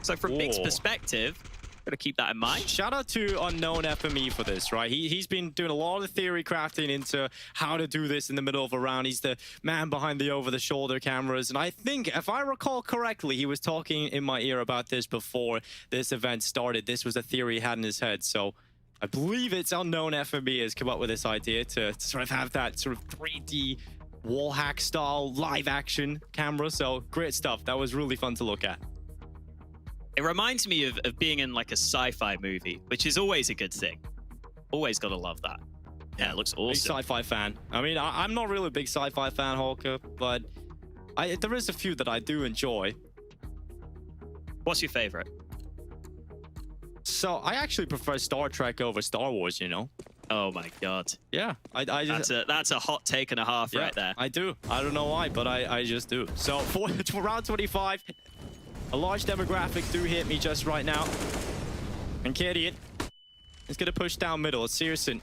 So from Big's perspective, Gotta keep that in mind. Shout out to Unknown FME for this, right? He's been doing a lot of theory crafting into how to do this in the middle of a round. He's the man behind the over-the-shoulder cameras. And I think, if I recall correctly, he was talking in my ear about this before this event started. This was a theory he had in his head. So I believe it's Unknown FME has come up with this idea to sort of have that sort of 3D wall hack style live action camera. So great stuff. That was really fun to look at. It reminds me of being in like a sci-fi movie, which is always a good thing. Always gotta love that. Yeah, it looks Big awesome. sci-fi fan. I mean, I'm not really a big sci-fi fan, Hawker, but there is a few that I do enjoy. What's your favorite? So I actually prefer Star Trek over Star Wars, you know? Oh my god. Yeah, I just... That's a hot take and a half right there. I do. I don't know why, but I just do. So for round 25, a large demographic do hit me just right now. And Kadian is going to push down middle. It's Searson,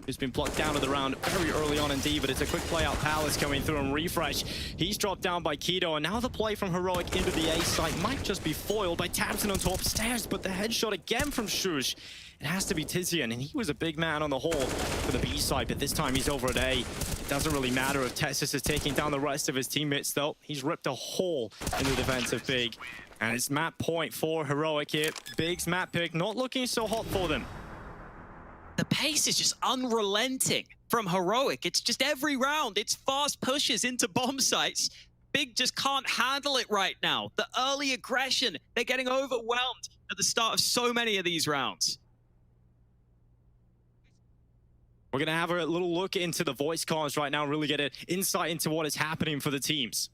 who's been blocked down to the round very early on indeed, but it's a quick play out. Palace coming through and refresh. He's dropped down by Keto, and now the play from Heroic into the A site might just be foiled by Tamsin on top stairs, but the headshot again from Shush. It has to be Tizian, and he was a big man on the hole for the B side, but this time he's over at A. It doesn't really matter if Tessus is taking down the rest of his teammates, though. He's ripped a hole in the defense of Big. And it's map point for Heroic here. Big's map pick not looking so hot for them. The pace is just unrelenting from Heroic. It's just every round, it's fast pushes into bomb sites. Big just can't handle it right now. The early aggression, they're getting overwhelmed at the start of so many of these rounds. We're going to have a little look into the voice comms right now, really get an insight into what is happening for the teams.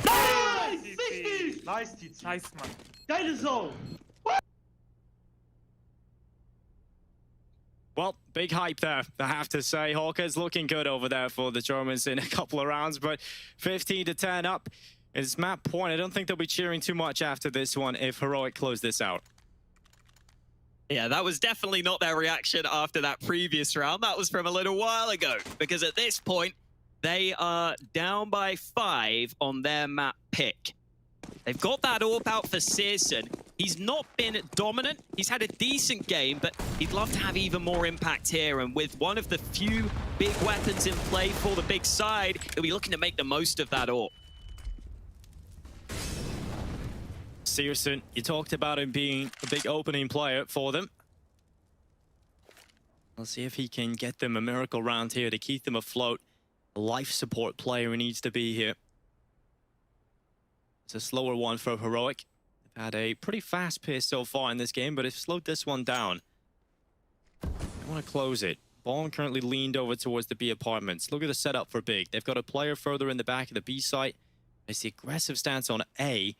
Nice! 60! Nice, TT. Nice, man. Geile Zone! Well, big hype there, I have to say. Hawker's looking good over there for the Germans in a couple of rounds, but 15 to 10 up is map point. I don't think they'll be cheering too much after this one if Heroic close this out. Yeah, that was definitely not their reaction after that previous round. That was from a little while ago, because at this point, they are down by 5 on their map pick. They've got that AWP out for Searson. He's not been dominant. He's had a decent game, but he'd love to have even more impact here. And with one of the few big weapons in play for the big side, he'll be looking to make the most of that AWP. Searson, you talked about him being a big opening player for them. Let's see if he can get them a miracle round here to keep them afloat. A life support player who needs to be here. It's a slower one for Heroic. They've had a pretty fast pace so far in this game, but have slowed this one down. They want to close it. Ball currently leaned over towards the B apartments. Look at the setup for Big. They've got a player further in the back of the B site. It's the aggressive stance on A.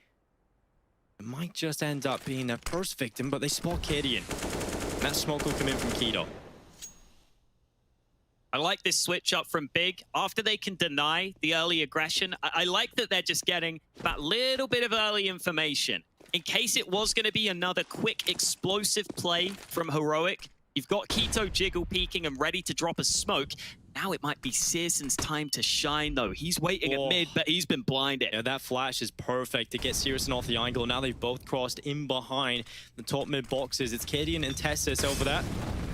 It might just end up being their first victim, but they spot Kadian. That smoke will come in from Keto. I like this switch up from Big. After they can deny the early aggression, I like that they're just getting that little bit of early information. In case it was going to be another quick, explosive play from Heroic, you've got Keto jiggle peeking and ready to drop a smoke. Now it might be Searson's time to shine, though. He's waiting at mid, but he's been blinded. Yeah, that flash is perfect to get Searson off the angle. Now they've both crossed in behind the top mid boxes. It's Kadian and Tessus over that.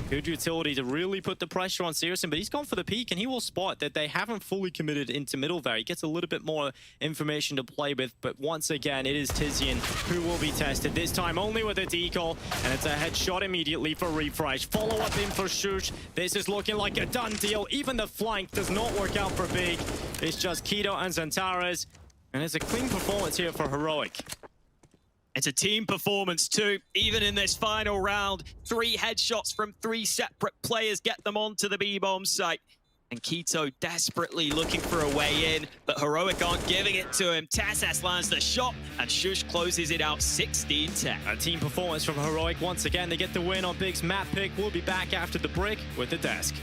Good utility to really put the pressure on Searson, but he's gone for the peak, and he will spot that they haven't fully committed into middle there. He gets a little bit more information to play with, but once again, it is Tizian who will be tested, this time only with a decal, and it's a headshot immediately for refresh. Follow-up in for Shush. This is looking like a done deal. Even the flank does not work out for Big. It's just Keto and Zantares, and it's a clean performance here for Heroic. It's a team performance too, even in this final round. 3 headshots from 3 separate players get them onto the B-bomb site. And Keto desperately looking for a way in, but Heroic aren't giving it to him. Tessus lands the shot, and Shush closes it out 16-10. A team performance from Heroic. Once again, they get the win on Big's map pick. We'll be back after the break with the desk.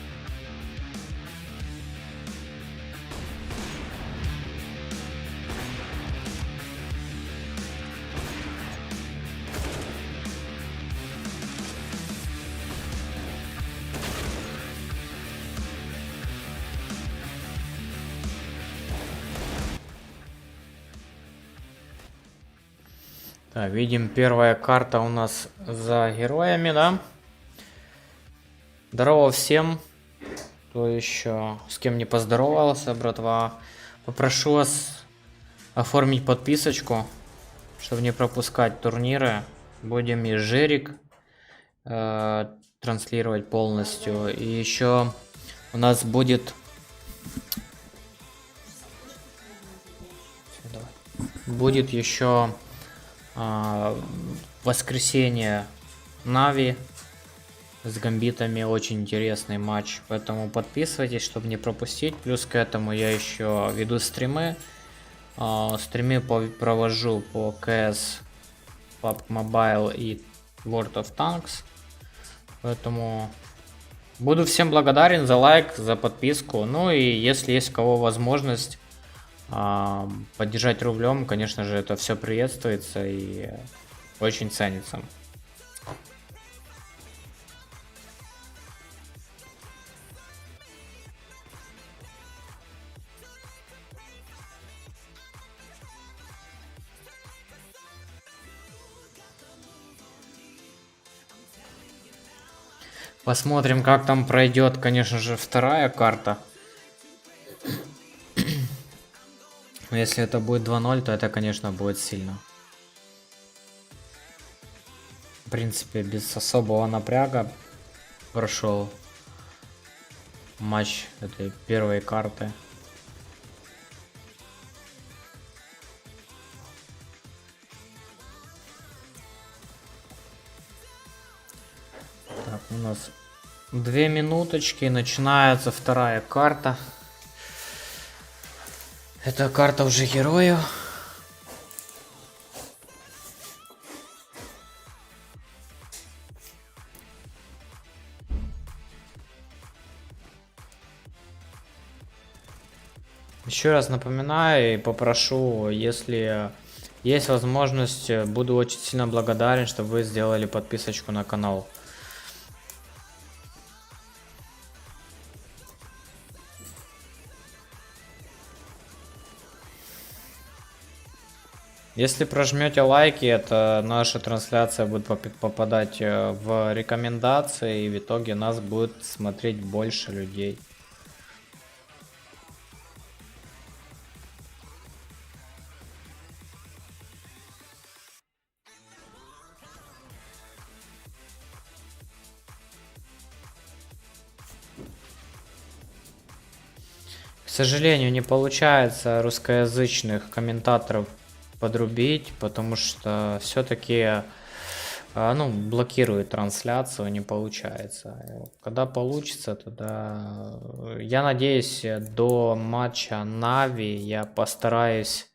Так, видим, первая карта у нас за героями, да? Здорово всем, кто еще с кем не поздоровался, братва. Попрошу вас оформить подписочку, чтобы не пропускать турниры. Будем и жирик транслировать полностью. И еще у нас будет... Будет еще воскресенье Нави с гамбитами, очень интересный матч, поэтому подписывайтесь, чтобы не пропустить. Плюс к этому я еще веду стримы. Стримы провожу по CS, PUBG Mobile и World of Tanks. Поэтому буду всем благодарен за лайк, за подписку. Ну и если есть у кого возможность поддержать рублем, конечно же, это все приветствуется и очень ценится. Посмотрим, как там пройдет, конечно же, вторая карта. Если это будет 2-0, то это, конечно, будет сильно. В принципе, без особого напряга прошел матч этой первой карты. Так, у нас 2 минуточки, начинается вторая карта. Это карта уже героев. Еще раз напоминаю и попрошу, если есть возможность, буду очень сильно благодарен, чтобы вы сделали подписочку на канал. Если прожмете лайки, это наша трансляция будет попадать в рекомендации, и в итоге нас будет смотреть больше людей. К сожалению, не получается русскоязычных комментаторов подрубить, потому что все-таки блокирует трансляцию, не получается. Когда получится, тогда я надеюсь, до матча Нави я постараюсь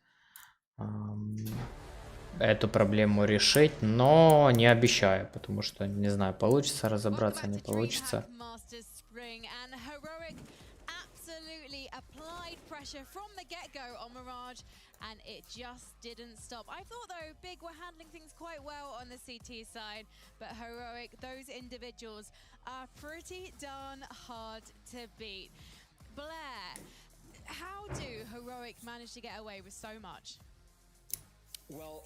эту проблему решить, но не обещаю, потому что не знаю, получится разобраться, не получится. And it just didn't stop. I thought, though, Big were handling things quite well on the CT side, but Heroic, those individuals are pretty darn hard to beat. Blair, how do Heroic manage to get away with so much? Well,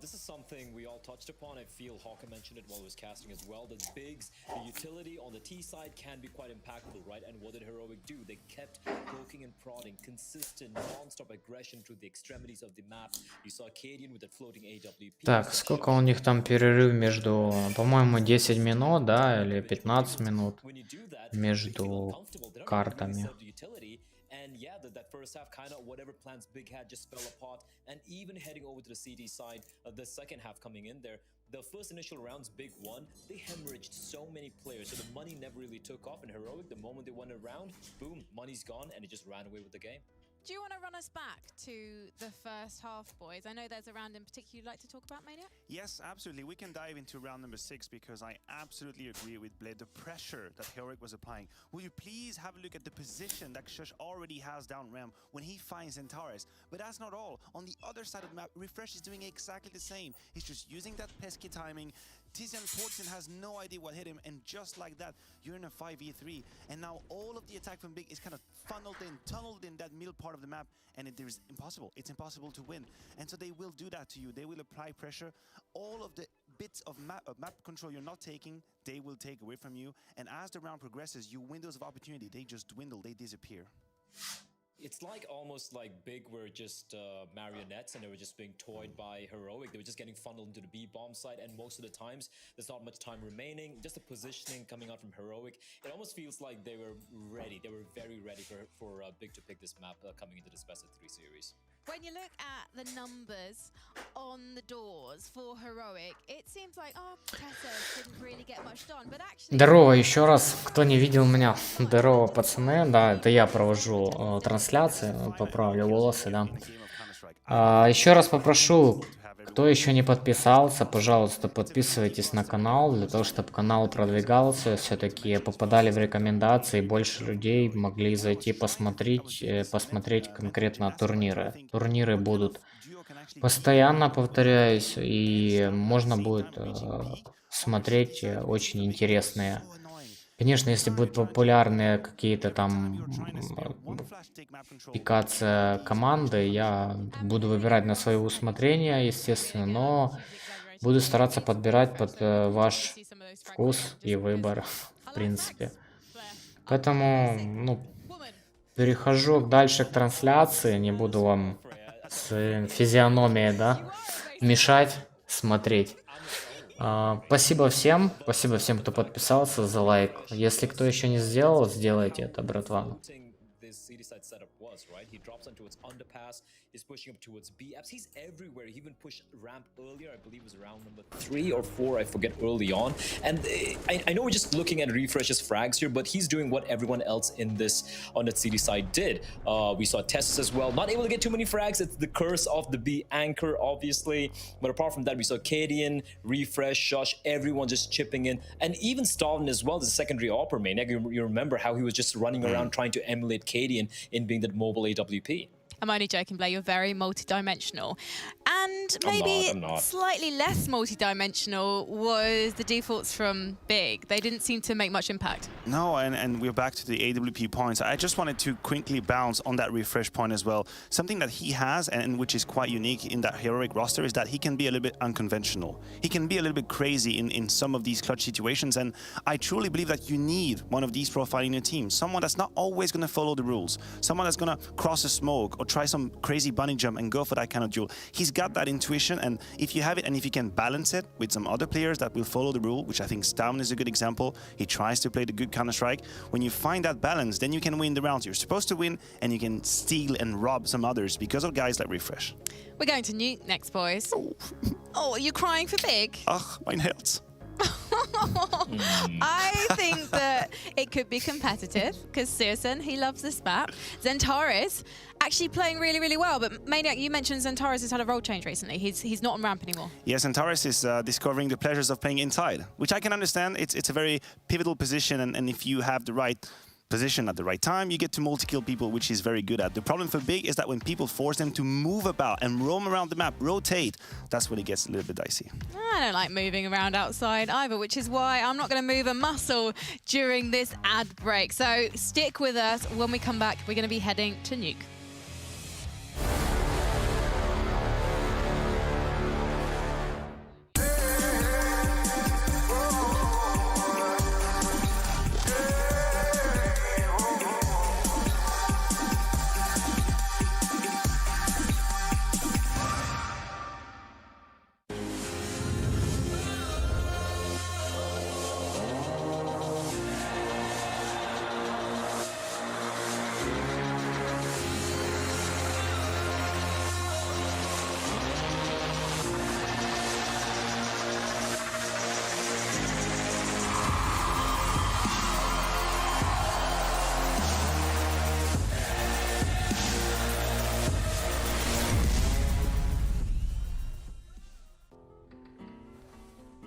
this is something we all touched upon. I feel Hawker mentioned it while he was casting as well. The bigs, the utility on the T side can be quite impactful, right? And what did Heroic do? They kept poking and prodding, consistent, non-stop aggression to the extremities of the map. You saw Cadian with that floating AWP. Так, сколько у них там перерыв между, по-моему, 10 минут, да, или 15 минут между картами. And yeah, that first half, kind of whatever plans Big had just fell apart. And even heading over to the CT side, the second half coming in there, the first initial rounds, Big won. They hemorrhaged so many players, so the money never really took off. And Heroic, the moment they won a round, boom, money's gone, and it just ran away with the game. Do you want to run us back to the first half, boys? I know there's a round in particular you'd like to talk about, Mania? Yes, absolutely. We can dive into round number 6 because I absolutely agree with Blade. The pressure that Heroic was applying. Will you please have a look at the position that Shush already has down ramp when he finds Antares? But that's not all. On the other side of the map, Refresh is doing exactly the same. He's just using that pesky timing, Tizian Portson has no idea what hit him, and just like that, you're in a 5v3, and now all of the attack from Big is kind of funneled in, tunneled in that middle part of the map, and it is impossible. It's impossible to win, and so they will do that to you. They will apply pressure. All of the bits of map control you're not taking, they will take away from you, and as the round progresses, your windows of opportunity, they just dwindle, they disappear. It's like almost like Big were just marionettes and they were just being toyed by Heroic. They were just getting funneled into the B-bomb side, and most of the times there's not much time remaining. Just the positioning coming out from Heroic, it almost feels like they were ready. They were very ready for Big to pick this map coming into this best of 3 series. When you look at the numbers on the doors for Heroic, it seems like, oh, Tessa didn't really get much done, but actually... Здорово еще раз, кто не видел меня. Здорово, пацаны, да, это я провожу трансляции, поправлю волосы, да. Еще раз попрошу, кто еще не подписался, пожалуйста, подписывайтесь на канал, для того, чтобы канал продвигался, все-таки попадали в рекомендации, больше людей могли зайти посмотреть конкретно турниры. Турниры будут постоянно, повторяюсь, и можно будет смотреть очень интересные. Конечно, если будут популярные какие-то там пикаться команды, я буду выбирать на свое усмотрение, естественно, но буду стараться подбирать под ваш вкус и выбор, в принципе. Поэтому, ну, перехожу дальше к трансляции, не буду вам с физиономией, да, мешать смотреть. Спасибо всем, кто подписался, за лайк. Если кто еще не сделал, сделайте это, братва. He drops onto its underpass, is pushing up towards B. He's everywhere. He even pushed ramp earlier. I believe it was round number 3 or 4. I forget early on. And I know we're just looking at Refresh's frags here, but he's doing what everyone else in this on the CD side did. We saw Tests as well. Not able to get too many frags. It's the curse of the B anchor, obviously. But apart from that, we saw Cadian, Refresh, Shush, everyone just chipping in. And even Stalin as well, the secondary opera main. You remember how he was just running around trying to emulate Cadian in being that mobile AWP. I'm only joking, Blair. You're very multi-dimensional. And maybe slightly less multi-dimensional was the defaults from Big. They didn't seem to make much impact. No, and we're back to the AWP points. I just wanted to quickly bounce on that Refresh point as well. Something that he has, and which is quite unique in that Heroic roster, is that he can be a little bit unconventional. He can be a little bit crazy in some of these clutch situations, and I truly believe that you need one of these profiles in your team. Someone that's not always going to follow the rules. Someone that's going to cross a smoke or try some crazy bunny jump and go for that kind of duel. He's got that intuition, and if you have it and if you can balance it with some other players that will follow the rule, which I think Stam is a good example. He tries to play the good Counter-Strike. When you find that balance, then you can win the rounds you're supposed to win, and you can steal and rob some others because of guys like Refresh. We're going to Nuke next, boys. Oh, are you crying for Big? Ach, mein Herz. I think that it could be competitive because Searson, he loves this map. Zentaris actually playing really, really well. But Maniac, you mentioned Zentaris has had a role change recently. He's not on ramp anymore. Yes, Zentaris is discovering the pleasures of playing inside, which I can understand. It's a very pivotal position, and if you have the right position at the right time, you get to multi-kill people, which he's very good at. The problem for Big is that when people force them to move about and roam around the map, rotate, that's when it gets a little bit dicey. I don't like moving around outside either, which is why I'm not going to move a muscle during this ad break. So stick with us. When we come back, we're going to be heading to Nuke.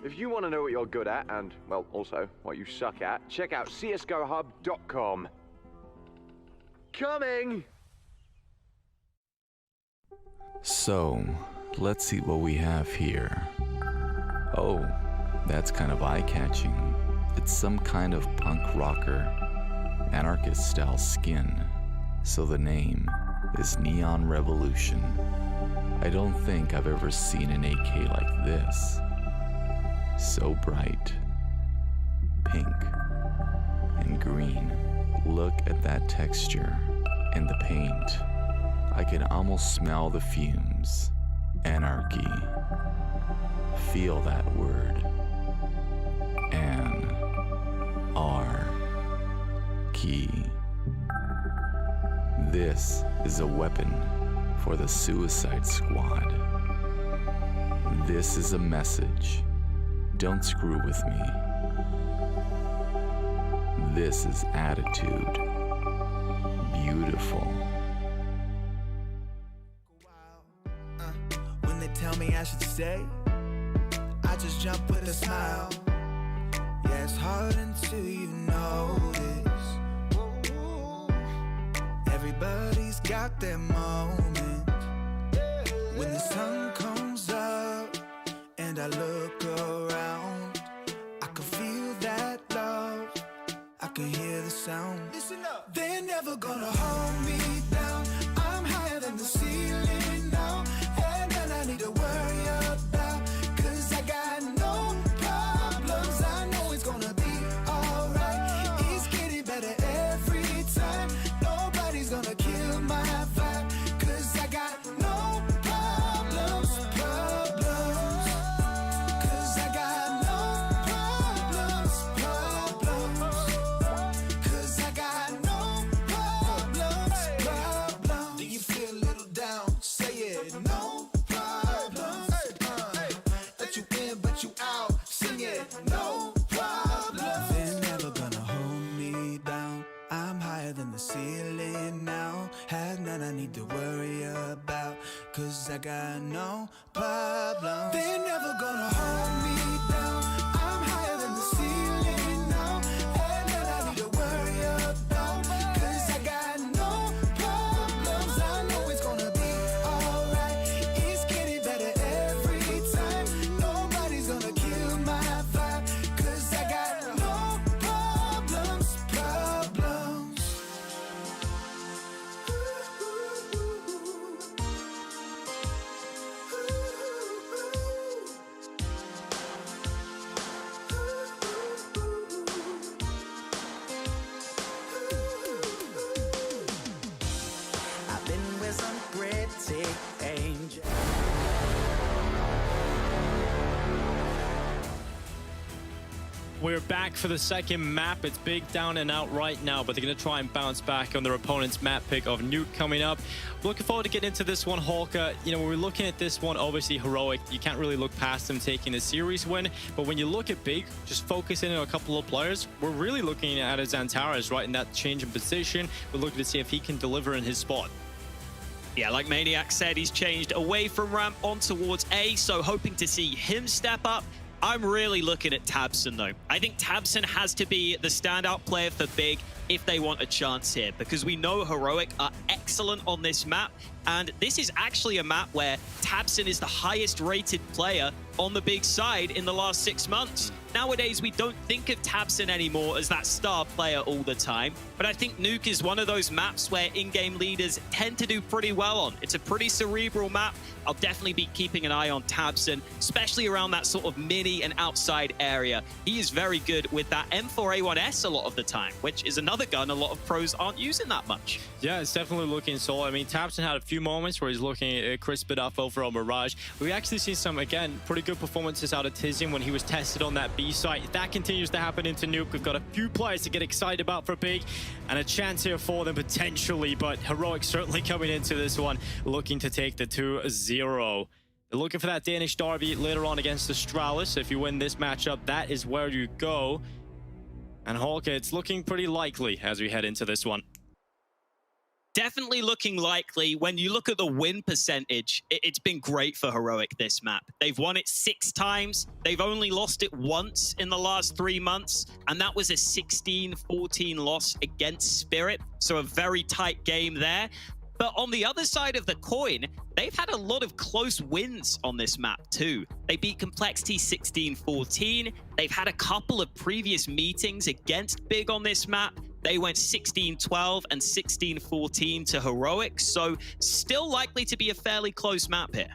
If you want to know what you're good at, and, well, also what you suck at, check out csgohub.com. Coming! So, let's see what we have here. Oh, That's kind of eye-catching. It's some kind of punk rocker, anarchist-style skin. So the name is Neon Revolution. I don't think I've ever seen an AK like this. So bright, pink, and green. Look at that texture and the paint. I can almost smell the fumes. Anarchy. Feel that word. An-R-key. This is a weapon for the Suicide Squad. This is a message. Don't screw with me. This is attitude. Beautiful. When they tell me I should stay, I just jump with a smile. Yeah, it's hard until you notice. Everybody's got their moment. When the sun comes up and I look around, I can feel that love. I can hear the sound. Listen up. They're never gonna hold me down. I'm higher than the ceiling now. And then I need to worry about, 'cause I got no problems. I know it's gonna be alright. It's getting better every time. Nobody's gonna kill my vibe, 'cause I got no problems, problems. 'Cause I got no problems, problems. 'Cause I got no problems, problems. Do you feel a little down? Say it. No problems. Let you in, but you out. Sing it. No problems. They're never gonna hold me down. I'm higher than the ceiling now. Have none I need to worry about, 'cause I got no problems. They're never gonna hold me down. I'm higher than the ceiling now. Have none I need to worry about, 'cause I got no problems. I know it's gonna be alright. It's getting better every time. Nobody's gonna kill my vibe, 'cause I got no problems, problems. I've been with some pretty angels. We're back for the second map. It's big down and out right now, but they're going to try and bounce back on their opponent's map pick of Nuke coming up. Looking forward to getting into this one, Hawker. You know, when we're looking at this one, obviously Heroic, you can't really look past them taking a series win. But when you look at Big, just focusing on a couple of players, we're really looking at Xantares, right, in that change in position. We're looking to see if he can deliver in his spot. Yeah, like Maniac said, he's changed away from ramp on towards A, so hoping to see him step up. I'm really looking at Tabson, though. I think Tabson has to be the standout player for Big if they want a chance here, because we know Heroic are excellent on this map, and this is actually a map where Tabson is the highest rated player on the Big side in the last 6 months. Nowadays, we don't think of Tabson anymore as that star player all the time, but I think Nuke is one of those maps where in-game leaders tend to do pretty well on. It's a pretty cerebral map. I'll definitely be keeping an eye on Tabson, especially around that sort of mini and outside area. He is very good with that M4A1S a lot of the time, which is another gun a lot of pros aren't using that much. Yeah, it's definitely looking solid. I mean, Tabson had a few moments where he's looking at crisp it up over on Mirage. We've actually seen some, again, pretty good performances out of Tizian when he was tested on that B site. If that continues to happen into Nuke, we've got a few players to get excited about for Big, and a chance here for them potentially, but Heroic certainly coming into this one looking to take the 2-0. They're looking for that Danish derby later on against Astralis. If you win this matchup, that is where you go. And Hawker, it's looking pretty likely as we head into this one. Definitely looking likely. When you look at the win percentage, it's been great for Heroic this map. They've won it 6 times. They've only lost it once in the last 3 months, and that was a 16-14 loss against Spirit. So a very tight game there. But on the other side of the coin, they've had a lot of close wins on this map too. They beat Complexity 16-14. They've had a couple of previous meetings against Big on this map. They went 16-12 and 16-14 to Heroic, so still likely to be a fairly close map here.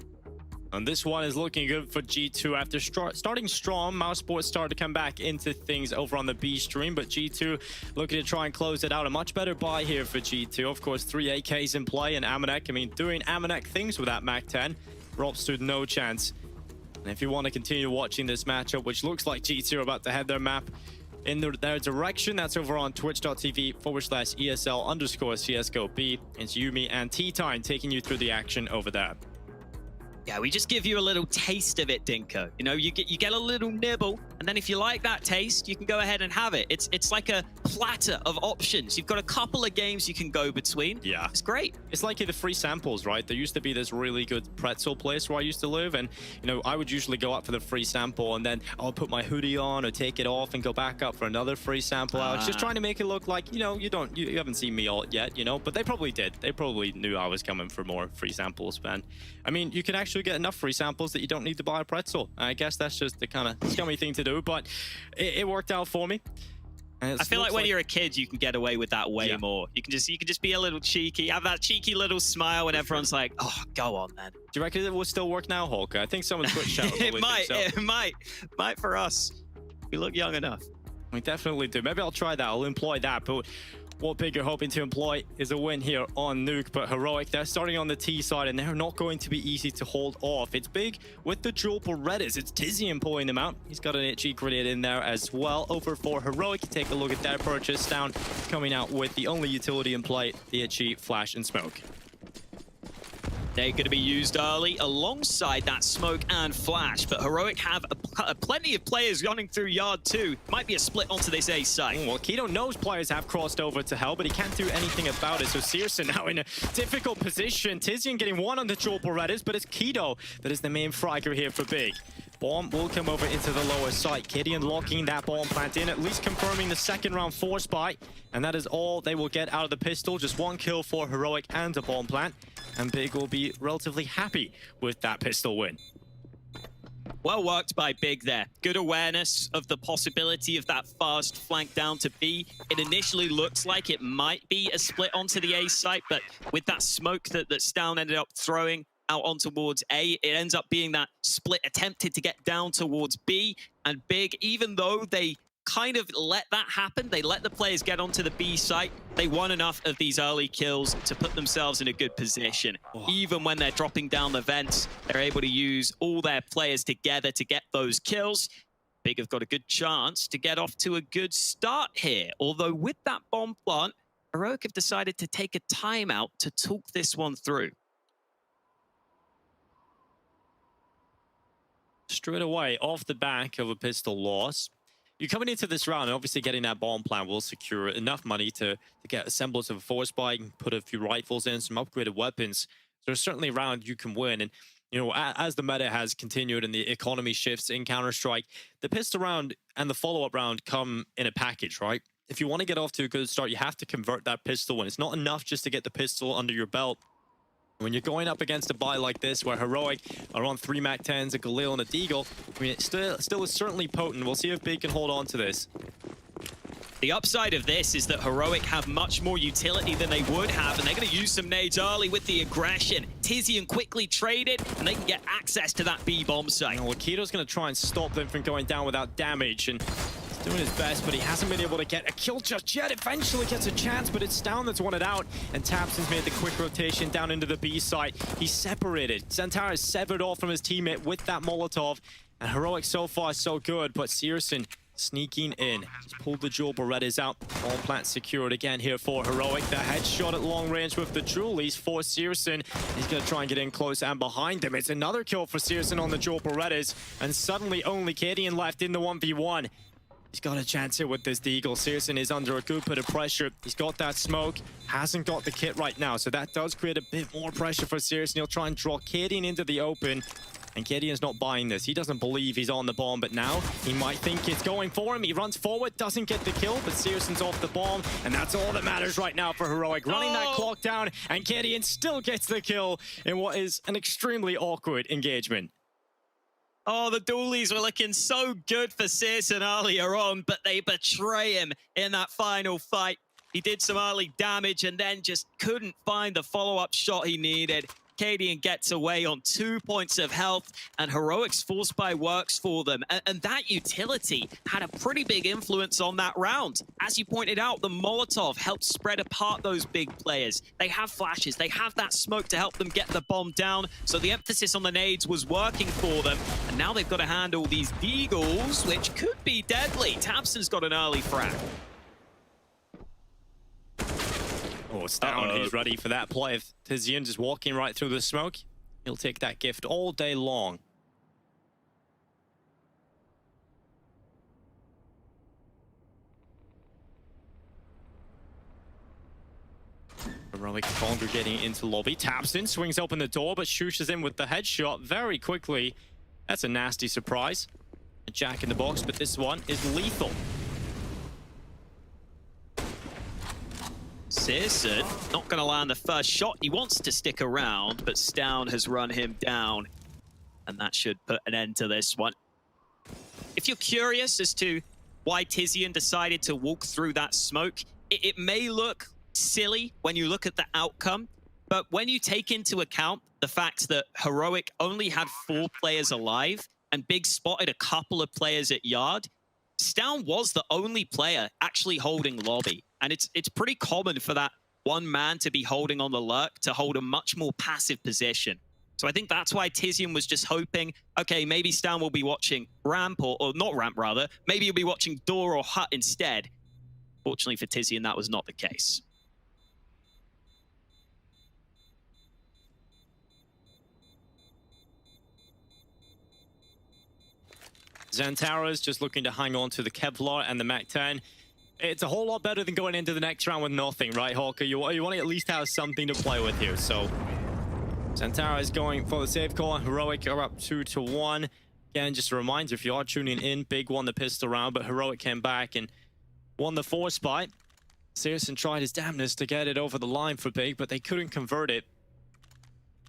And this one is looking good for G2 after starting strong. Mousesports started to come back into things over on the B stream, but G2 looking to try and close it out. A much better buy here for G2. Of course, 3 AKs in play, and Amanek, I mean, doing Amanek things with that MAC-10. Rob stood no chance. And if you want to continue watching this matchup, which looks like G2 are about to head their map in their direction, that's over on twitch.tv/ESL_CSGO-B. It's Yumi and T-Time taking you through the action over there. Yeah, we just give you a little taste of it, Dinko. You know, you get a little nibble, and then if you like that taste, you can go ahead and have it. It's like a platter of options. You've got a couple of games you can go between. Yeah. It's great. It's like the free samples, right? There used to be this really good pretzel place where I used to live, and, you know, I would usually go out for the free sample, and then I would put my hoodie on or take it off and go back up for another free sample. I was just trying to make it look like, you know, you haven't seen me all yet, you know, but they probably did. They probably knew I was coming for more free samples, man. I mean, you can actually get enough free samples that you don't need to buy a pretzel. I guess that's just the kind of scummy thing to do, but it worked out for me. I feel like when you're a kid, you can get away with that way more. You can just be a little cheeky, have that cheeky little smile when everyone's like, "Oh, go on, then." Do you reckon it will still work now, Hulk? I think someone Twitch chat. It might for us. We look young enough. We definitely do. Maybe I'll try that. I'll employ that, but what Big are hoping to employ is a win here on Nuke, but Heroic, they're starting on the T side, and they're not going to be easy to hold off. It's Big with the dual Berettas. It's Tizian pulling them out. He's got an itchy grenade in there as well. Over for Heroic. Take a look at their purchase down, coming out with the only utility in play, the itchy flash and smoke. They're going to be used early alongside that smoke and flash, but Heroic have plenty of players running through Yard 2. Might be a split onto this A site. Well, Keto knows players have crossed over to Hell, but he can't do anything about it. So Searson now in a difficult position. Tizian getting one on the dual Berettas, but it's Keto that is the main fragger here for Big. Bomb will come over into the lower site. Gideon locking that bomb plant in, at least confirming the second round force buy. And that is all they will get out of the pistol. Just one kill for Heroic and a bomb plant. And Big will be relatively happy with that pistol win. Well worked by Big there. Good awareness of the possibility of that fast flank down to B. It initially looks like it might be a split onto the A site, but with that smoke that Stown ended up throwing out on towards A, it ends up being that split attempted to get down towards B. And Big, even though they kind of let that happen, they let the players get onto the B site, they won enough of these early kills to put themselves in a good position. Even when they're dropping down the vents, they're able to use all their players together to get those kills. Big have got a good chance to get off to a good start here. Although with that bomb plant, Heroic have decided to take a timeout to talk this one through. Straight away, off the back of a pistol loss, you're coming into this round, and obviously getting that bomb plant will secure enough money to get a semblance of a force buy, put a few rifles in, some upgraded weapons. So there's certainly a round you can win. And, you know, as the meta has continued and the economy shifts in Counter-Strike, the pistol round and the follow-up round come in a package, right? If you want to get off to a good start, you have to convert that pistol win. It's not enough just to get the pistol under your belt. When you're going up against a buy like this, where Heroic are on 3 MAC-10s, a Galil and a Deagle, I mean, it still is certainly potent. We'll see if Big can hold on to this. The upside of this is that Heroic have much more utility than they would have, and they're going to use some nades early with the aggression. Tizian quickly traded, and they can get access to that B bomb site. Well, Keto's going to try and stop them from going down without damage, and doing his best, but he hasn't been able to get a kill just yet. Eventually gets a chance, but it's Stown that's won it out. And Tapson's made the quick rotation down into the B site. He's separated. Zantara is severed off from his teammate with that Molotov. And Heroic so far so good, but Searson sneaking in. He's pulled the dual Berettas out. All plant secured again here for Heroic. The headshot at long range with the Julies for Searson. He's going to try and get in close, and behind him, it's another kill for Searson on the dual Berettas. And suddenly only Cadian left in the 1v1. He's got a chance here with this Deagle. Searson is under a good bit of pressure. He's got that smoke, hasn't got the kit right now, so that does create a bit more pressure for Searson. He'll try and draw Cadian into the open. And Gideon's not buying this. He doesn't believe he's on the bomb, but now he might think it's going for him. He runs forward, doesn't get the kill, but Searson's off the bomb, and that's all that matters right now for Heroic. Running that clock down, and Gideon still gets the kill in what is an extremely awkward engagement. Oh, the dualies were looking so good for Searson earlier on, but they betray him in that final fight. He did some early damage and then just couldn't find the follow-up shot he needed. Cadian gets away on 2 points of health, and Heroic's Force Buy works for them. And that utility had a pretty big influence on that round. As you pointed out, the Molotov helped spread apart those big players. They have flashes, they have that smoke to help them get the bomb down, so the emphasis on the nades was working for them. And now they've got to handle these Deagles, which could be deadly. Tabson's got an early frag. Oh, Stown, he's ready for that play. If Tizian just walking right through the smoke, he'll take that gift all day long. Heroic congregating into lobby. Tabson swings open the door, but shooshes in with the headshot very quickly. That's a nasty surprise. A jack in the box, but this one is lethal. Searson not going to land the first shot. He wants to stick around, but Stown has run him down. And that should put an end to this one. If you're curious as to why Tizian decided to walk through that smoke, it may look silly when you look at the outcome, but when you take into account the fact that Heroic only had 4 players alive and Big spotted a couple of players at yard, Stown was the only player actually holding lobby. And it's pretty common for that one man to be holding on the lurk to hold a much more passive position. So I think that's why Tizian was just hoping, okay, maybe Stown will be watching ramp, or not ramp rather, maybe he'll be watching door or hut instead. Fortunately for Tizian, that was not the case. Xantara's just looking to hang on to the Kevlar and the MAC-10. It's a whole lot better than going into the next round with nothing, right, Hawker? You want to at least have something to play with here. So Xantara is going for the save call, and Heroic are up 2-1. Again, just a reminder, if you are tuning in, Big won the pistol round, but Heroic came back and won the force fight. Searson tried his damnedest to get it over the line for Big, but they couldn't convert it.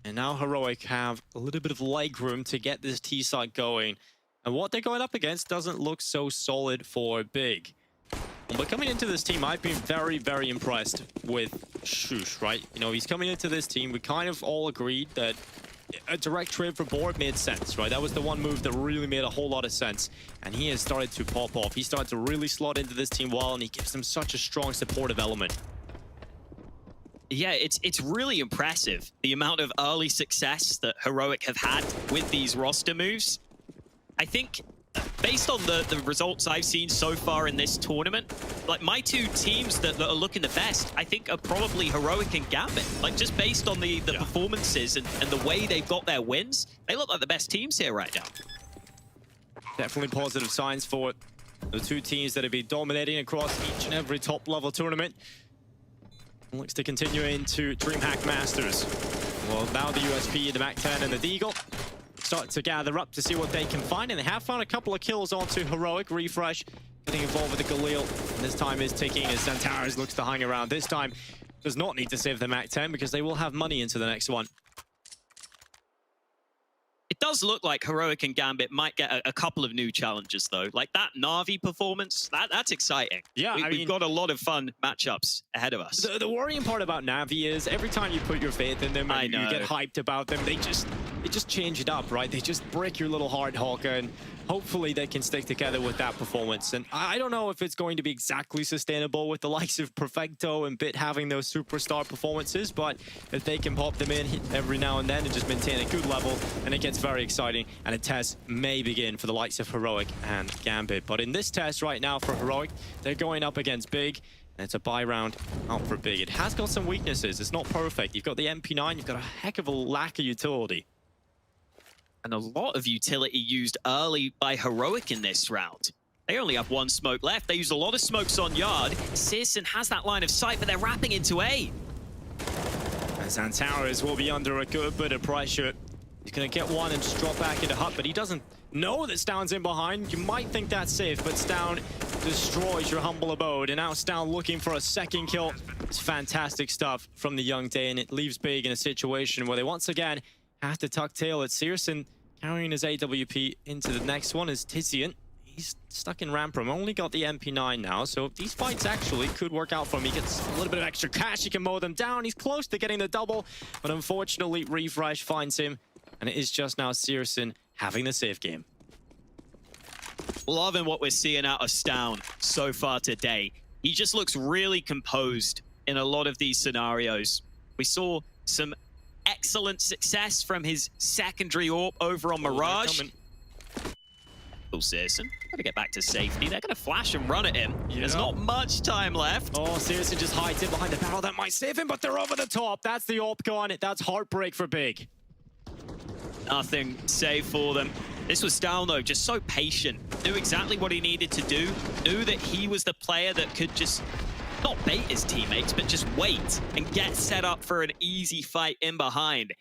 And now Heroic have a little bit of leg room to get this T-side going. And what they're going up against doesn't look so solid for Big. But coming into this team, I've been very, very impressed with Shush, right? You know, he's coming into this team. We kind of all agreed that a direct trade for board made sense, right? That was the one move that really made a whole lot of sense. And he has started to pop off. He started to really slot into this team well, and he gives them such a strong supportive element. Yeah, it's really impressive, the amount of early success that Heroic have had with these roster moves. I think, based on the results I've seen so far in this tournament, like my 2 teams that are looking the best, I think are probably Heroic and Gambit. Like just based on the performances and the way they've got their wins, they look like the best teams here right now. Definitely positive signs for the 2 teams that have been dominating across each and every top level tournament. Looks to continue into DreamHack Masters. Well, now the USP, the MAC-10 and the Deagle start to gather up to see what they can find, and they have found a couple of kills onto Heroic. Refresh getting involved with the Galil, and this time is ticking as Xantaras looks to hang around. This time does not need to save the MAC-10 because they will have money into the next one. It does look like Heroic and Gambit might get a couple of new challenges, though. Like that Na'Vi performance, that's exciting. Yeah, we've got a lot of fun matchups ahead of us. The worrying part about Na'Vi is every time you put your faith in them and you get hyped about them, they just change it up, right? They just break your little heart, Hawker, and hopefully they can stick together with that performance. And I don't know if it's going to be exactly sustainable with the likes of Perfecto and Bit having those superstar performances, but if they can pop them in every now and then and just maintain a good level, and it gets very exciting, and a test may begin for the likes of Heroic and Gambit. But in this test right now for Heroic, they're going up against Big, and it's a buy round out for Big. It has got some weaknesses. It's not perfect. You've got the MP9, you've got a heck of a lack of utility. And a lot of utility used early by Heroic in this round. They only have 1 smoke left. They used a lot of smokes on yard. Searson has that line of sight, but they're wrapping into A. And Xantaras will be under a good bit of pressure. He's going to get one and just drop back into hut, but he doesn't know that Stown's in behind. You might think that's safe, but Stown destroys your humble abode. And now Stown looking for a second kill. It's fantastic stuff from the young Day, and it leaves Big in a situation where they once again have to tuck tail. It's Searson carrying his AWP into the next one is Tizian. He's stuck in ramp room, only got the MP9 now, so these fights actually could work out for him. He gets a little bit of extra cash, he can mow them down. He's close to getting the double, but unfortunately Refresh finds him, and it is just now Searson having the safe game. Loving what we're seeing out of Stown so far today. He just looks really composed in a lot of these scenarios. We saw some excellent success from his secondary AWP over on Mirage. Searson, gotta get back to safety. They're gonna flash and run at him. Yeah. There's not much time left. Oh, Searson just hides it behind the barrel. That might save him, but they're over the top. That's the AWP gone. That's heartbreak for Big. Nothing safe for them. This was Stown, though, just so patient. Knew exactly what he needed to do. Knew that he was the player that could just not bait his teammates, but just wait and get set up for an easy fight in behind.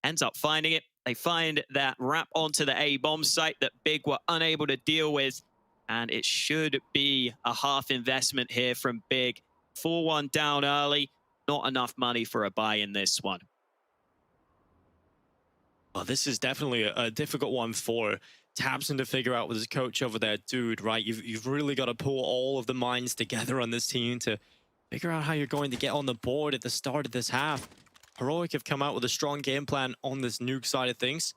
Ends up finding it. They find that wrap onto the A-bomb site that Big were unable to deal with. And it should be a half investment here from Big. 4-1 down early. Not enough money for a buy in this one. Well, this is definitely a difficult one for tabseN to figure out with his coach over there. Dude, right? You've really got to pull all of the minds together on this team to figure out how you're going to get on the board at the start of this half. Heroic have come out with a strong game plan on this nuke side of things.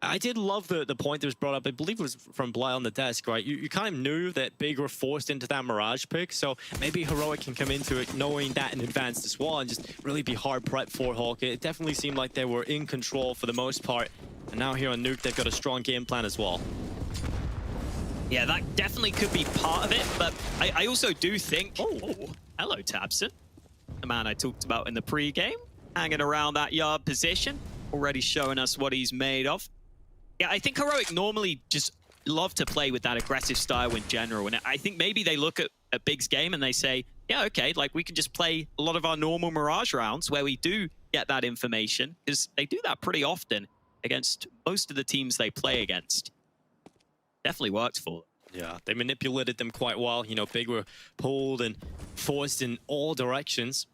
I did love the point that was brought up. I believe it was from Bly on the desk, right? You kind of knew that Big were forced into that Mirage pick, so maybe Heroic can come into it knowing that in advance as well and just really be hard prepped for Hawk. It definitely seemed like they were in control for the most part. And now here on Nuke, they've got a strong game plan as well. Yeah, that definitely could be part of it, but I also do think... Oh, hello, tabseN. The man I talked about in the pre-game. Hanging around that yard position, already showing us what he's made of. Yeah, I think Heroic normally just love to play with that aggressive style in general, and I think maybe they look at Big's game and they say, yeah, okay, like we can just play a lot of our normal Mirage rounds where we do get that information, because they do that pretty often against most of the teams they play against. Definitely worked for them. Yeah, they manipulated them quite well. You know, Big were pulled and forced in all directions.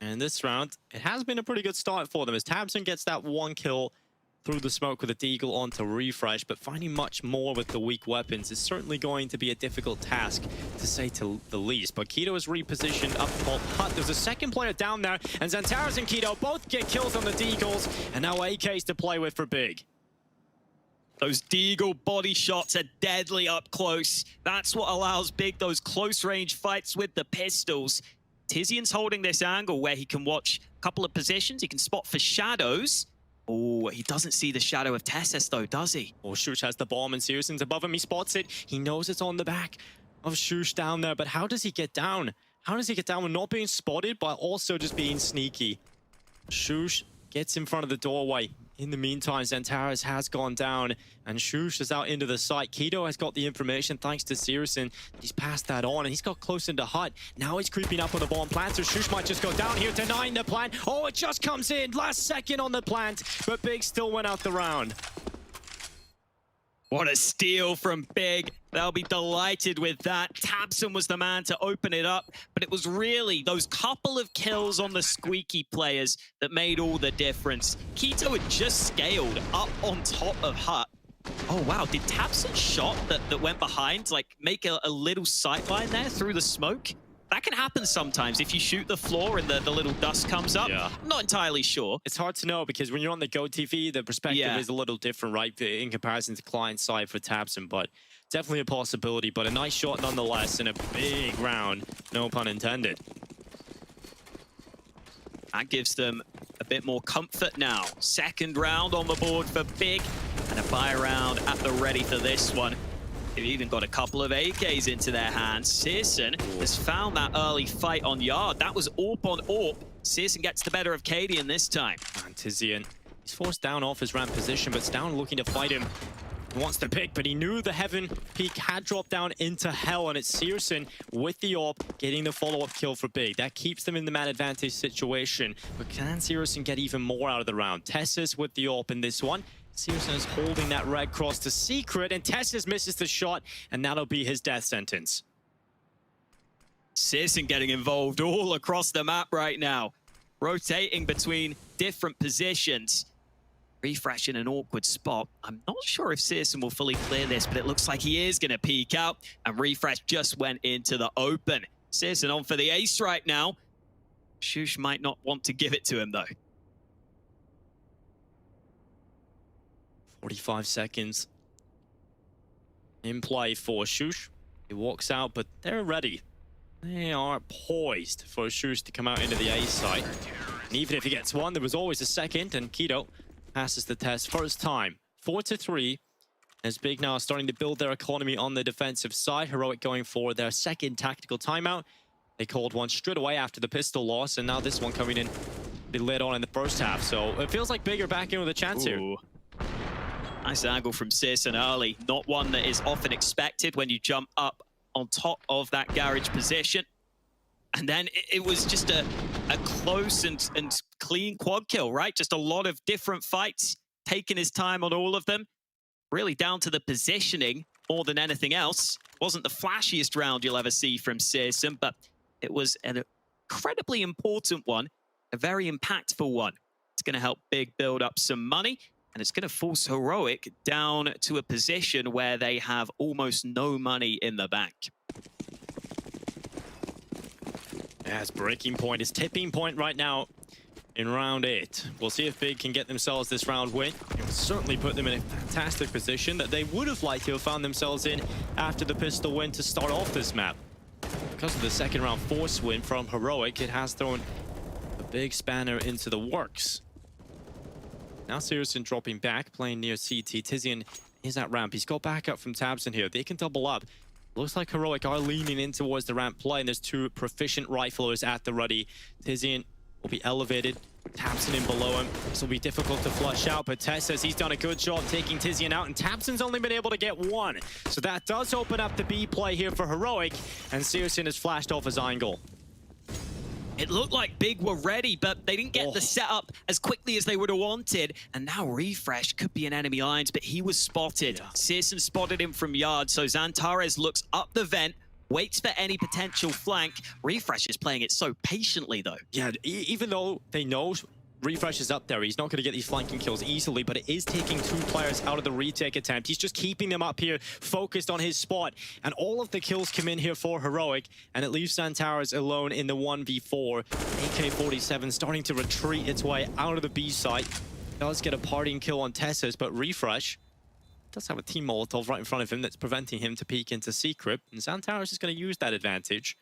And this round, it has been a pretty good start for them as tabseN gets that one kill through the smoke with a deagle onto Refresh, but finding much more with the weak weapons is certainly going to be a difficult task, to say to the least. But Keto is repositioned up top hut. There's a second player down there, and Xantares and Keto both get kills on the deagles, and now AKs to play with for Big. Those deagle body shots are deadly up close. That's what allows Big those close-range fights with the pistols. Tizian's holding this angle where he can watch a couple of positions. He can spot for shadows. Oh, he doesn't see the shadow of Tessus though, does he? Oh, Shush has the bomb and Searson's above him. He spots it. He knows it's on the back of Shush down there. But how does he get down? How does he get down with not being spotted, but also just being sneaky? Shush gets in front of the doorway. In the meantime, Xantares has gone down, and Shush is out into the site. Keto has got the information thanks to Searson. He's passed that on, and he's got close into hut. Now he's creeping up with a bomb plant, so Shush might just go down here, denying the plant. Oh, it just comes in last second on the plant, but Big still went out the round. What a steal from Big. They'll be delighted with that. tabseN was the man to open it up, but it was really those couple of kills on the squeaky players that made all the difference. Keto had just scaled up on top of hut. Oh, wow. Did tabseN's shot that went behind, like, make a little sightline there through the smoke? That can happen sometimes if you shoot the floor and the little dust comes up. Yeah. I'm not entirely sure. It's hard to know because when you're on the Go TV, the perspective is a little different, right? In comparison to client side for tabseN, but definitely a possibility. But a nice shot nonetheless in a big round, no pun intended. That gives them a bit more comfort now. Second round on the board for Big, and a buy round at the ready for this one. They've even got a couple of AKs into their hands. Searson has found that early fight on yard. That was AWP on AWP. Searson gets the better of Cadian this time. And Tizian, he's forced down off his ramp position, but Stown looking to fight him. wants to pick, but he knew the heaven peak had dropped down into hell, and it's Searson with the AWP getting the follow-up kill for Big. That keeps them in the man advantage situation, but can Searson get even more out of the round? Tessus with the AWP in this one. Searson is holding that red cross to secret, and Tessus misses the shot, and that'll be his death sentence. Searson getting involved all across the map right now, rotating between different positions. Refresh in an awkward spot. I'm not sure if Searson will fully clear this, but it looks like he is going to peek out, and Refresh just went into the open. Searson on for the ace right now. Shush might not want to give it to him, though. 45 seconds in play for Shush. He walks out, but they're ready. They are poised for Shush to come out into the A site. And even if he gets one, there was always a second, and Keto passes the test first time. 4-3. As Big now starting to build their economy on the defensive side. Heroic going for their second tactical timeout. They called one straight away after the pistol loss, and now this one coming in they led on in the first half. So it feels like Big are back in with a chance here. Nice angle from Searson early. Not one that is often expected when you jump up on top of that garage position. And then it was just a close and clean quad kill, right? Just a lot of different fights, taking his time on all of them. Really down to the positioning more than anything else. Wasn't the flashiest round you'll ever see from Searson, but it was an incredibly important one, a very impactful one. It's going to help Big build up some money, and it's going to force Heroic down to a position where they have almost no money in the bank. As breaking point is tipping point right now in round 8. We'll see if Big can get themselves this round win. It will certainly put them in a fantastic position that they would have liked to have found themselves in after the pistol win to start off this map. Because of the second round force win from Heroic, it has thrown a big spanner into the works. Now Searson dropping back, playing near CT. Tizian is at ramp. He's got backup from Tabson here. They can double up. Looks like Heroic are leaning in towards the ramp play, and there's two proficient riflers at the ready. Tizian will be elevated. Tabson in below him. This will be difficult to flush out, but Tess says he's done a good job taking Tizian out, and Tabson's only been able to get one. So that does open up the B play here for Heroic, and Searson has flashed off his angle. It looked like Big were ready, but they didn't get the setup as quickly as they would have wanted. And now Refresh could be in enemy lines, but he was spotted. Yeah. Searson spotted him from yard, so Xantares looks up the vent, waits for any potential flank. Refresh is playing it so patiently, though. Yeah, even though they know Refresh is up there, he's not going to get these flanking kills easily, but it is taking two players out of the retake attempt. He's just keeping them up here, focused on his spot, and all of the kills come in here for Heroic, and it leaves Xantares alone in the 1v4. AK-47 starting to retreat its way out of the B site. Does get a parting kill on Tessus, but Refresh does have a team Molotov right in front of him that's preventing him to peek into secret, and Xantares is going to use that advantage.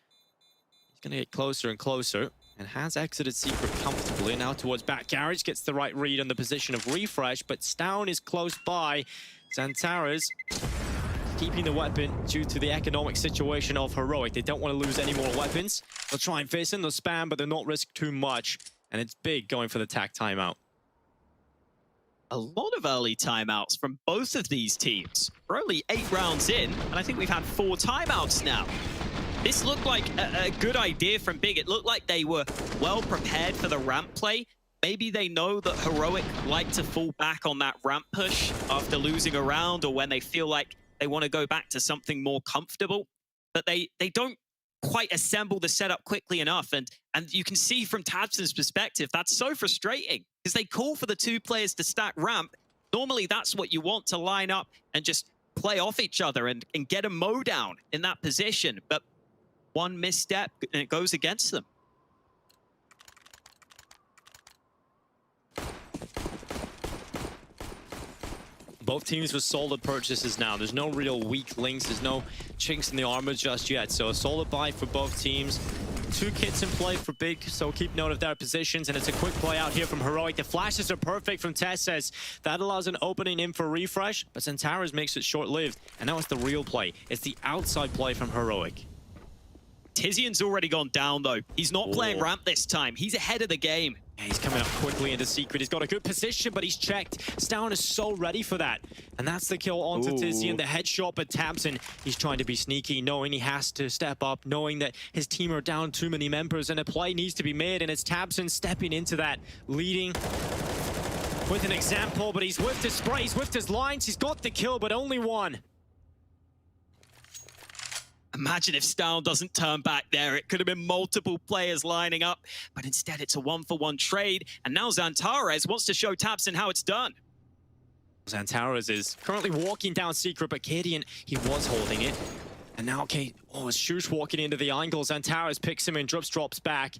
He's going to get closer and closer, and has exited secret comfortably. Now towards back garage, gets the right read on the position of Refresh, but Stown is close by. Xantares keeping the weapon due to the economic situation of Heroic. They don't want to lose any more weapons. They'll try and face in, they'll spam, but they'll not risk too much. And it's Big going for the tack timeout. A lot of early timeouts from both of these teams. We're only 8 rounds in, and I think we've had 4 timeouts now. This looked like a good idea from Big. It looked like they were well prepared for the ramp play. Maybe they know that Heroic like to fall back on that ramp push after losing a round, or when they feel like they want to go back to something more comfortable. But they don't quite assemble the setup quickly enough. And you can see from Tabson's perspective, that's so frustrating, because they call for the 2 players to stack ramp. Normally, that's what you want, to line up and just play off each other and get a mow down in that position. But one misstep and it goes against them. Both teams with solid purchases now. There's no real weak links. There's no chinks in the armor just yet. So a solid buy for both teams. 2 kits in play for Big, so keep note of their positions. And it's a quick play out here from Heroic. The flashes are perfect from Tessus. That allows an opening in for Refresh, but Xantares makes it short-lived. And now it's the real play. It's the outside play from Heroic. Tizian's already gone down, though. He's not playing ramp this time. He's ahead of the game. Yeah, he's coming up quickly into Secret. He's got a good position, but he's checked. Stown is so ready for that. And that's the kill onto Tizian, the headshot, but Tamsin, he's trying to be sneaky, knowing he has to step up, knowing that his team are down too many members, and a play needs to be made, and it's Tamsin stepping into that, leading with an example, but he's whiffed his spray, he's whiffed his lines, he's got the kill, but only one. Imagine if Stown doesn't turn back there. It could have been multiple players lining up, but instead it's a 1-for-1 trade. And now Xantares wants to show Tamsin how it's done. Xantares is currently walking down Secret, but Cadian, he was holding it. And now, it's Shush walking into the angle. Xantares picks him and drops back.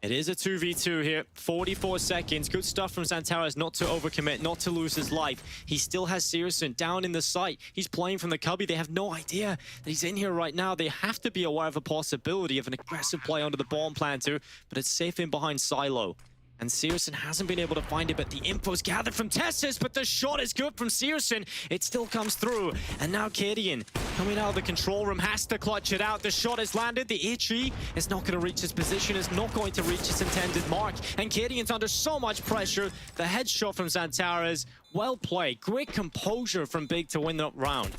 It is a 2v2 here, 44 seconds. Good stuff from Xantares not to overcommit, not to lose his life. He still has Searson down in the site. He's playing from the cubby. They have no idea that he's in here right now. They have to be aware of a possibility of an aggressive play under the bomb planter, but it's safe in behind Silo. And Searson hasn't been able to find it, but the info's gathered from Tessus, but the shot is good from Searson. It still comes through. And now Cadian, coming out of the control room, has to clutch it out. The shot is landed. The HE is not going to reach his position, is not going to reach its intended mark. And Cadian's under so much pressure. The headshot from Xantares, well played. Great composure from Big to win that round.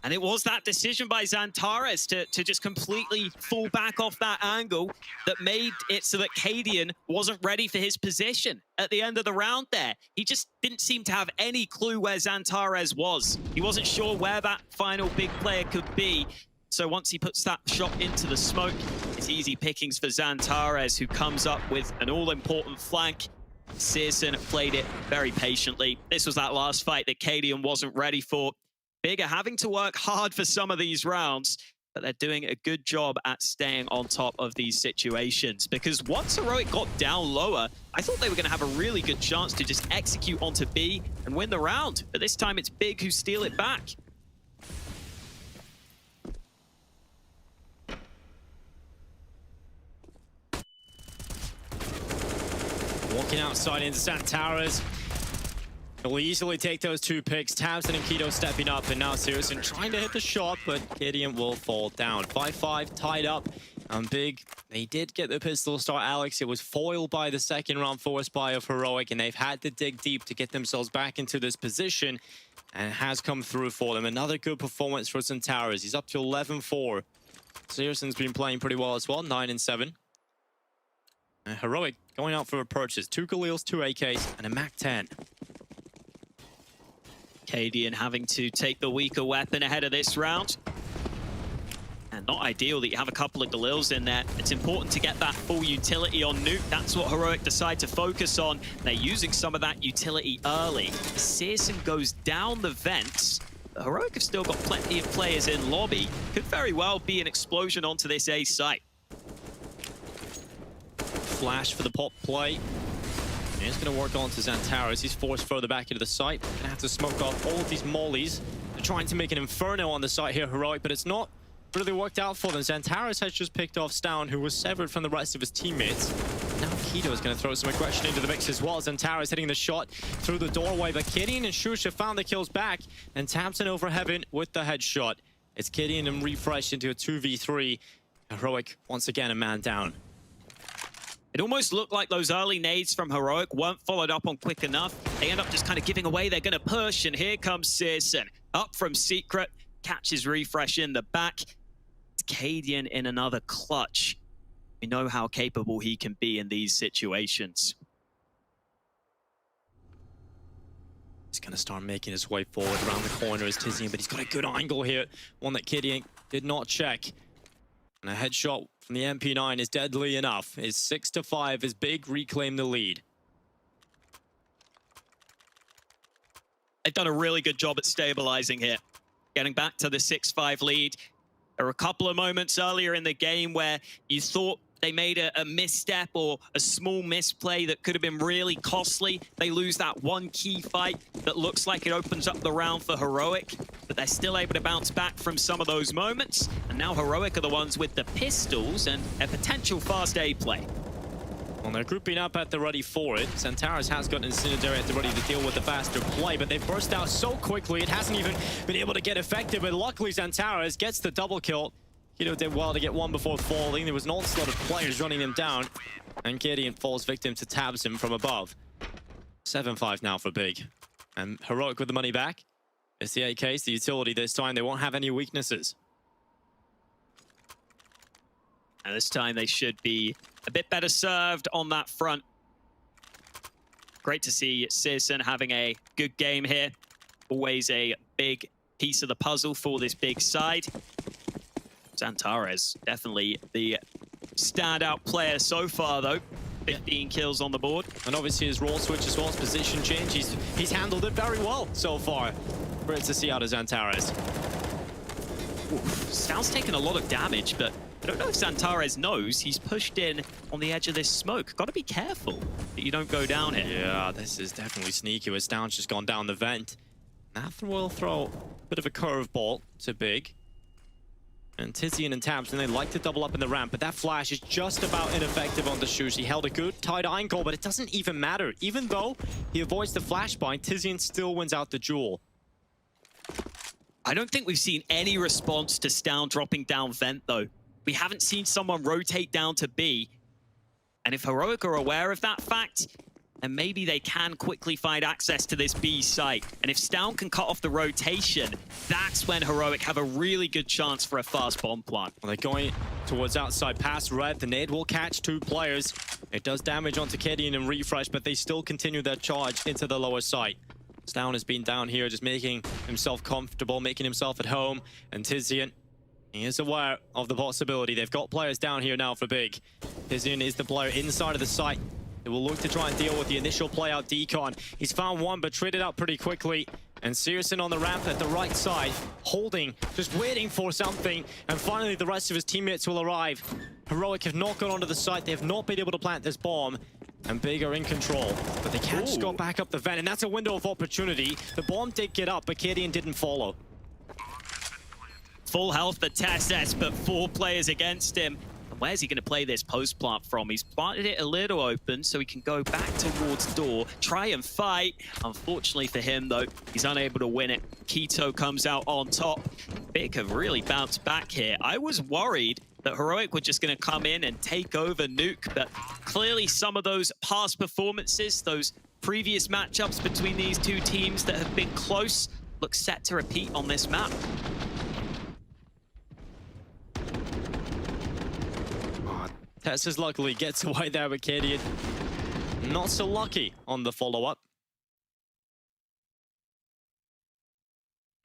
And it was that decision by Xantares to just completely fall back off that angle that made it so that Cadian wasn't ready for his position at the end of the round there. He just didn't seem to have any clue where Xantares was. He wasn't sure where that final big player could be. So once he puts that shot into the smoke, it's easy pickings for Xantares, who comes up with an all-important flank. Searson played it very patiently. This was that last fight that Cadian wasn't ready for. Big are having to work hard for some of these rounds, but they're doing a good job at staying on top of these situations. Because once Heroic got down lower, I thought they were going to have a really good chance to just execute onto B and win the round. But this time it's Big who steal it back. Walking outside into Xantares. He'll easily take those two picks. Tamsin and Keto stepping up, and now Searson trying to hit the shot, but Cadian will fall down. 5-5, tied up. Big, they did get the pistol start, Alex. It was foiled by the second round force buy of Heroic, and they've had to dig deep to get themselves back into this position, and it has come through for them. Another good performance for Xantares. He's up to 11-4. Searson's been playing pretty well as well, 9-7. Heroic going out for a purchase. 2 Galils, 2 AKs, and a MAC-10. Cadian having to take the weaker weapon ahead of this round. And not ideal that you have a couple of Galils in there. It's important to get that full utility on Nuke. That's what Heroic decide to focus on. They're using some of that utility early. Searson goes down the vents. But Heroic have still got plenty of players in lobby. Could very well be an explosion onto this A site. Flash for the pop play. And he's going to work on to Xantares. He's forced further back into the site. Going to have to smoke off all of these mollies. They're trying to make an inferno on the site here, Heroic, but it's not really worked out for them. Xantares has just picked off Stown, who was severed from the rest of his teammates. Now Keto is going to throw some aggression into the mix as well. Xantares hitting the shot through the doorway, but Cadian and Shusha found the kills back, and Tamsin over Heaven with the headshot. It's Cadian and Refresh into a 2v3. Heroic, once again, a man down. It almost looked like those early nades from Heroic weren't followed up on quick enough. They end up just kind of giving away. They're going to push, and here comes Searson. Up from Secret, catches Refresh in the back. It's Cadian in another clutch. We know how capable he can be in these situations. He's going to start making his way forward around the corner as Tizian, but he's got a good angle here. One that Cadian did not check. And a headshot from the MP9 is deadly enough. It's 6-5 as Big reclaim the lead. They've done a really good job at stabilizing here. Getting back to the 6-5 lead. There were a couple of moments earlier in the game where you thought they made a misstep or a small misplay that could have been really costly. They lose that one key fight that looks like it opens up the round for Heroic, but they're still able to bounce back from some of those moments. And now Heroic are the ones with the pistols and a potential fast A play. Well, they're grouping up at the ready for it. Xantares has got Incendiary at the ready to deal with the faster play, but they've burst out so quickly it hasn't even been able to get effective. But luckily Xantares gets the double kill. Keto did well to get one before falling. There was an onslaught of players running him down. And Gideon falls victim to Tabs him from above. 7-5 now for Big. And Heroic with the money back. It's the AKs, the utility this time. They won't have any weaknesses. And this time they should be a bit better served on that front. Great to see Searson having a good game here. Always a big piece of the puzzle for this big side. Xantares, definitely the standout player so far, though. 15 kills on the board. And obviously his role switch as well, his position change. He's handled it very well so far. Great to see out of Xantares. Stout's taken a lot of damage, but I don't know if Xantares knows he's pushed in on the edge of this smoke. Got to be careful that you don't go down here. Yeah, this is definitely sneaky with Stout's just gone down the vent. Nathan will throw a bit of a curveball to Big. And Tizian and Tabs, and they like to double up in the ramp, but that flash is just about ineffective on the shoes. He held a good tight angle, but it doesn't even matter. Even though he avoids the flashbang, Tizian still wins out the duel. I don't think we've seen any response to Stout dropping down vent, though. We haven't seen someone rotate down to B. And if Heroic are aware of that fact, then maybe they can quickly find access to this B site. And if Stout can cut off the rotation, that's when Heroic have a really good chance for a fast bomb plant. Well, they're going towards outside past red. The nade will catch 2 players. It does damage onto Kedian and Refresh, but they still continue their charge into the lower site. Stout has been down here, just making himself comfortable, making himself at home. And Tizian, he is aware of the possibility. They've got players down here now for Big. Tizian is the player inside of the site. They will look to try and deal with the initial play out decon. He's found one, but traded out pretty quickly. And Searson on the ramp at the right side, holding, just waiting for something. And finally, the rest of his teammates will arrive. Heroic have not gone onto the site. They have not been able to plant this bomb. And Big are in control, but they can't just go back up the vent. And that's a window of opportunity. The bomb did get up, but Kadian didn't follow. Full health for Testes, but 4 players against him. And where's he going to play this post plant from? He's planted it a little open so he can go back towards door, try and fight. Unfortunately for him, though, he's unable to win it. Keto comes out on top. Big have really bounced back here. I was worried that Heroic were just going to come in and take over Nuke, but clearly some of those past performances, those previous matchups between these two teams that have been close, look set to repeat on this map. Testes luckily gets away there with Kadian. Not so lucky on the follow-up.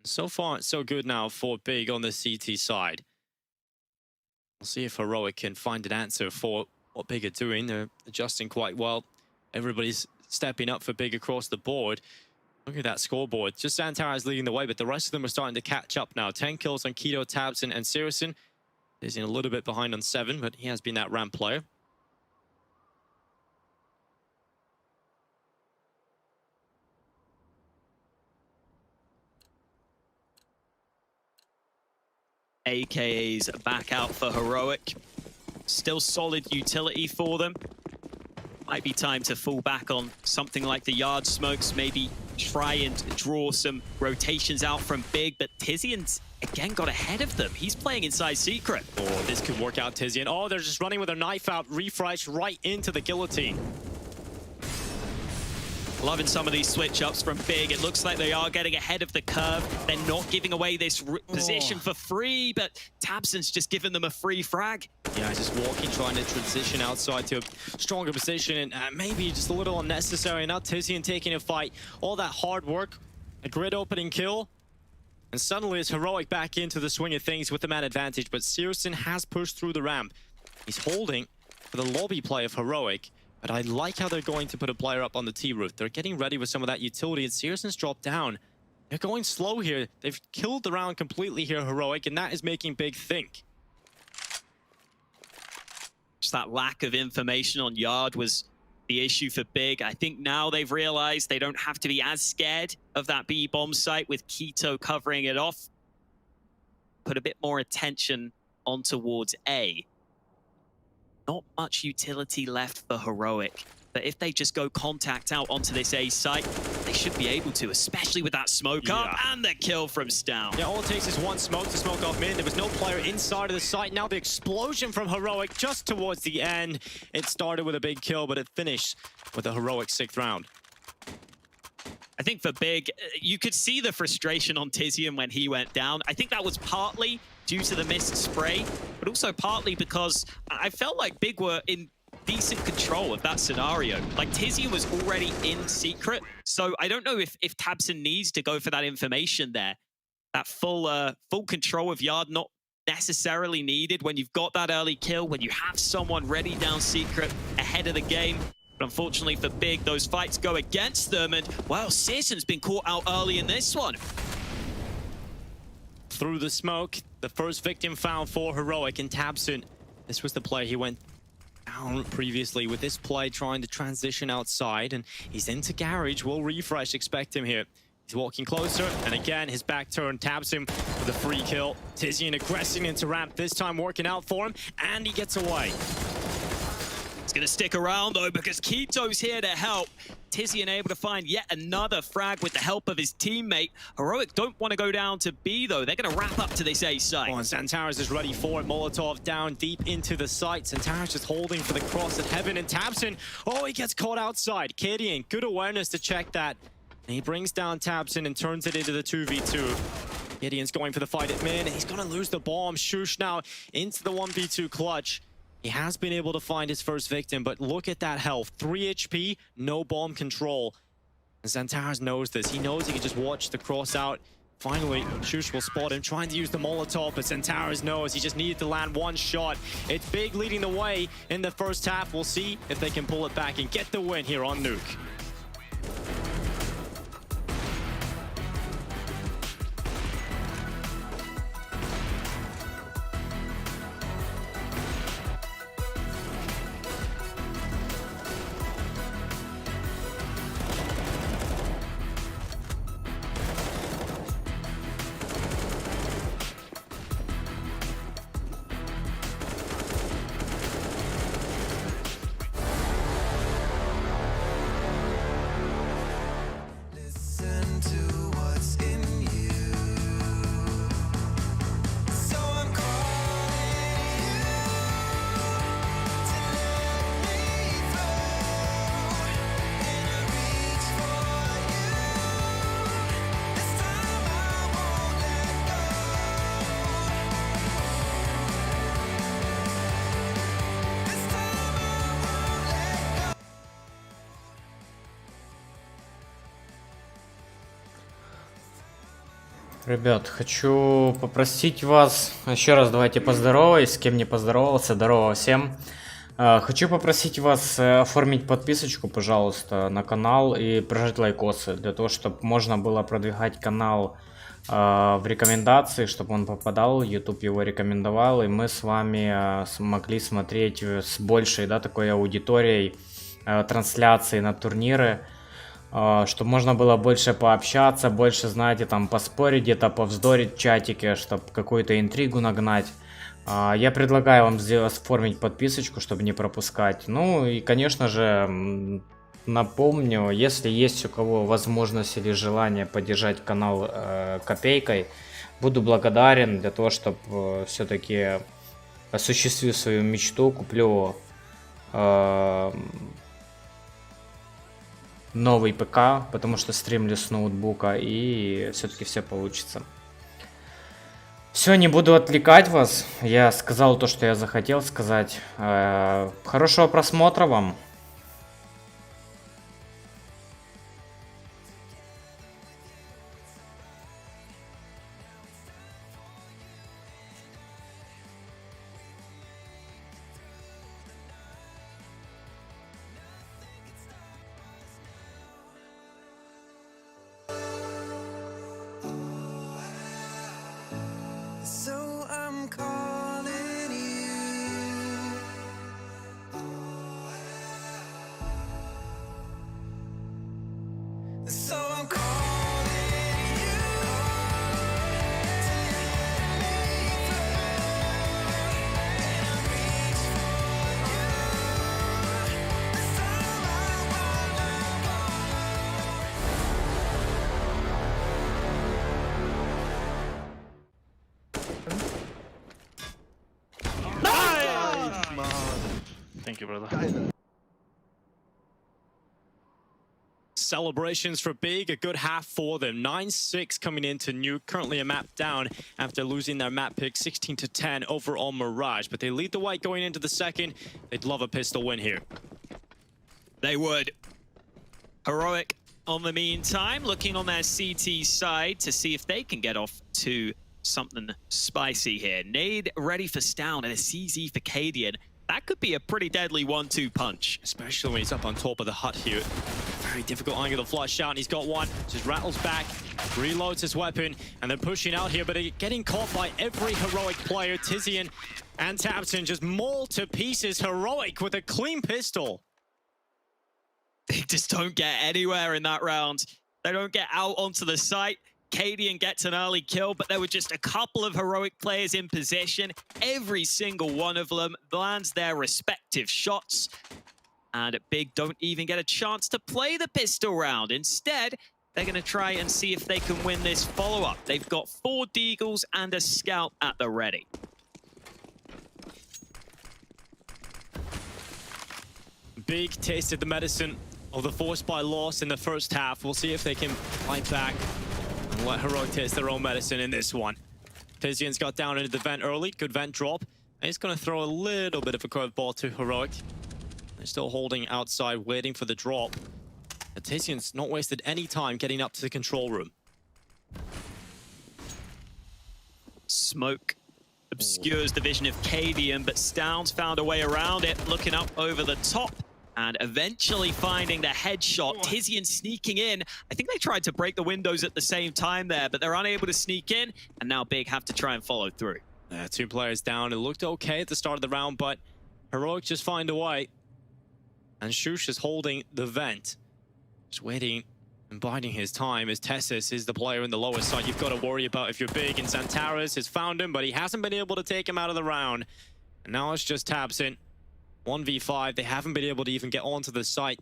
So far, it's so good now for Big on the CT side. We'll see if Heroic can find an answer for what Big are doing. They're adjusting quite well. Everybody's stepping up for Big across the board. Look at that scoreboard. Just Xantares leading the way, but the rest of them are starting to catch up now. 10 kills on Keto, Tabson, and Searson. He's in a little bit behind on 7, but he has been that ramp player. AKA's back out for Heroic. Still solid utility for them. Might be time to fall back on something like the yard smokes, maybe try and draw some rotations out from Big, but Tizian's again got ahead of them. He's playing inside secret. Oh, this could work out, Tizian. Oh, they're just running with their knife out. Refresh right into the guillotine. Loving some of these switch-ups from Big. It looks like they are getting ahead of the curve. They're not giving away this position for free, but Tabson's just giving them a free frag. Yeah, just walking, trying to transition outside to a stronger position, and maybe just a little unnecessary. Now Tizian taking a fight. All that hard work, a grid opening kill, and suddenly it's Heroic back into the swing of things with the man advantage, but Searson has pushed through the ramp. He's holding for the lobby play of Heroic. But I like how they're going to put a player up on the T-roof. They're getting ready with some of that utility, and Searson's dropped down. They're going slow here. They've killed the round completely here, Heroic, and that is making Big think. Just that lack of information on yard was the issue for Big. I think now they've realized they don't have to be as scared of that B bomb site with Keto covering it off. Put a bit more attention on towards A. Not much utility left for Heroic, but if they just go contact out onto this A site, they should be able to, especially with that smoke up and the kill from Stout. Yeah, all it takes is one smoke to smoke off mid. There was no player inside of the site. Now the explosion from Heroic just towards the end. It started with a big kill, but it finished with a heroic 6th round. I think for Big, you could see the frustration on Tizian when he went down. I think that was partly due to the missed spray, but also partly because I felt like Big were in decent control of that scenario. Like, Tizian was already in secret, so I don't know if Tabson needs to go for that information there. That full control of Yard, not necessarily needed when you've got that early kill, when you have someone ready down secret ahead of the game. But unfortunately for Big, those fights go against them, and, well, Searson's been caught out early in this one. Through the smoke, the first victim found for Heroic, and Tabson, this was the play he went down previously with this play, trying to transition outside, and he's into garage. We'll refresh, expect him here. He's walking closer, and again, his back turn taps him with a free kill. Tizian aggressing into ramp, this time working out for him, and he gets away. He's going to stick around, though, because Keto's here to help. Tizian able to find yet another frag with the help of his teammate. Heroic don't want to go down to B, though. They're going to wrap up to this A site. Oh, and Xantares is ready for it. Molotov down deep into the site. Xantares just holding for the cross at heaven, and Tabson, oh, he gets caught outside. Gideon, good awareness to check that. And he brings down Tabson and turns it into the 2v2. Gideon's going for the fight at mid, and he's going to lose the bomb. Shush now into the 1v2 clutch. He has been able to find his first victim, but look at that health. 3 HP, no bomb control. And Xantares knows this. He knows he can just watch the cross out. Finally, Shush will spot him, trying to use the Molotov, but Xantares knows he just needed to land one shot. It's Big leading the way in the first half. We'll see if they can pull it back and get the win here on Nuke. Ребят, хочу попросить вас, еще раз давайте поздороваюсь, с кем не поздоровался, здорово всем. Хочу попросить вас оформить подписочку, пожалуйста, на канал и прожать лайкосы, для того, чтобы можно было продвигать канал в рекомендации, чтобы он попадал, YouTube его рекомендовал, и мы с вами смогли смотреть с большей, да, такой аудиторией трансляции на турниры. Чтобы можно было больше пообщаться, больше, знаете, там поспорить, где-то повздорить в чатике, чтобы какую-то интригу нагнать. Я предлагаю вам оформить подписочку, чтобы не пропускать. Ну и, конечно же, напомню, если есть у кого возможность или желание поддержать канал копейкой, буду благодарен для того, чтобы все-таки осуществить свою мечту, куплю новый ПК, потому что стримлю с ноутбука, и все-таки все получится. Все, не буду отвлекать вас. Я сказал то, что я захотел сказать. Хорошего просмотра вам. you, brother. Celebrations for Big, a good half for them. 9-6 coming into Nuke, currently a map down after losing their map pick 16-10 over on Mirage. But they lead the way going into the second. They'd love a pistol win here. They would. Heroic on the meantime, looking on their CT side to see if they can get off to something spicy here. Nade ready for Stown and a CZ for Cadian. That could be a pretty deadly 1-2 punch. Especially when he's up on top of the hut here. Very difficult angle to flush out, and he's got one. Just rattles back, reloads his weapon, and then pushing out here, but getting caught by every Heroic player. Tizian and Tabson just mauled to pieces. Heroic with a clean pistol. They just don't get anywhere in that round. They don't get out onto the site. Cadian gets an early kill, but there were just a couple of Heroic players in position. Every single one of them lands their respective shots. And Big don't even get a chance to play the pistol round. Instead, they're going to try and see if they can win this follow-up. They've got 4 Deagles and a Scout at the ready. Big tasted the medicine of the forced by loss in the first half. We'll see if they can fight back and let Heroic taste their own medicine in this one. Tizian's got down into the vent early. Good vent drop. And he's going to throw a little bit of a curveball to Heroic. They're still holding outside, waiting for the drop. And Tizian's not wasted any time getting up to the control room. Smoke obscures the vision of Cadian, but Stown's found a way around it, looking up over the top. And eventually finding the headshot. Tizian sneaking in. I think they tried to break the windows at the same time there, but they're unable to sneak in. And now Big have to try and follow through. 2 players down. It looked okay at the start of the round, but Heroic just find a way. And Shush is holding the vent. Just waiting and biding his time as Tessis is the player in the lowest side you've got to worry about if you're Big. And Santaris has found him, but he hasn't been able to take him out of the round. And now it's just Tabson. 1v5, they haven't been able to even get onto the site.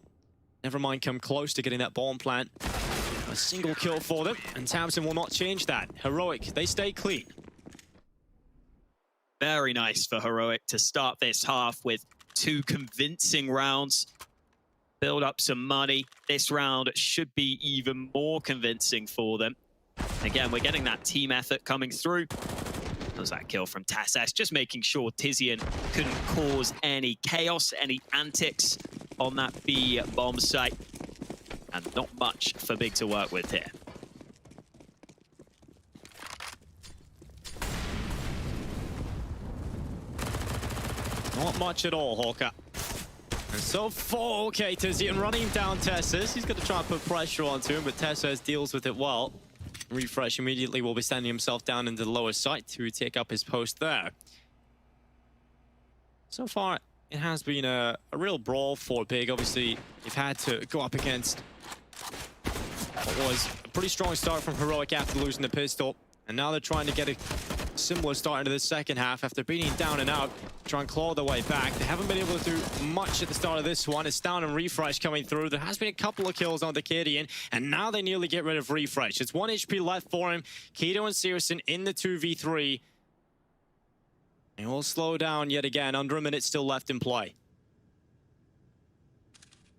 Never mind come close to getting that bomb plant. A single kill for them, and Tabson will not change that. Heroic, they stay clean. Very nice for Heroic to start this half with 2 convincing rounds. Build up some money. This round should be even more convincing for them. Again, we're getting that team effort coming through. That was that kill from Tasses, just making sure Tizian couldn't cause any chaos, any antics on that B bomb site. And not much for Big to work with here. Not much at all, Hawker. And so far, okay, Tizian running down Tessis. He's going to try and put pressure onto him, but Tessis deals with it well. Refresh immediately will be standing himself down into the lower site to take up his post there. So far, it has been a real brawl for Big. Obviously, you've had to go up against what was a pretty strong start from Heroic after losing the pistol. And now they're trying to get a similar start into the second half after beating down and out, try and claw their way back. They haven't been able to do much at the start of this one. It's Down and Refresh coming through. There has been a couple of kills on the Cadian, and now they nearly get rid of Refresh. It's 1 HP left for him. Keto and Searson in the 2v3. He will slow down yet again. Under a minute still left in play.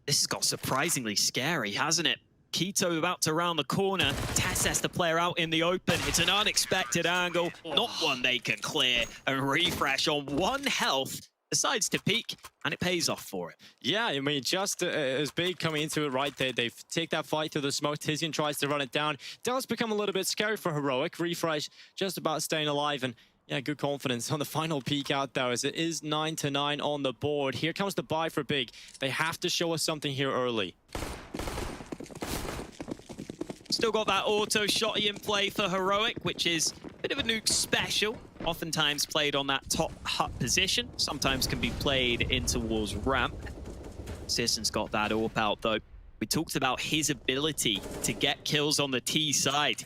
This has got surprisingly scary, hasn't it? Keto about to round the corner. Tasses the player out in the open. It's an unexpected angle, not one they can clear. And Refresh on 1 health decides to peek, and it pays off for it. Yeah, I mean, just as Big coming into it right there, they take that fight through the smoke. Tizian tries to run it down. Does become a little bit scary for Heroic. Refresh just about staying alive, and yeah, good confidence on the final peek out there as it is 9-9 on the board. Here comes the buy for Big. They have to show us something here early. Still got that auto shotty in play for Heroic, which is a bit of a nuke special. Oftentimes played on that top hut position. Sometimes can be played in towards ramp. Searson's got that AWP out though. We talked about his ability to get kills on the T side.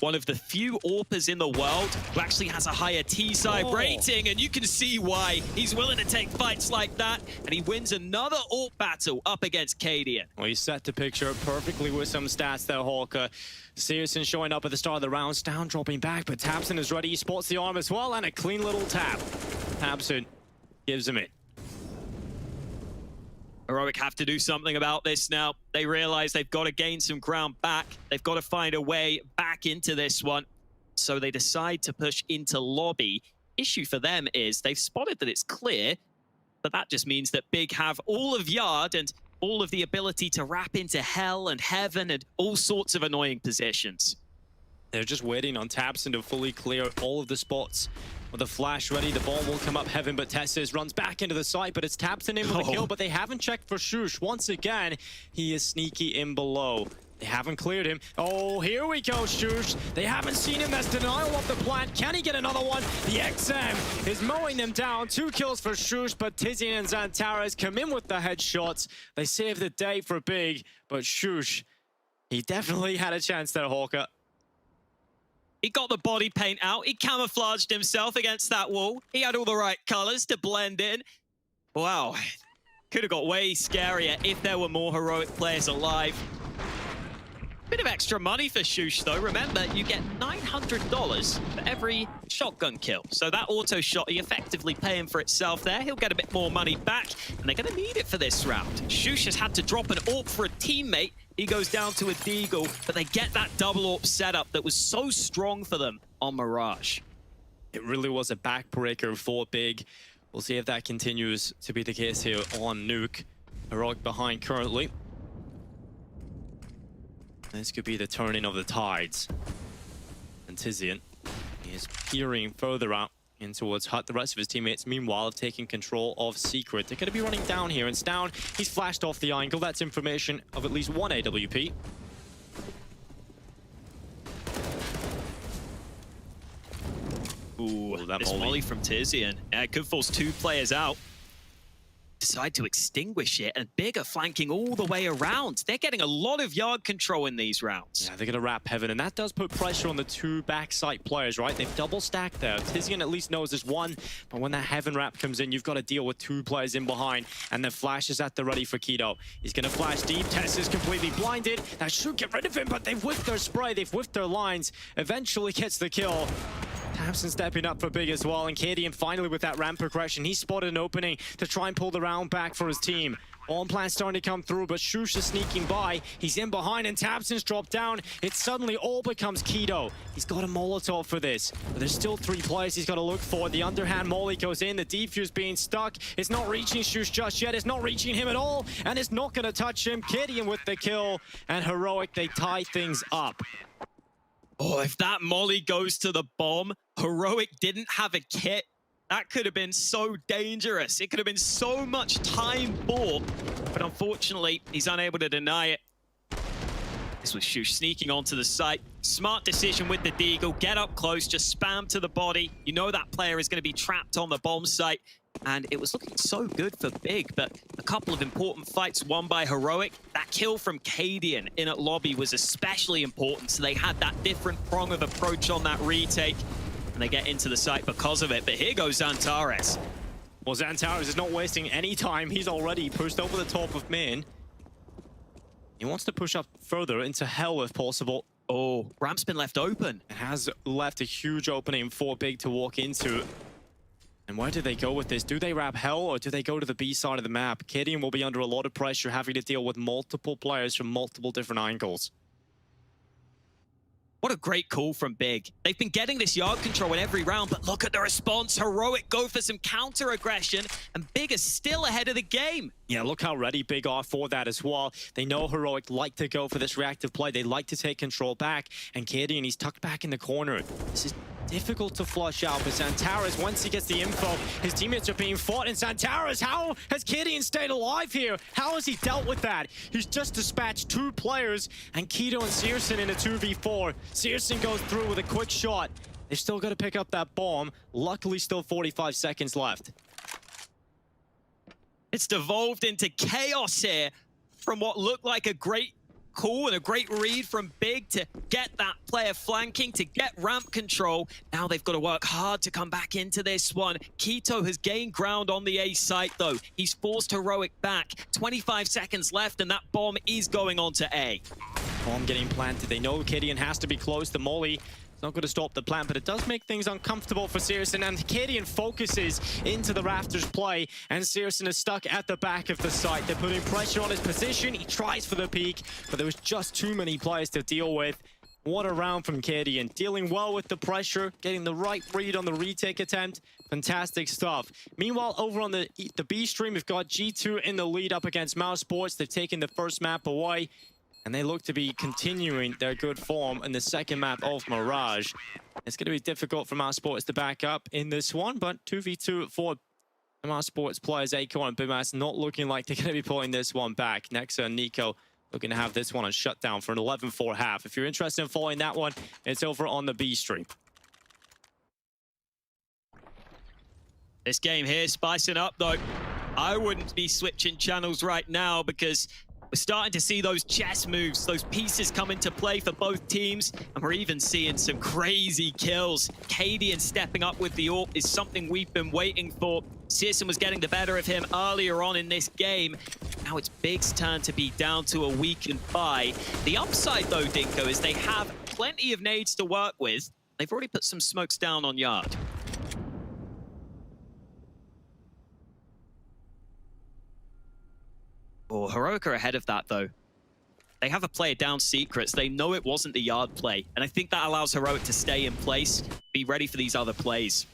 One of the few AWPers in the world who actually has a higher T-side rating, and you can see why he's willing to take fights like that, and he wins another AWP battle up against Cadian. Well, he's set to picture it perfectly with some stats there, Hawker. Searson showing up at the start of the round, Down dropping back, but Tabson is ready. He spots the arm as well, and a clean little tap. Tabson gives him it. Heroic have to do something about this now. They realize they've got to gain some ground back. They've got to find a way back into this one. So they decide to push into lobby. Issue for them is they've spotted that it's clear, but that just means that Big have all of yard and all of the ability to wrap into hell and heaven and all sorts of annoying positions. They're just waiting on Tabson to fully clear all of the spots. With the flash ready, the ball will come up heaven, but Tessis runs back into the site, but it's Tabson in with the kill, but they haven't checked for Shush. Once again, he is sneaky in below. They haven't cleared him. Oh, here we go, Shush. They haven't seen him. That's denial of the plant. Can he get another one? The XM is mowing them down. 2 kills for Shush, but Tizian and Xantares come in with the headshots. They save the day for Big, but Shush, he definitely had a chance there, Hawker. He got the body paint out. He camouflaged himself against that wall. He had all the right colors to blend in. Wow. Could have got way scarier if there were more heroic players alive. Bit of extra money for Shush, though. Remember, you get $900 for every shotgun kill. So that auto shot, he effectively paying for itself there. He'll get a bit more money back, and they're going to need it for this round. Shush has had to drop an AWP for a teammate. He goes down to a deagle, but they get that double AWP setup that was so strong for them on Mirage. It really was a backbreaker for Big. We'll see if that continues to be the case here on Nuke. Heroic behind currently. This could be the turning of the tides. And Tizian is peering further out in towards Hut. The rest of his teammates, meanwhile, have taken control of Secret. They're going to be running down here. And Stown, he's flashed off the angle. That's information of at least one AWP. Ooh, this molly from Tizian. It could force 2 players out. Decide to extinguish it, and Big are flanking all the way around. They're getting a lot of yard control in these rounds. Yeah, they're going to wrap heaven, and that does put pressure on the 2 backside players, right? They've double stacked there. Tizian at least knows there's 1, but when that heaven wrap comes in, you've got to deal with 2 players in behind, and the flash is at the ready for Keto. He's going to flash deep. Tess is completely blinded. That should get rid of him, but they've whiffed their spray. They've whiffed their lines. Eventually gets the kill. Tabson stepping up for Big as well, and Cadian finally with that ramp progression. He spotted an opening to try and pull the round back for his team. On plan starting to come through, but Shush is sneaking by. He's in behind, and Tabson's dropped down. It suddenly all becomes Keto. He's got a Molotov for this, but there's still 3 players he's got to look for. The underhand molly goes in. The defuse being stuck. It's not reaching Shush just yet. It's not reaching him at all, and it's not going to touch him. Cadian with the kill, and Heroic, they tie things up. Oh, if that molly goes to the bomb, Heroic didn't have a kit. That could have been so dangerous. It could have been so much time bought, but unfortunately, he's unable to deny it. This was Shush sneaking onto the site. Smart decision with the deagle. Get up close, just spam to the body. You know that player is going to be trapped on the bomb site. And it was looking so good for Big, but a couple of important fights won by Heroic. That kill from Cadian in at lobby was especially important, so they had that different prong of approach on that retake, and they get into the site because of it. But here goes Xantares. Well, Xantares is not wasting any time. He's already pushed over the top of main. He wants to push up further into hell if possible. Oh, ramp's been left open. It has left a huge opening for Big to walk into. And where do they go with this? Do they wrap hell, or do they go to the B side of the map? Cadian will be under a lot of pressure, having to deal with multiple players from multiple different angles. What a great call from Big. They've been getting this yard control in every round, but look at the response. Heroic go for some counter-aggression, and Big is still ahead of the game. Yeah, look how ready Big are for that as well. They know Heroic like to go for this reactive play. They like to take control back, and Cadian, he's tucked back in the corner. This is difficult to flush out, but Xantares, once he gets the info, his teammates are being fought, and Xantares, how has Cadian stayed alive here? How has he dealt with that? He's just dispatched 2 players, and Keto and Searson in a 2v4. Searson goes through with a quick shot. They've still got to pick up that bomb. Luckily, still 45 seconds left. It's devolved into chaos here from what looked like a great call and a great read from Big to get that player flanking, to get ramp control. Now they've got to work hard to come back into this one. Keto has gained ground on the A site, though. He's forced Heroic back. 25 seconds left, and that bomb is going on to A. Bomb getting planted. They know Cadian has to be close. The molly It's not going to stop the plan, but it does make things uncomfortable for Searson. And Cadian focuses into the rafters play, and Searson is stuck at the back of the site. They're putting pressure on his position. He tries for the peak, but there was just too many players to deal with. What a round from Cadian. Dealing well with the pressure, getting the right read on the retake attempt. Fantastic stuff. Meanwhile, over on the B stream, we've got G2 in the lead up against Mouse Sports. They've taken the first map away, and they look to be continuing their good form in the second map of Mirage. It's going to be difficult for Mouse Sports to back up in this one, but 2v2 for Mouse Sports players, Acorn and Bimas, not looking like they're going to be pulling this one back. Nexa and Nico looking to have this one on shutdown for an 11-4 half. If you're interested in following that one, it's over on the B stream. This game here spicing up though. I wouldn't be switching channels right now because we're starting to see those chess moves, those pieces come into play for both teams, and we're even seeing some crazy kills. Cadian stepping up with the AWP is something we've been waiting for. Searson was getting the better of him earlier on in this game. Now it's Big's turn to be down to a weakened buy. The upside though, Dinko, is they have plenty of nades to work with. They've already put some smokes down on Yard. Oh, Heroic are ahead of that, though. They have a player down secrets. They know it wasn't the Yard play. And I think that allows Heroic to stay in place, be ready for these other plays.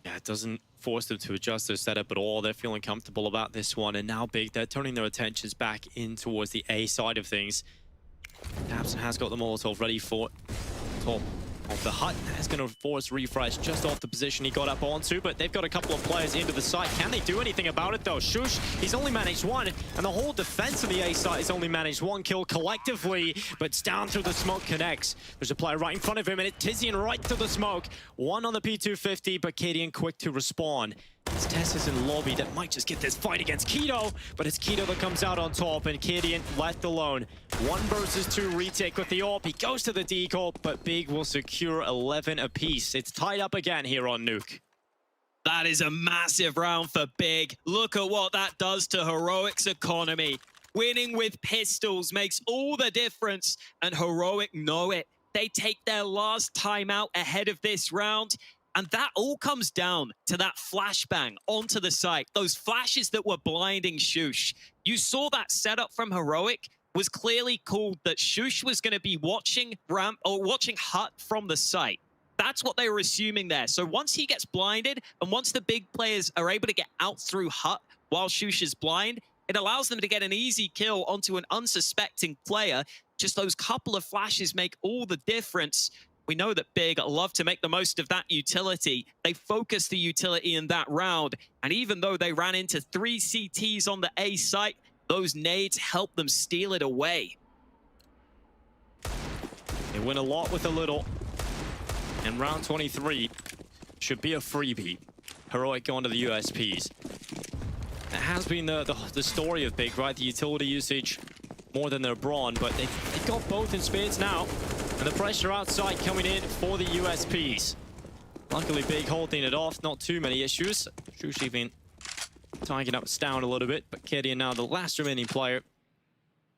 Yeah, it doesn't force them to adjust their setup at all. They're feeling comfortable about this one. And now Big, they're turning their attentions back in towards the A side of things. Tapson has got the Molotov ready for top of the hut. That's going to force refresh just off the position he got up onto, but they've got a couple of players into the site. Can they do anything about it though? Shush, he's only managed one, and the whole defense of the A site has only managed one kill collectively, but it's down through the smoke connects. There's a player right in front of him, and it's Tizian right to the smoke. One on the P250, but Cadian quick to respawn. It's Tessa's in lobby that might just get this fight against Keto, but it's Keto that comes out on top, and Cadian left alone. 1 versus 2 retake with the AWP. He goes to the decoy, but Big will secure 11 apiece. It's tied up again here on Nuke. That is a massive round for Big. Look at what that does to Heroic's economy. Winning with pistols makes all the difference, and Heroic know it. They take their last timeout ahead of this round. And that all comes down to that flashbang onto the site. Those flashes that were blinding Shush. You saw that setup from Heroic was clearly called that Shush was going to be watching ramp or watching Hut from the site. That's what they were assuming there. So once he gets blinded and once the big players are able to get out through Hut while Shush is blind, it allows them to get an easy kill onto an unsuspecting player. Just those couple of flashes make all the difference. We know that Big love to make the most of that utility. They focused the utility in that round. And even though they ran into 3 CTs on the A site, those nades helped them steal it away. They win a lot with a little. And round 23 should be a freebie. Heroic going to the USPs. It has been the story of Big, right? The utility usage more than their brawn, but they've got both in spades now. And the pressure outside coming in for the USPs. Luckily, Big holding it off. Not too many issues. Shushi been tying up down a little bit, but Cadian now the last remaining player.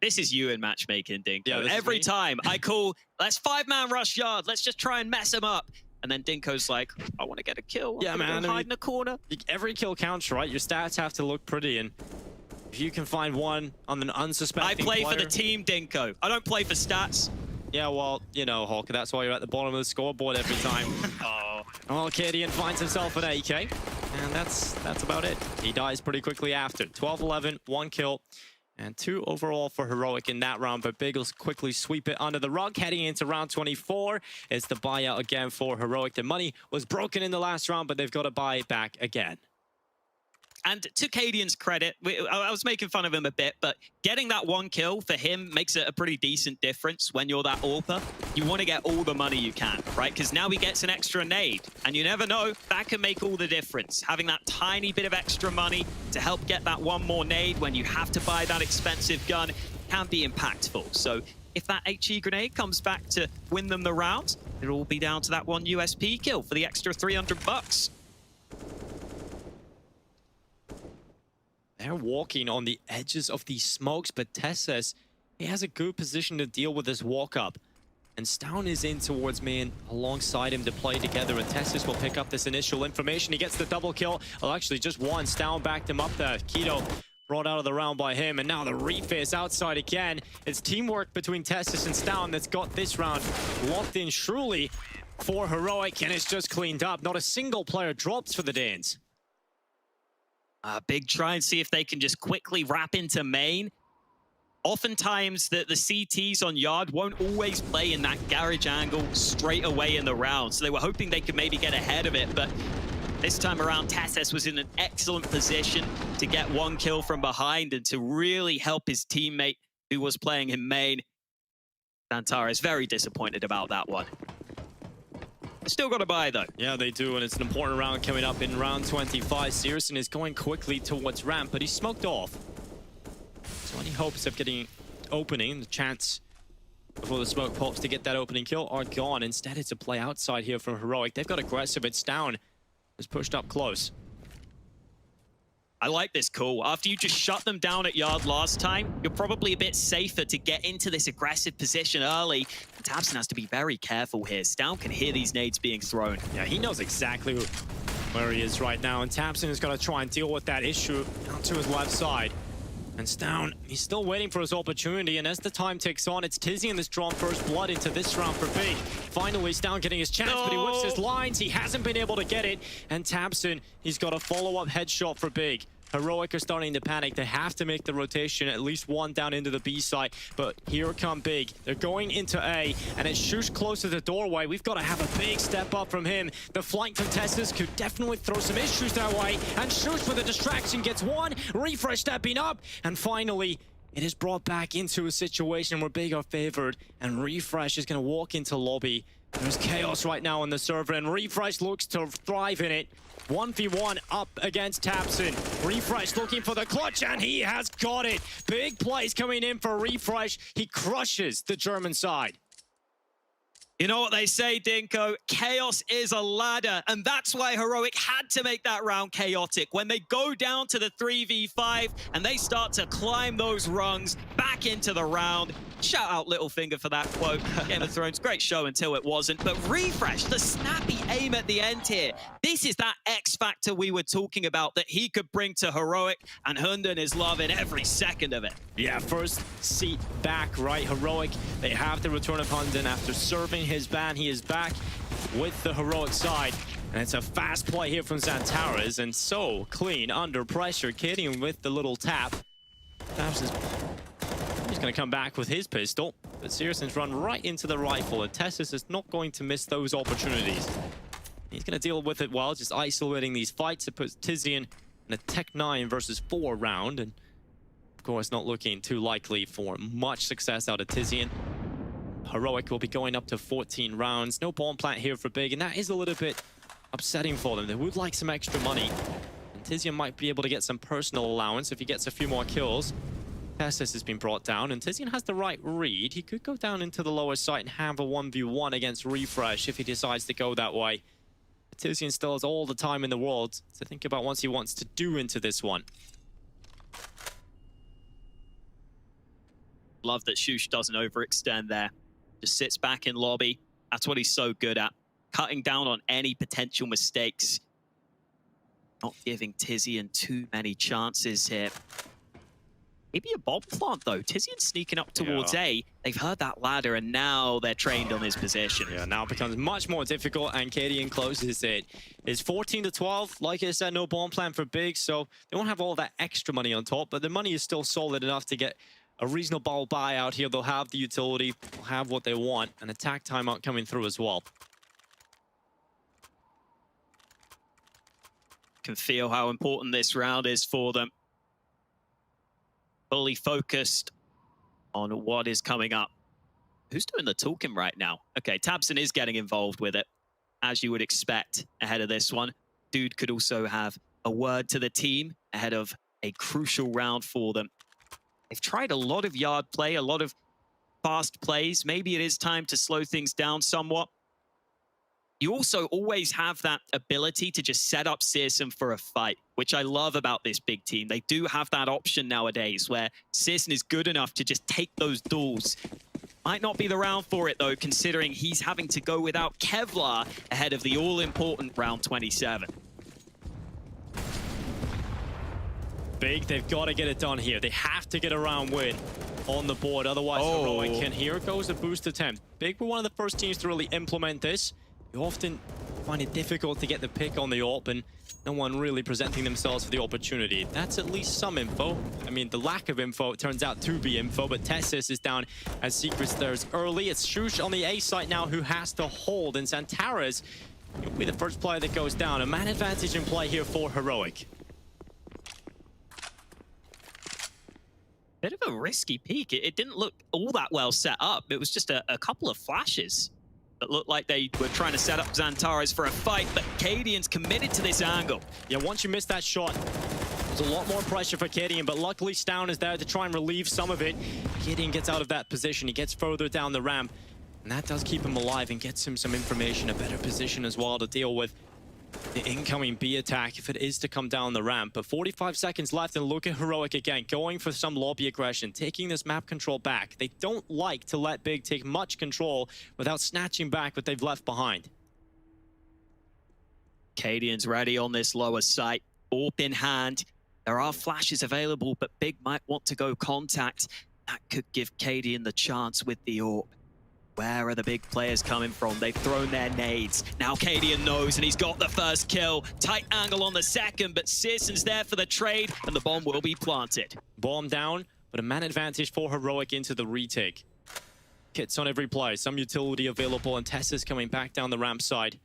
This is you in matchmaking, Dinko. Yeah, every time I call, let's 5-man rush Yard. Let's just try and mess him up. And then Dinko's like, I want to get a kill. Yeah, man. Hide in the corner. Every kill counts, right? Your stats have to look pretty, and if you can find one on an unsuspecting I play player, for the team, Dinko. I don't play for stats. Yeah, well, you know, Hawk, that's why you're at the bottom of the scoreboard every time. Well, Cadian finds himself an AK, and that's about it. He dies pretty quickly after. 12-11, 1 kill, and 2 overall for Heroic in that round, but Big will quickly sweep it under the rug. Heading into round 24, it's the buyout again for Heroic. The money was broken in the last round, but they've got to buy it back again. And to Cadian's credit, I was making fun of him a bit, but getting that 1 kill for him makes it a pretty decent difference when you're that AWPer. You want to get all the money you can, right? Because now he gets an extra nade, and you never know, that can make all the difference. Having that tiny bit of extra money to help get that 1 more nade when you have to buy that expensive gun can be impactful. So if that HE grenade comes back to win them the round, it'll all be down to that 1 USP kill for the extra $300. They're walking on the edges of these smokes, but Tess says he has a good position to deal with this walk-up. And Stown is in towards main alongside him to play together, and Testis will pick up this initial information. He gets the double kill. Well, actually just one. Stown backed him up there. Keto brought out of the round by him, and now the reface outside again. It's teamwork between Testis and Stown that's got this round locked in truly for Heroic, and it's just cleaned up. Not a single player drops for the Danes. Big try and see if they can just quickly wrap into main. Oftentimes, the CTs on Yard won't always play in that garage angle straight away in the round. So they were hoping they could maybe get ahead of it. But this time around, Testis was in an excellent position to get one kill from behind and to really help his teammate who was playing in main. Santara is very disappointed about that one. Still got to buy, though. Yeah, they do, and it's an important round coming up in round 25. Searson is going quickly towards ramp, but he's smoked off. So any hopes of getting opening, the chance before the smoke pops to get that opening kill are gone. Instead, it's a play outside here from Heroic. They've got aggressive. It's down. It's pushed up close. I like this call. After you just shut them down at Yard last time, you're probably a bit safer to get into this aggressive position early. tabseN has to be very careful here. Stown can hear these nades being thrown. Yeah, he knows exactly where he is right now, and tabseN is going to try and deal with that issue down to his left side. And Stown, he's still waiting for his opportunity, and as the time ticks on, it's Tizian that's drawn first blood into this round for Big. Finally, Stown getting his chance, but he whips his lines. He hasn't been able to get it, and tabseN, he's got a follow-up headshot for Big. Heroic are starting to panic. They have to make the rotation, at least one down into the B side. But here come Big. They're going into A, and it's Shush close to the doorway. We've got to have a big step up from him. The flank from Testis could definitely throw some issues that way. And Shush with a distraction gets one. Refresh stepping up. And finally, it is brought back into a situation where Big are favored. And Refresh is going to walk into lobby. There's chaos right now on the server, and Refresh looks to thrive in it. 1v1 up against tabseN. Refresh looking for the clutch, and he has got it. Big plays coming in for Refresh. He crushes the German side. You know what they say, Dinko? Chaos is a ladder, and that's why Heroic had to make that round chaotic. When they go down to the 3v5 and they start to climb those rungs back into the round. Shout out Littlefinger for that quote. Game of Thrones, great show until it wasn't. But Refresh, the snappy aim at the end here. This is that X factor we were talking about that he could bring to Heroic, and Hunden is loving every second of it. Yeah, first seat back, right? Heroic, they have the return of Hunden after serving his ban. He is back with the Heroic side. And it's a fast play here from Xantares, and so clean under pressure. Kidding with the little tap. He's going to come back with his pistol, but Searson's run right into the rifle, and Testis is not going to miss those opportunities. He's going to deal with it well, just isolating these fights. It puts Tizian in a Tech 9 versus 4 round, and of course not looking too likely for much success out of Tizian. Heroic will be going up to 14 rounds. No bomb plant here for Big, and that is a little bit upsetting for them. They would like some extra money, and Tizian might be able to get some personal allowance if he gets a few more kills. Testis has been brought down, and Tizian has the right read. He could go down into the lower site and have a 1v1 against Refresh if he decides to go that way. Tizian still has all the time in the world to think about what he wants to do into this one. Love that Shush doesn't overextend there. Just sits back in lobby. That's what he's so good at. Cutting down on any potential mistakes. Not giving Tizian too many chances here. Maybe a bomb plant, though. Tizian's sneaking up towards A. They've heard that ladder, and now they're trained on his position. Yeah, now it becomes much more difficult, and Cadian closes it. It's 14-12. Like I said, no bomb plant for Big, so they won't have all that extra money on top, but the money is still solid enough to get a reasonable buyout here. They'll have the utility, they'll have what they want, an attack timeout coming through as well. Can feel how important this round is for them. Fully focused on what is coming up. Who's doing the talking right now? Okay, tabseN is getting involved with it, as you would expect ahead of this one. Dude could also have a word to the team ahead of a crucial round for them. They've tried a lot of yard play, a lot of fast plays. Maybe it is time to slow things down somewhat. You also always have that ability to just set up Searson for a fight, which I love about this big team. They do have that option nowadays where Searson is good enough to just take those duels Might not be the round for it, though, considering he's having to go without Kevlar ahead of the all-important round 27. Big, they've got to get it done here. They have to get a round win on the board, otherwise Heroic can. Here goes the boost attempt. Big were one of the first teams to really implement this. You often find it difficult to get the pick on the AWP, and no one really presenting themselves for the opportunity. That's at least some info. I mean, the lack of info, it turns out to be info, but Tessis is down as Secret Stairs early. It's Shush on the A site now who has to hold, and Santaras will be the first player that goes down. A man advantage in play here for Heroic. Bit of a risky peek. It didn't look all that well set up. It was just a couple of flashes that looked like they were trying to set up Xantares for a fight, but Cadian's committed to this angle. Yeah, once you miss that shot, there's a lot more pressure for Cadian, but luckily Stown is there to try and relieve some of it. Cadian gets out of that position. He gets further down the ramp, and that does keep him alive and gets him some information, a better position as well to deal with the incoming B attack if it is to come down the ramp. But 45 seconds left, and look at Heroic again, going for some lobby aggression, taking this map control back. They don't like to let Big take much control without snatching back what they've left behind. Cadian's ready on this lower site, AWP in hand. There are flashes available, but Big might want to go contact. That could give Cadian the chance with the AWP. Where are the big players coming from? They've thrown their nades. Now Cadian knows, and he's got the first kill. Tight angle on the second, but Searson's there for the trade, and the bomb will be planted. Bomb down, but a man advantage for Heroic into the retake. Kits on every play, some utility available, and Tessa's coming back down the ramp side.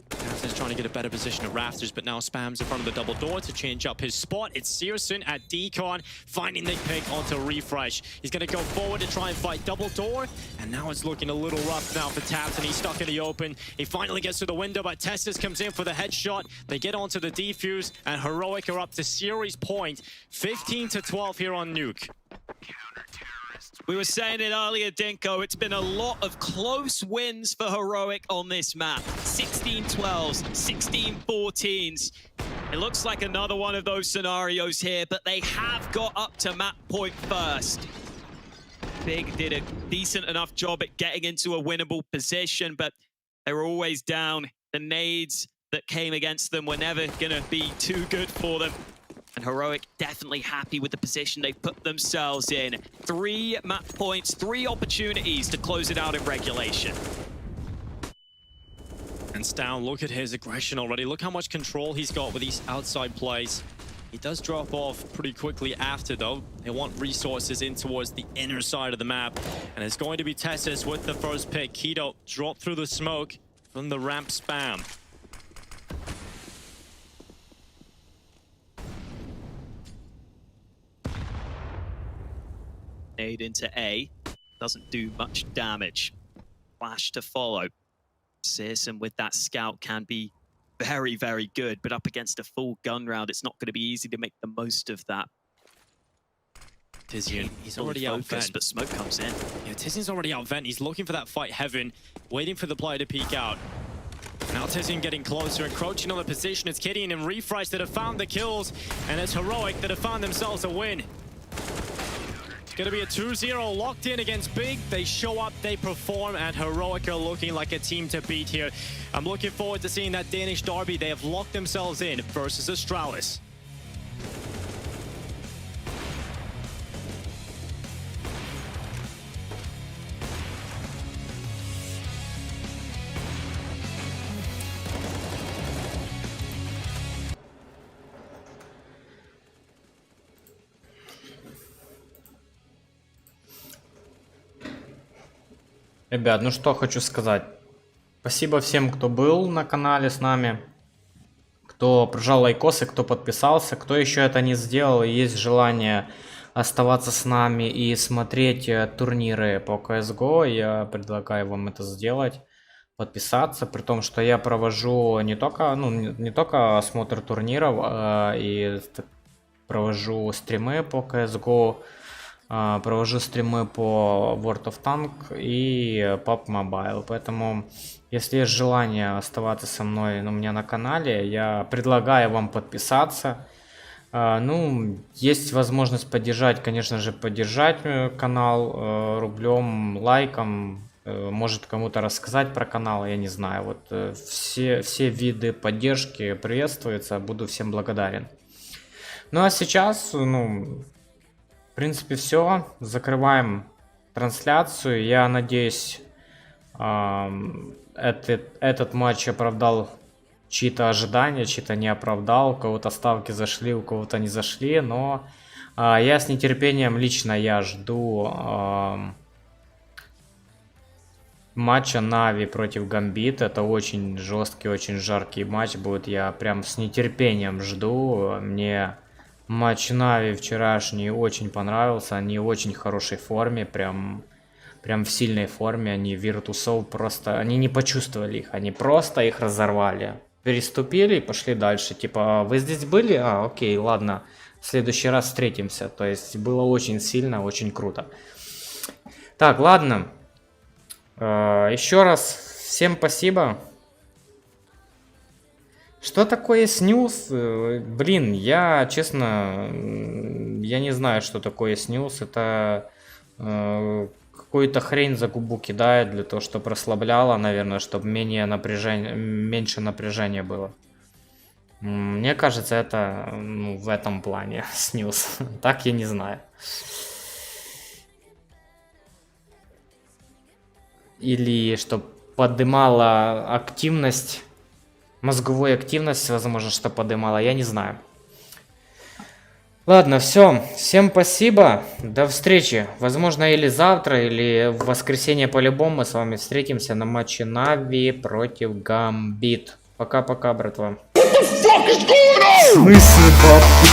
Tessa's trying to get a better position at Rafters, but now spams in front of the double door to change up his spot. It's Searson at Decon, finding the pick onto Refresh. He's going to go forward to try and fight double door, and now it's looking a little rough now for Taps, and he's stuck in the open. He finally gets to the window, but Testis comes in for the headshot. They get onto the defuse, and Heroic are up to series point. 15-12 here on Nuke. We were saying it earlier, Dinko, it's been a lot of close wins for Heroic on this map. 16-12s, 16-14s. It looks like another one of those scenarios here, but they have got up to map point first. Big did a decent enough job at getting into a winnable position, but they were always down. The nades that came against them were never going to be too good for them. And Heroic definitely happy with the position they put themselves in. 3 map points, 3 opportunities to close it out in regulation. And Stown, look at his aggression already. Look how much control he's got with these outside plays. He does drop off pretty quickly after, though. They want resources in towards the inner side of the map. And it's going to be Tessis with the first pick. Keto dropped through the smoke from the ramp spam. Nade into A. Doesn't do much damage. Flash to follow. Searson with that scout can be very, very good, but up against a full gun round, it's not going to be easy to make the most of that. Tizian, he's already out vent, but smoke comes in. Yeah, Tizian's already out vent. He's looking for that fight heaven, waiting for the player to peek out. Now Tizian getting closer, encroaching on the position. It's Gideon and Refresh that have found the kills, and it's Heroic that have found themselves a win. It's going to be a 2-0 locked in against Big. They show up, they perform, and Heroic are looking like a team to beat here. I'm looking forward to seeing that Danish derby. They have locked themselves in versus Astralis. Ребят, ну что хочу сказать. Спасибо всем, кто был на канале с нами. Кто прожал лайкосы, кто подписался. Кто еще это не сделал и есть желание оставаться с нами и смотреть турниры по CSGO, я предлагаю вам это сделать. Подписаться, при том, что я провожу не только осмотр турниров, и провожу стримы по CSGO. Провожу стримы по World of Tank и PUBG Mobile. Поэтому, если есть желание оставаться со мной у меня на канале, я предлагаю вам подписаться. Ну, есть возможность поддержать, конечно же, поддержать канал рублем, лайком. Может кому-то рассказать про канал, я не знаю. Вот все виды поддержки приветствуются, буду всем благодарен. Ну а сейчас, ну, в принципе, все. Закрываем трансляцию. Я надеюсь, этот матч оправдал чьи-то ожидания, чьи-то не оправдал. У кого-то ставки зашли, у кого-то не зашли. Но я с нетерпением, лично я жду матча Нави против Гамбит. Это очень жесткий, очень жаркий матч будет. Я прям с нетерпением жду. Мне матч Нави вчерашний очень понравился. Они в очень хорошей форме. Прям в сильной форме. Они Виртусов просто... Они не почувствовали их. Они просто их разорвали. Переступили и пошли дальше. Типа, вы здесь были? Окей, ладно. В следующий раз встретимся. То есть было очень сильно, очень круто. Так, ладно. Еще раз всем спасибо. Что такое снюс? Блин, я, честно, я не знаю, что такое снюс. Это какую-то хрень за губу кидает для того, чтобы расслабляло, наверное, чтобы меньше напряжения было. Мне кажется, это в этом плане снюс. Так я не знаю. Или чтобы поднимала активность, мозговую активность, возможно, что поднимала, я не знаю. Ладно, все. Всем спасибо. До встречи. Возможно, или завтра, или в воскресенье по-любому мы с вами встретимся на матче Нави против Гамбит. Пока-пока, братва. В смысле, бабки?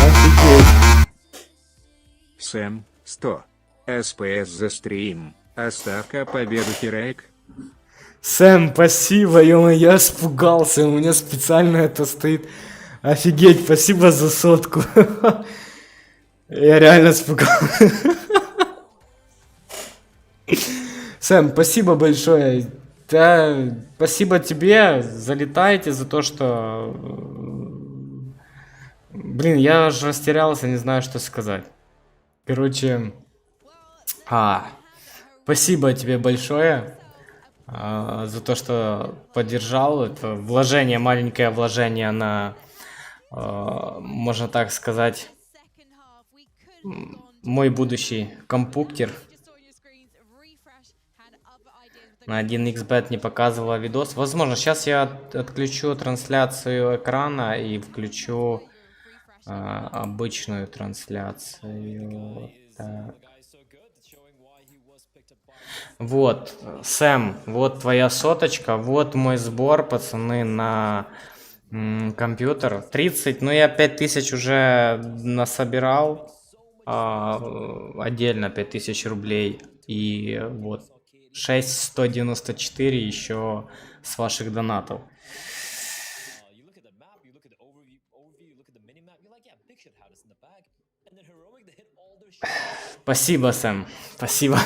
Офигеть. Сэм, 100. СПС за стрим. Оставка победу Терек. Сэм, спасибо, я испугался, у меня специально это стоит. Офигеть, спасибо за 100. Я реально испугался. Сэм, спасибо большое. Да, спасибо тебе, залетайте за то, что... Блин, я аж растерялся, не знаю, что сказать. Короче... Спасибо тебе большое за то, что поддержал. Это вложение, маленькое вложение на, можно так сказать, мой будущий компьютер. На 1xbet не показывала видос. Возможно, сейчас я отключу трансляцию экрана и включу обычную трансляцию. Так. Вот, Сэм, вот твоя 100, вот мой сбор, пацаны, на компьютер. 30, ну я 5000 уже насобирал, отдельно 5000 рублей. И вот 6194 еще с ваших донатов. Спасибо, Сэм, спасибо.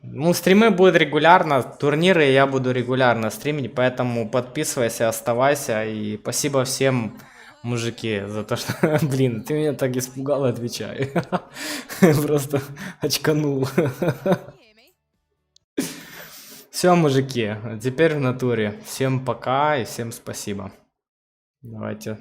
Ну, стримы будут регулярно, турниры я буду регулярно стримить, поэтому подписывайся, оставайся. И спасибо всем, мужики, за то, что... Блин, ты меня так испугал, отвечаю. Просто очканул. Все, мужики, теперь в натуре. Всем пока и всем спасибо. Давайте.